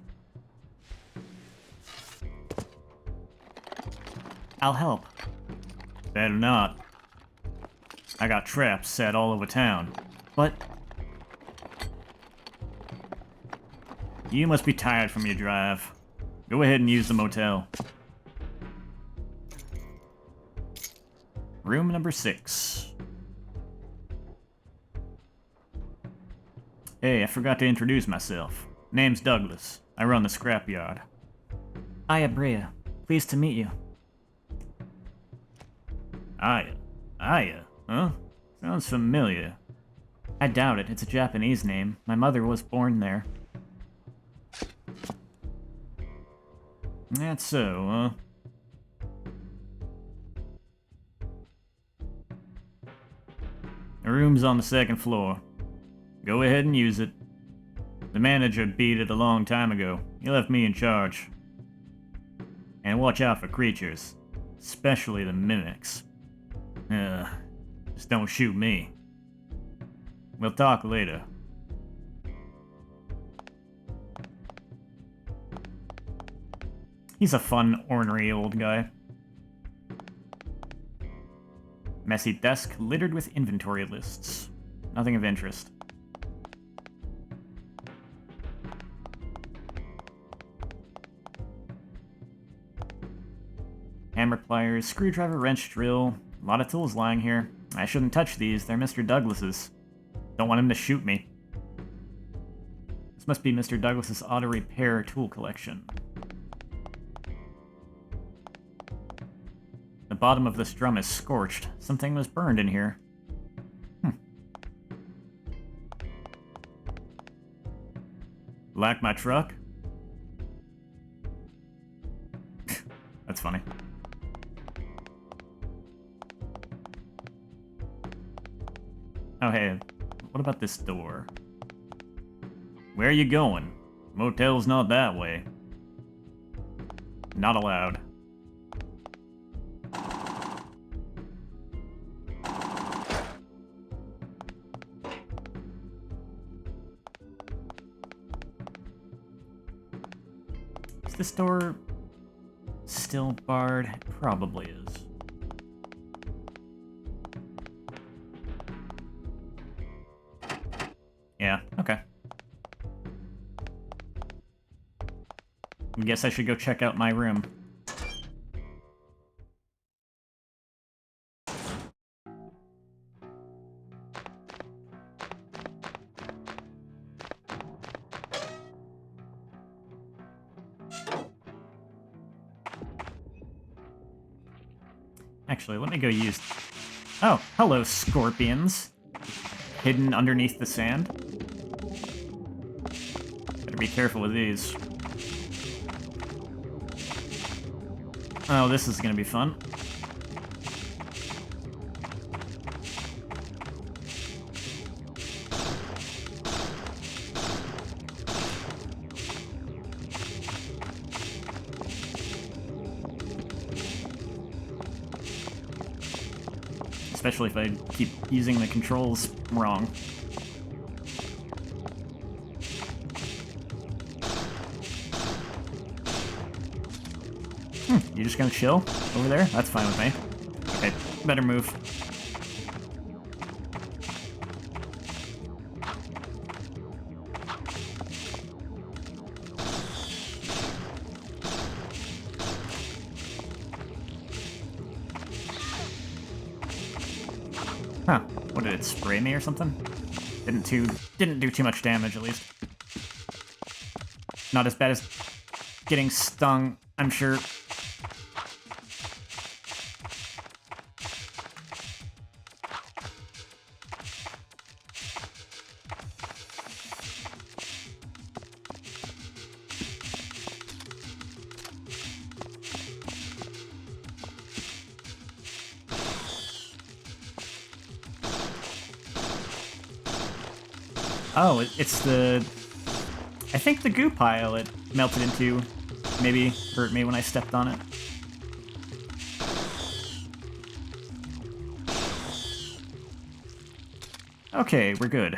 I'll help. Better not. I got traps set all over town. But... you must be tired from your drive. Go ahead and use the motel. Room number 6. Hey, I forgot to introduce myself. Name's Douglas. I run the scrapyard. Aya Brea. Pleased to meet you. Aya? Aya? Huh? Sounds familiar. I doubt it. It's a Japanese name. My mother was born there. That's so, huh? The room's on the 2nd floor. Go ahead and use it. The manager beat it a long time ago. He left me in charge. And watch out for creatures. Especially the mimics. Just don't shoot me. We'll talk later. He's a fun, ornery old guy. Messy desk littered with inventory lists. Nothing of interest. Hammer pliers, screwdriver, wrench, drill. A lot of tools lying here. I shouldn't touch these, they're Mr. Douglas's. Don't want him to shoot me. This must be Mr. Douglas's auto repair tool collection. The bottom of this drum is scorched. Something was burned in here. Like my truck? That's funny. Oh, hey, what about this door? Where are you going? Motel's not that way. Not allowed. Is this door still barred? It probably is. Yeah, okay. I guess I should go check out my room. Actually, let me go use... Oh, hello, scorpions. Hidden underneath the sand. Better be careful with these. Oh, this is gonna be fun. Especially if I keep using the controls wrong. You just gonna chill over there? That's fine with me. Okay, better move. Huh, what did it spray me or something? Didn't do too much damage at least. Not as bad as getting stung, I'm sure. Oh, it's the... I think the goo pile it melted into maybe hurt me when I stepped on it. Okay, we're good.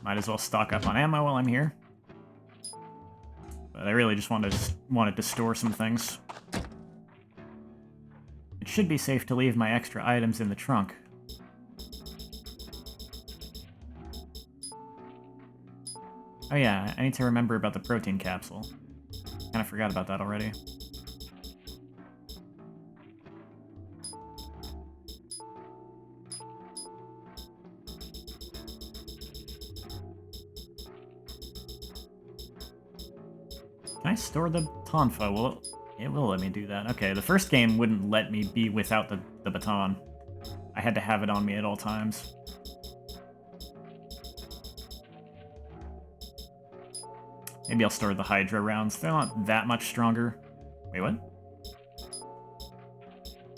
Might as well stock up on ammo while I'm here. But I really just wanted to store some things. It should be safe to leave my extra items in the trunk. Oh yeah, I need to remember about the protein capsule. Kinda forgot about that already. Can I store the tonfa? Well, it will let me do that. Okay, the first game wouldn't let me be without the baton. I had to have it on me at all times. Maybe I'll store the Hydra rounds. They're not that much stronger. Wait, what?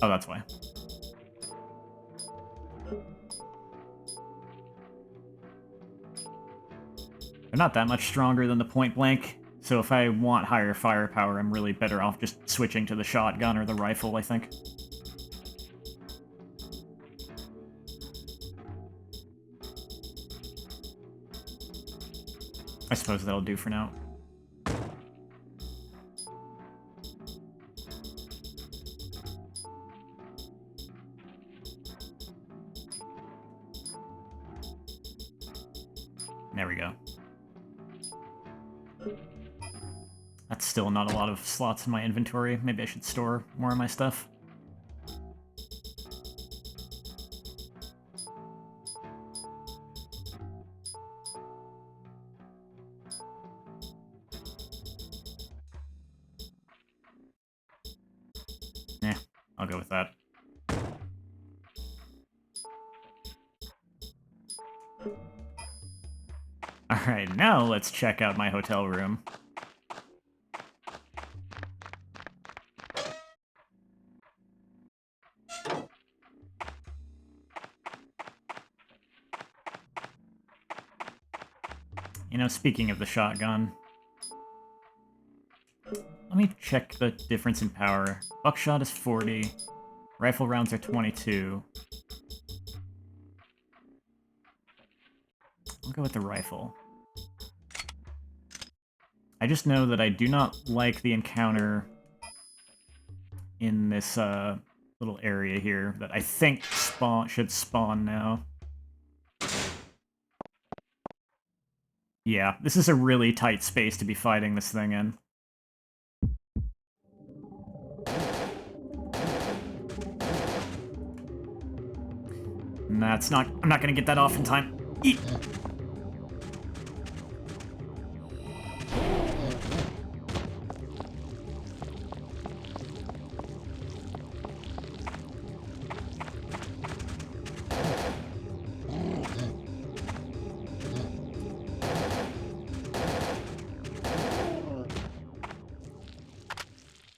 Oh, that's why. They're not that much stronger than the point blank, so if I want higher firepower, I'm really better off just switching to the shotgun or the rifle, I think. I suppose that'll do for now. There we go. That's still not a lot of slots in my inventory. Maybe I should store more of my stuff. I'll go with that. Alright, now let's check out my hotel room. You know, speaking of the shotgun, let me check the difference in power. Buckshot is 40, rifle rounds are 22. I'll go with the rifle. I just know that I do not like the encounter in this little area here that I think should spawn now. Yeah, this is a really tight space to be fighting this thing in. And that's not... I'm not gonna get that off in time. Eat!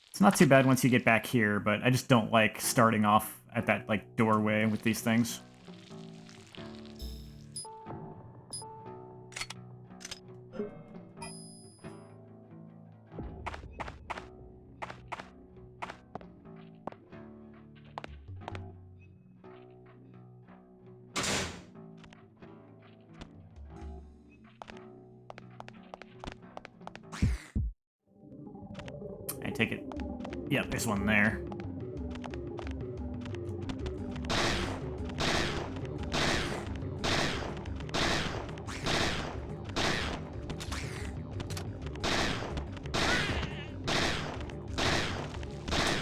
It's not too bad once you get back here, but I just don't like starting off at that, like, doorway with these things. I take it. Yeah, there's one there.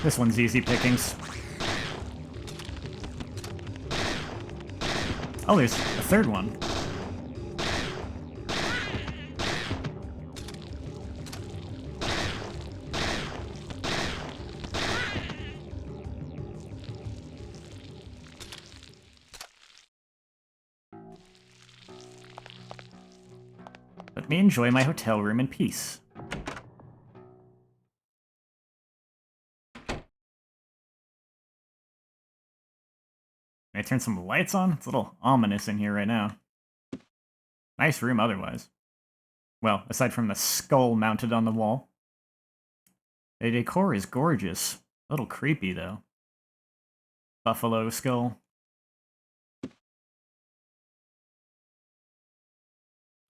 This one's easy pickings. Oh, there's a third one. Let me enjoy my hotel room in peace. Can I turn some lights on? It's a little ominous in here right now. Nice room otherwise. Well, aside from the skull mounted on the wall. The decor is gorgeous. A little creepy, though. Buffalo skull.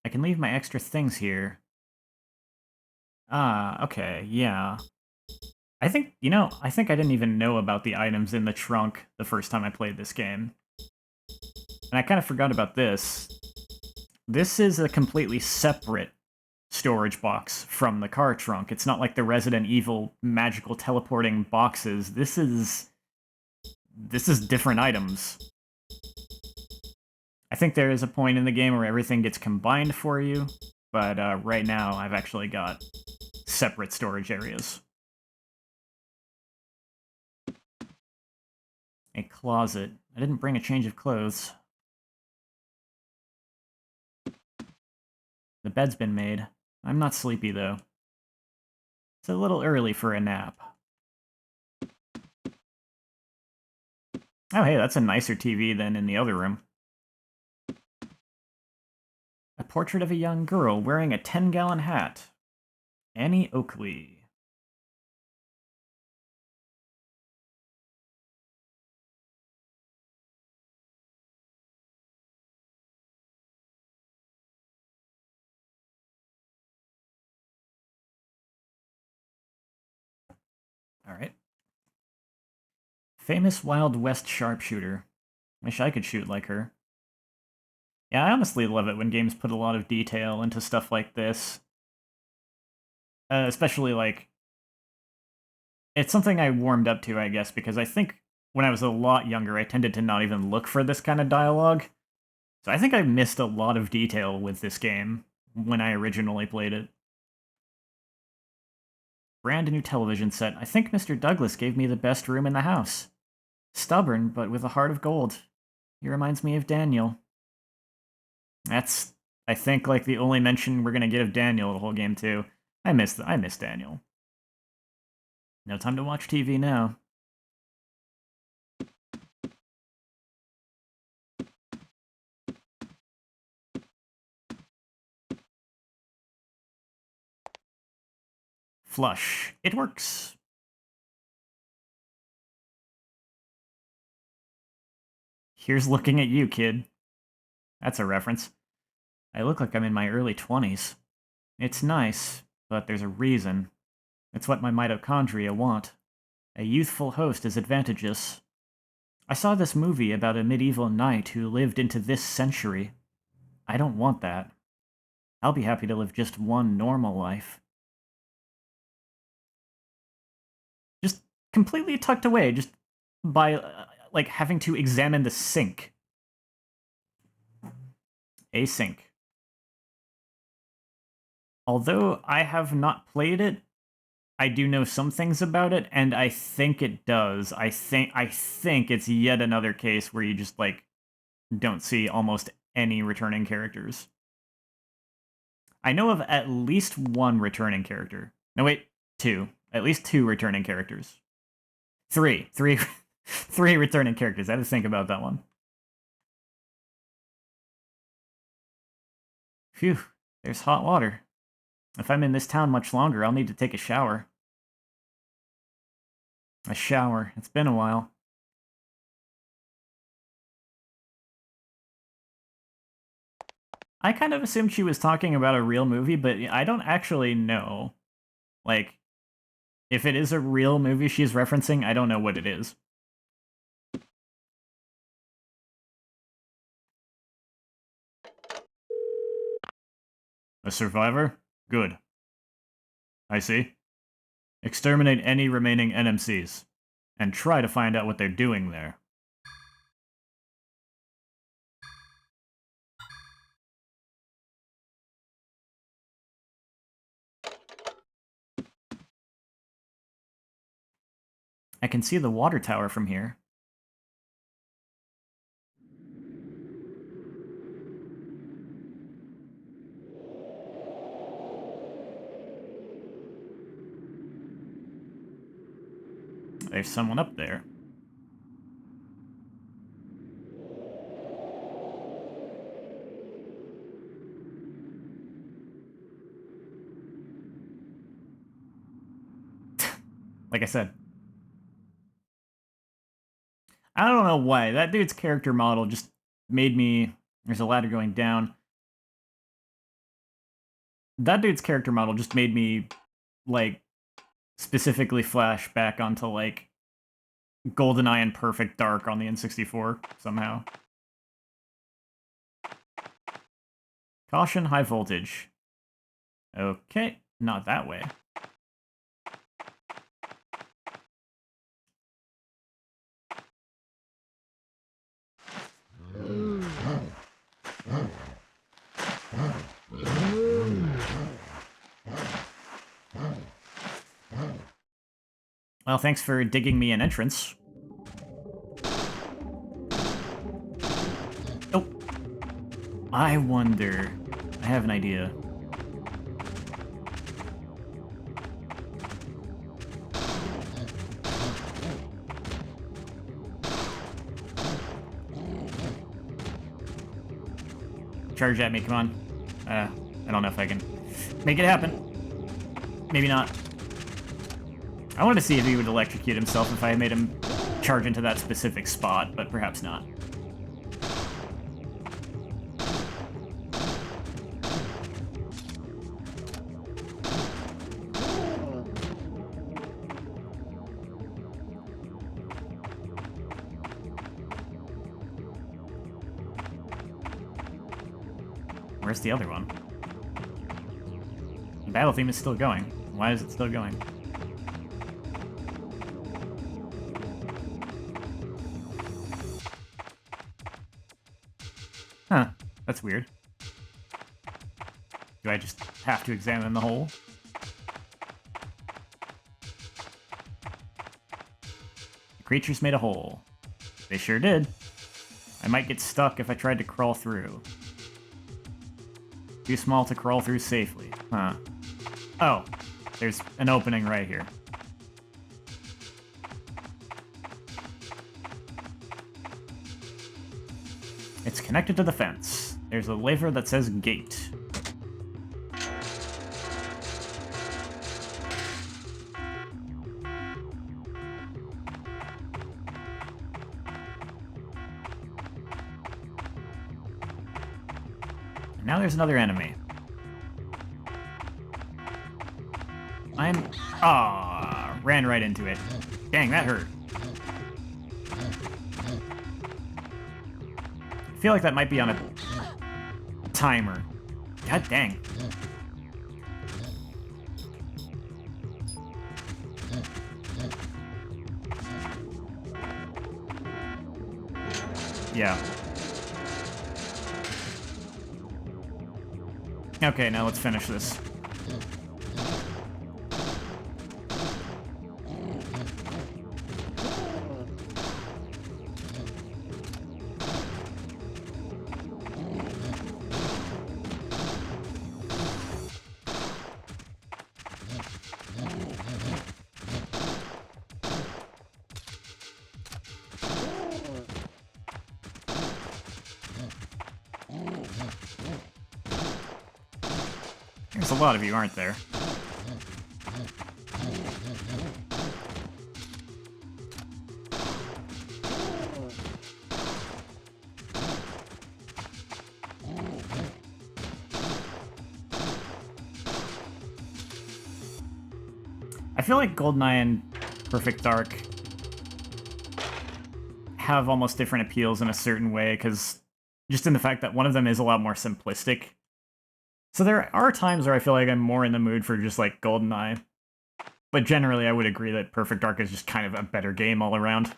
I can leave my extra things here. Ah, okay, yeah. I think, I think I didn't even know about the items in the trunk the first time I played this game. And I kind of forgot about this. This is a completely separate storage box from the car trunk. It's not like the Resident Evil magical teleporting boxes. This is different items. I think there is a point in the game where everything gets combined for you, but right now I've actually got separate storage areas. A closet. I didn't bring a change of clothes. The bed's been made. I'm not sleepy, though. It's a little early for a nap. Oh, hey, that's a nicer TV than in the other room. A portrait of a young girl wearing a 10-gallon hat. Annie Oakley. Alright. Famous Wild West sharpshooter. Wish I could shoot like her. Yeah, I honestly love it when games put a lot of detail into stuff like this. Especially, like, it's something I warmed up to, I guess, because I think when I was a lot younger, I tended to not even look for this kind of dialogue. So I think I missed a lot of detail with this game when I originally played it. Brand new television set. I think Mr. Douglas gave me the best room in the house. Stubborn, but with a heart of gold. He reminds me of Daniel. That's, I think, like the only mention we're gonna get of Daniel the whole game too. I miss Daniel. No time to watch TV now. Flush. It works. Here's looking at you, kid. That's a reference. I look like I'm in my early 20s. It's nice, but there's a reason. It's what my mitochondria want. A youthful host is advantageous. I saw this movie about a medieval knight who lived into this century. I don't want that. I'll be happy to live just one normal life. Just completely tucked away, just by, like, having to examine the sink. A sink. Although I have not played it, I do know some things about it, and I think it does. I think it's yet another case where you just, like, don't see almost any returning characters. I know of at least one returning character. No, wait, two. At least two returning characters. Three. Three returning characters. I had to think about that one. Phew, there's hot water. If I'm in this town much longer, I'll need to take a shower. A shower. It's been a while. I kind of assumed she was talking about a real movie, but I don't actually know. Like, if it is a real movie she's referencing, I don't know what it is. A survivor? Good. I see. Exterminate any remaining NMCs, and try to find out what they're doing there. I can see the water tower from here. There's someone up there. Like I said. I don't know why. That dude's character model just made me... There's a ladder going down. That dude's character model just made me, like, specifically flash back onto, like, GoldenEye and Perfect Dark on the N64, somehow. Caution, high voltage. Okay, not that way. Well, thanks for digging me an entrance. Oh. I wonder... I have an idea. Charge at me, come on. I don't know if I can make it happen. Maybe not. I wanted to see if he would electrocute himself if I had made him charge into that specific spot, but perhaps not. Where's the other one? The battle theme is still going. Why is it still going? Huh. That's weird. Do I just have to examine the hole? The creatures made a hole. They sure did. I might get stuck if I tried to crawl through. Too small to crawl through safely. Huh. Oh, there's an opening right here. It's connected to the fence. There's a lever that says gate. And now there's another enemy. Ran right into it. Dang, that hurt. I feel like that might be on a timer. God dang. Yeah. Okay, now let's finish this. There's a lot of you, aren't there? I feel like GoldenEye and Perfect Dark have almost different appeals in a certain way, because just in the fact that one of them is a lot more simplistic. So there are times where I feel like I'm more in the mood for just, like, GoldenEye. But generally, I would agree that Perfect Dark is just kind of a better game all around.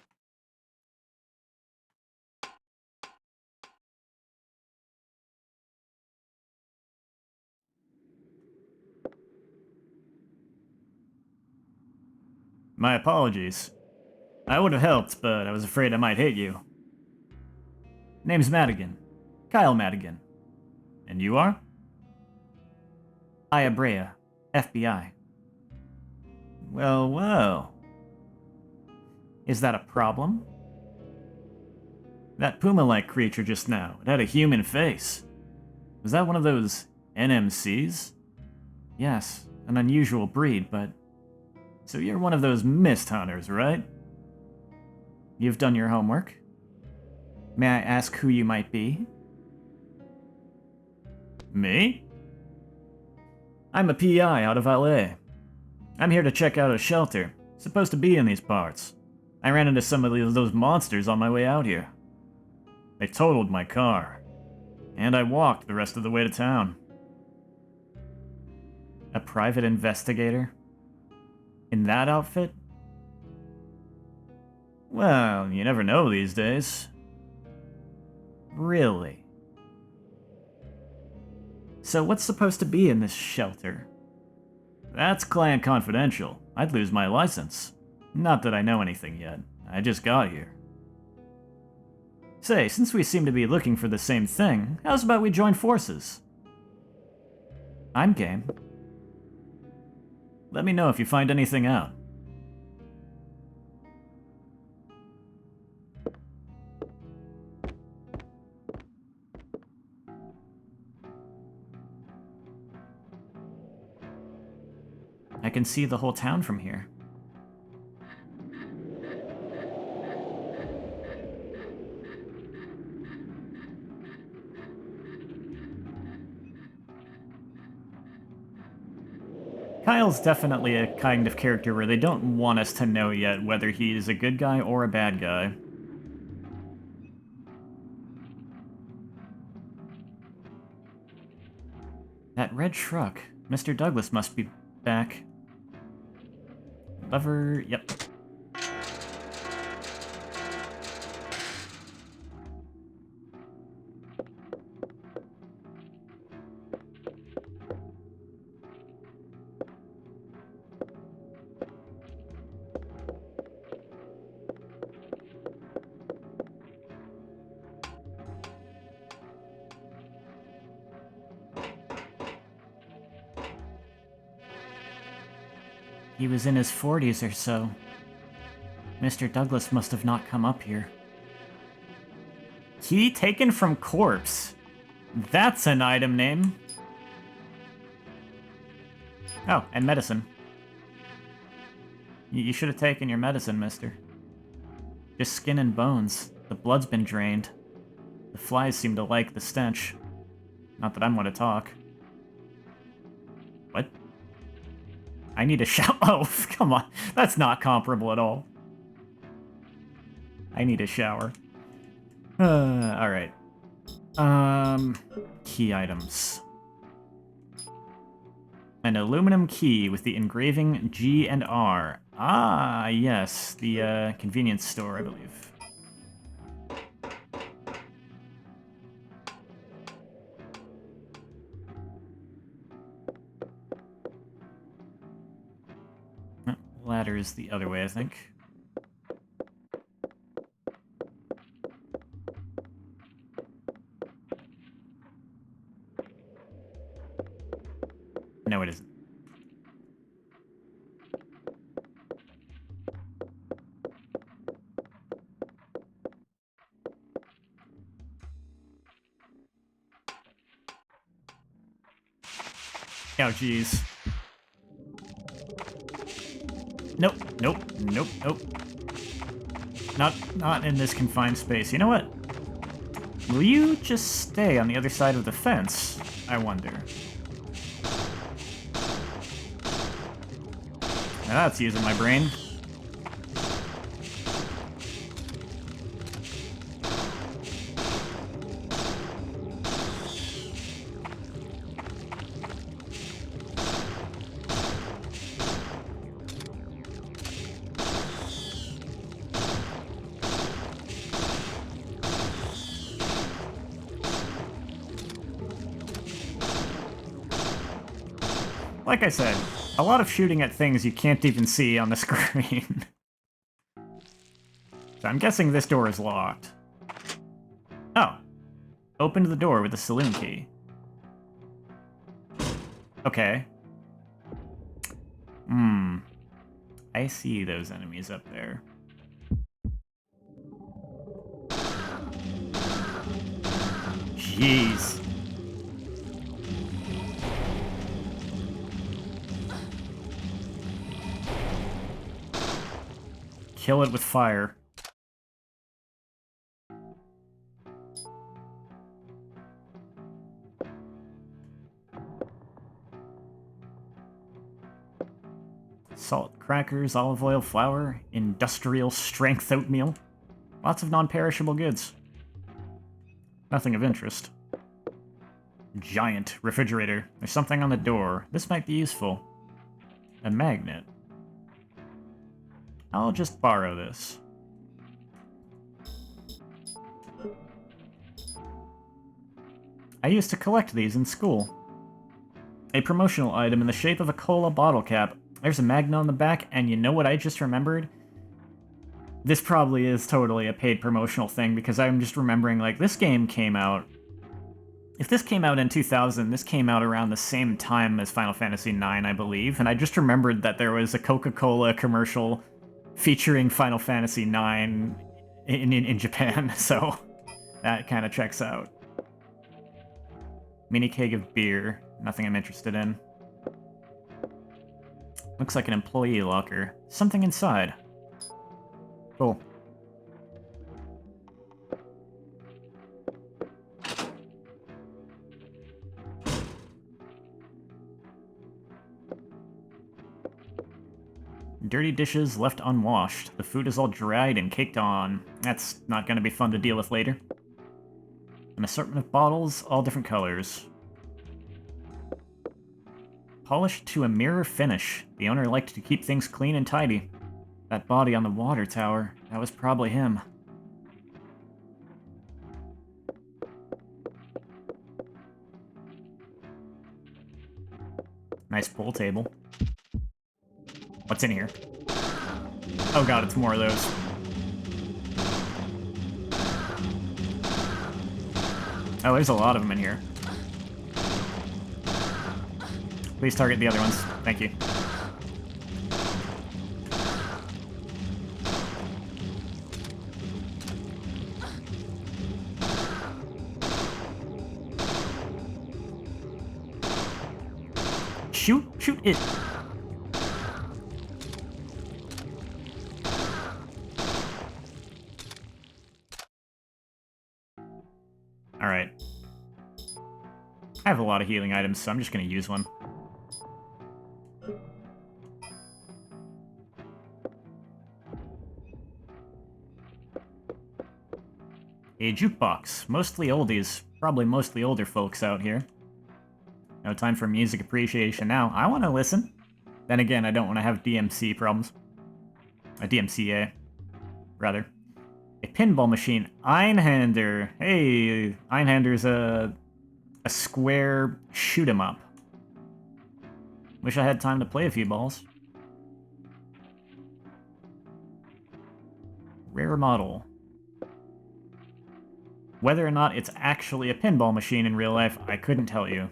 My apologies. I would have helped, but I was afraid I might hit you. Name's Madigan. Kyle Madigan. And you are? Aya Brea, FBI. Well, well. Is that a problem? That puma-like creature just now, it had a human face. Was that one of those NMCs? Yes, an unusual breed, but... So you're one of those mist hunters, right? You've done your homework? May I ask who you might be? Me? I'm a PI out of LA. I'm here to check out a shelter. Supposed to be in these parts. I ran into some of those monsters on my way out here. They totaled my car. And I walked the rest of the way to town. A private investigator? In that outfit? Well, you never know these days. Really? So what's supposed to be in this shelter? That's client confidential. I'd lose my license. Not that I know anything yet. I just got here. Say, since we seem to be looking for the same thing, how's about we join forces? I'm game. Let me know if you find anything out. I can see the whole town from here. Kyle's definitely a kind of character where they don't want us to know yet whether he is a good guy or a bad guy. That red truck. Mr. Douglas must be back. Lever, yep. He was in his 40s or so. Mr. Douglas must have not come up here. Key taken from corpse. That's an item name. Oh, and medicine. You should have taken your medicine, mister. Just skin and bones. The blood's been drained. The flies seem to like the stench. Not that I'm one to talk. What? I need a shower. Oh, come on. That's not comparable at all. I need a shower. Alright. Key items. An aluminum key with the engraving G and R. Ah, yes. The, convenience store, I believe. Ladder is the other way, I think. No, it isn't. Oh, jeez. Nope, nope, nope, nope. Not in this confined space. You know what? Will you just stay on the other side of the fence, I wonder? Now that's using my brain. Like I said, a lot of shooting at things you can't even see on the screen. So I'm guessing this door is locked. Oh. Opened the door with the saloon key. Okay. I see those enemies up there. Jeez. Kill it with fire. Salt, crackers, olive oil, flour, industrial strength oatmeal. Lots of non-perishable goods. Nothing of interest. Giant refrigerator. There's something on the door. This might be useful. A magnet. I'll just borrow this. I used to collect these in school. A promotional item in the shape of a cola bottle cap. There's a magnet on the back, and you know what I just remembered? This probably is totally a paid promotional thing, because I'm just remembering, like, this game came out... If this came out in 2000, this came out around the same time as Final Fantasy IX, I believe, and I just remembered that there was a Coca-Cola commercial featuring Final Fantasy IX in Japan, so that kind of checks out. Mini keg of beer. Nothing I'm interested in. Looks like an employee locker. Something inside. Cool. Dirty dishes left unwashed. The food is all dried and caked on. That's not going to be fun to deal with later. An assortment of bottles, all different colors. Polished to a mirror finish. The owner liked to keep things clean and tidy. That body on the water tower, that was probably him. Nice pool table. What's in here? Oh god, it's more of those. Oh, there's a lot of them in here. Please target the other ones. Thank you. Shoot it! Alright. I have a lot of healing items, so I'm just gonna use one. A jukebox. Mostly oldies. Probably mostly older folks out here. No time for music appreciation now. I want to listen. Then again, I don't want to have DMC problems. A DMCA, rather. A pinball machine. Einhander. Hey, Einhander's a square shoot-'em-up. Wish I had time to play a few balls. Rare model. Whether or not it's actually a pinball machine in real life, I couldn't tell you.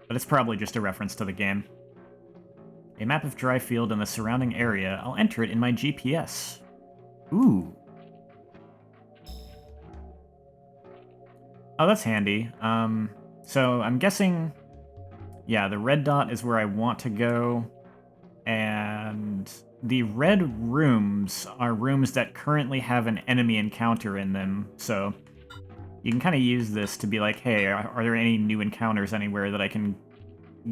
But it's probably just a reference to the game. A map of Dryfield and the surrounding area. I'll enter it in my GPS. Ooh. Oh, that's handy. So I'm guessing... Yeah, the red dot is where I want to go. And the red rooms are rooms that currently have an enemy encounter in them, so you can kind of use this to be like, hey, are there any new encounters anywhere that I can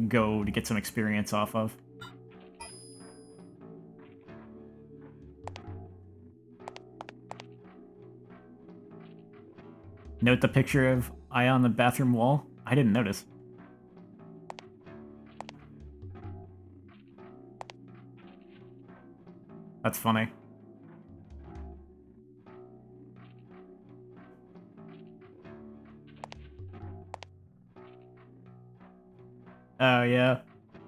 go to get some experience off of? Note the picture of Eye on the bathroom wall? I didn't notice. That's funny. Oh, yeah.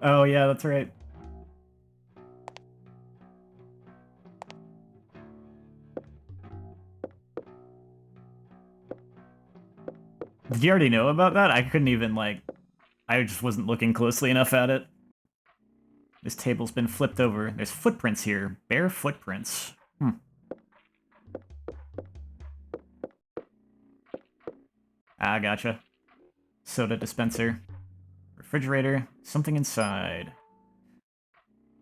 Oh, yeah, that's right. Did you already know about that? I couldn't even, like... I just wasn't looking closely enough at it. This table's been flipped over. There's footprints here. Bare footprints. Ah, gotcha. Soda dispenser. Refrigerator. Something inside.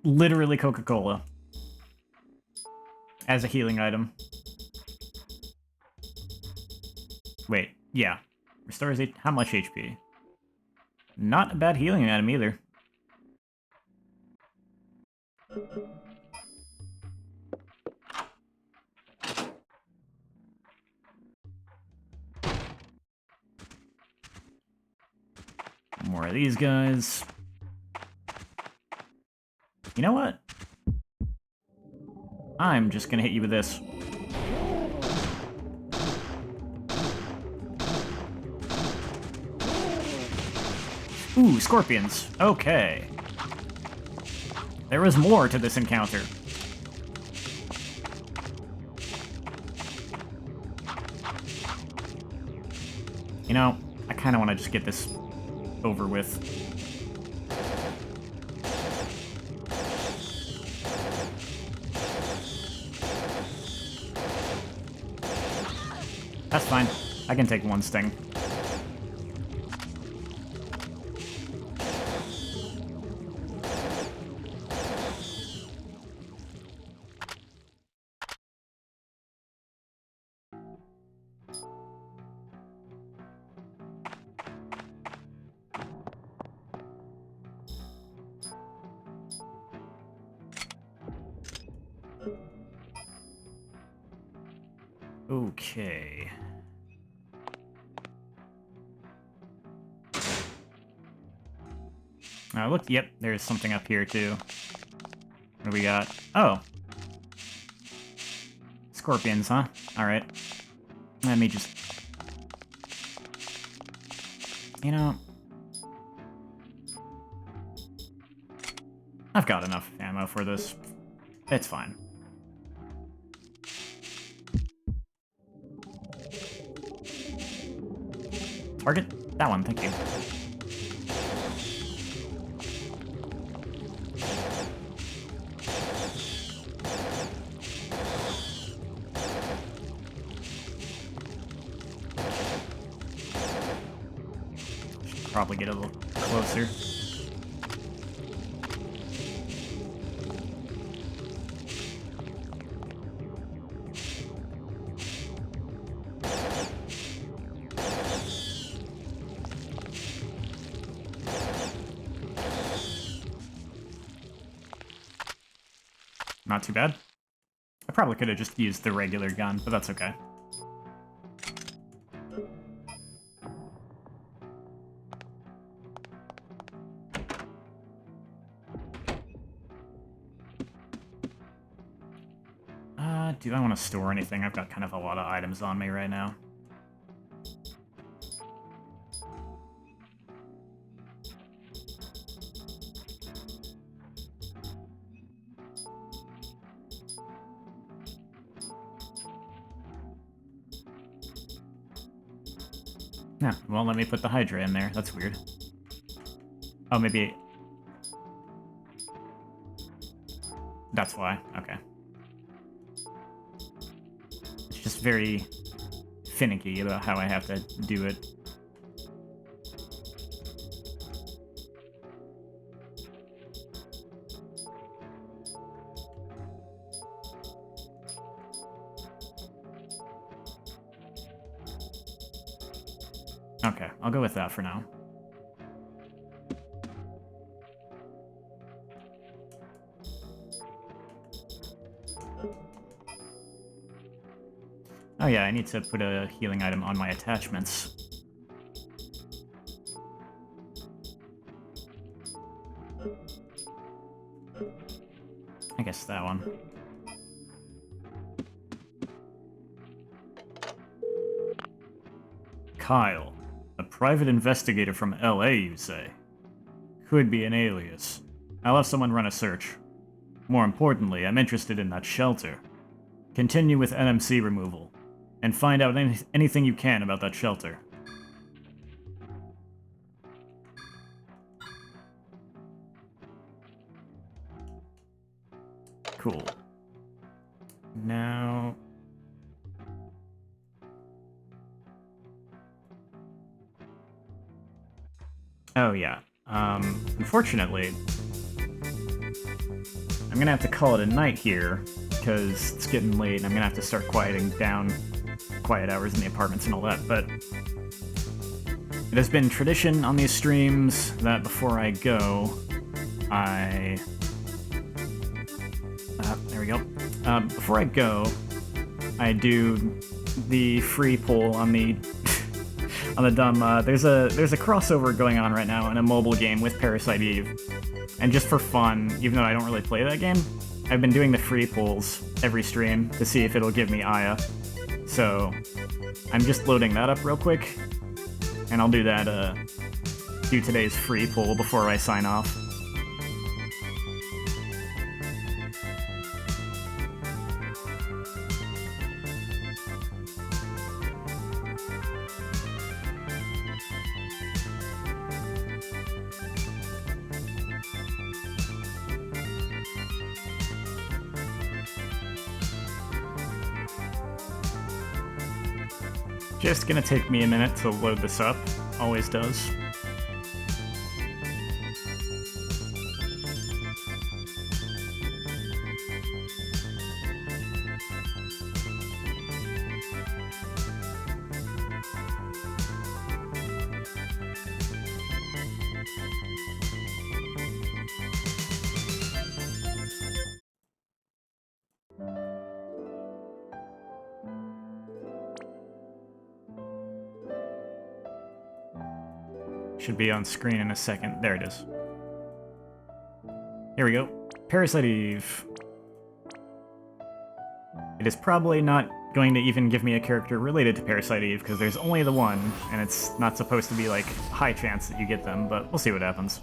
Literally Coca-Cola. As a healing item. Wait, yeah. Restores how much HP? Not a bad healing item either. More of these guys. You know what? I'm just gonna hit you with this. Ooh, scorpions. Okay. There was more to this encounter. You know, I kind of want to just get this over with. That's fine. I can take one sting. Okay. Look, yep, there's something up here too. What do we got? Oh. Scorpions, huh? Alright. Let me just... You know... I've got enough ammo for this. It's fine. Target? That one, thank you. Should probably get a little closer. Not too bad. I probably could have just used the regular gun, but that's okay. Do I want to store anything? I've got kind of a lot of items on me right now. Yeah, won't let me put the Hydra in there. That's weird. Oh, maybe... That's why. Okay. It's just very finicky about how I have to do it. Okay, I'll go with that for now. Oh yeah, I need to put a healing item on my attachments. I guess that one. Kyle. A private investigator from LA, you say? Could be an alias. I'll have someone run a search. More importantly, I'm interested in that shelter. Continue with NMC removal, and find out anything you can about that shelter. Cool. Now... Oh, yeah. Unfortunately, I'm gonna have to call it a night here, because it's getting late, and I'm gonna have to start quieting down quiet hours in the apartments and all that, but... It has been tradition on these streams that before I go, there we go. Before I go, I do the free poll on the on the dumb. There's a crossover going on right now in a mobile game with Parasite Eve, and just for fun, even though I don't really play that game, I've been doing the free polls every stream to see if it'll give me Aya. So I'm just loading that up real quick, and I'll do that. Do today's free poll before I sign off. Just gonna take me a minute to load this up, always does. Should be on screen in a second. There it is. Here we go. Parasite Eve. It is probably not going to even give me a character related to Parasite Eve, because there's only the one, and it's not supposed to be, like, a high chance that you get them, but we'll see what happens.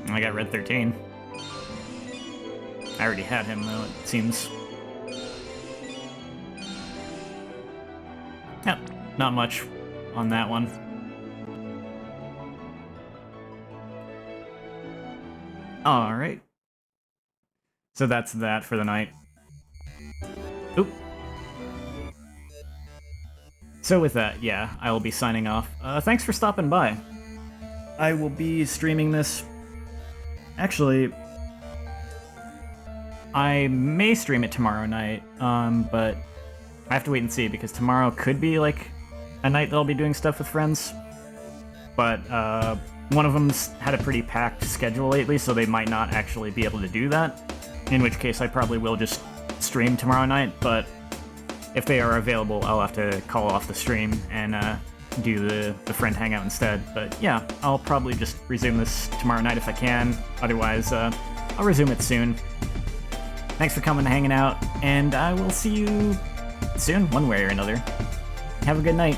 I got Red 13. I already had him, though, it seems. Yep, not much on that one. Alright. So that's that for the night. Oop. So with that, yeah, I will be signing off. Thanks for stopping by. I will be streaming this... Actually... I may stream it tomorrow night, but I have to wait and see, because tomorrow could be, like, a night that I'll be doing stuff with friends. But, one of them's had a pretty packed schedule lately, so they might not actually be able to do that. In which case, I probably will just stream tomorrow night, but if they are available, I'll have to call off the stream and, do the friend hangout instead. But yeah, I'll probably just resume this tomorrow night if I can. Otherwise, I'll resume it soon. Thanks for coming and hanging out, and I will see you soon, one way or another. Have a good night.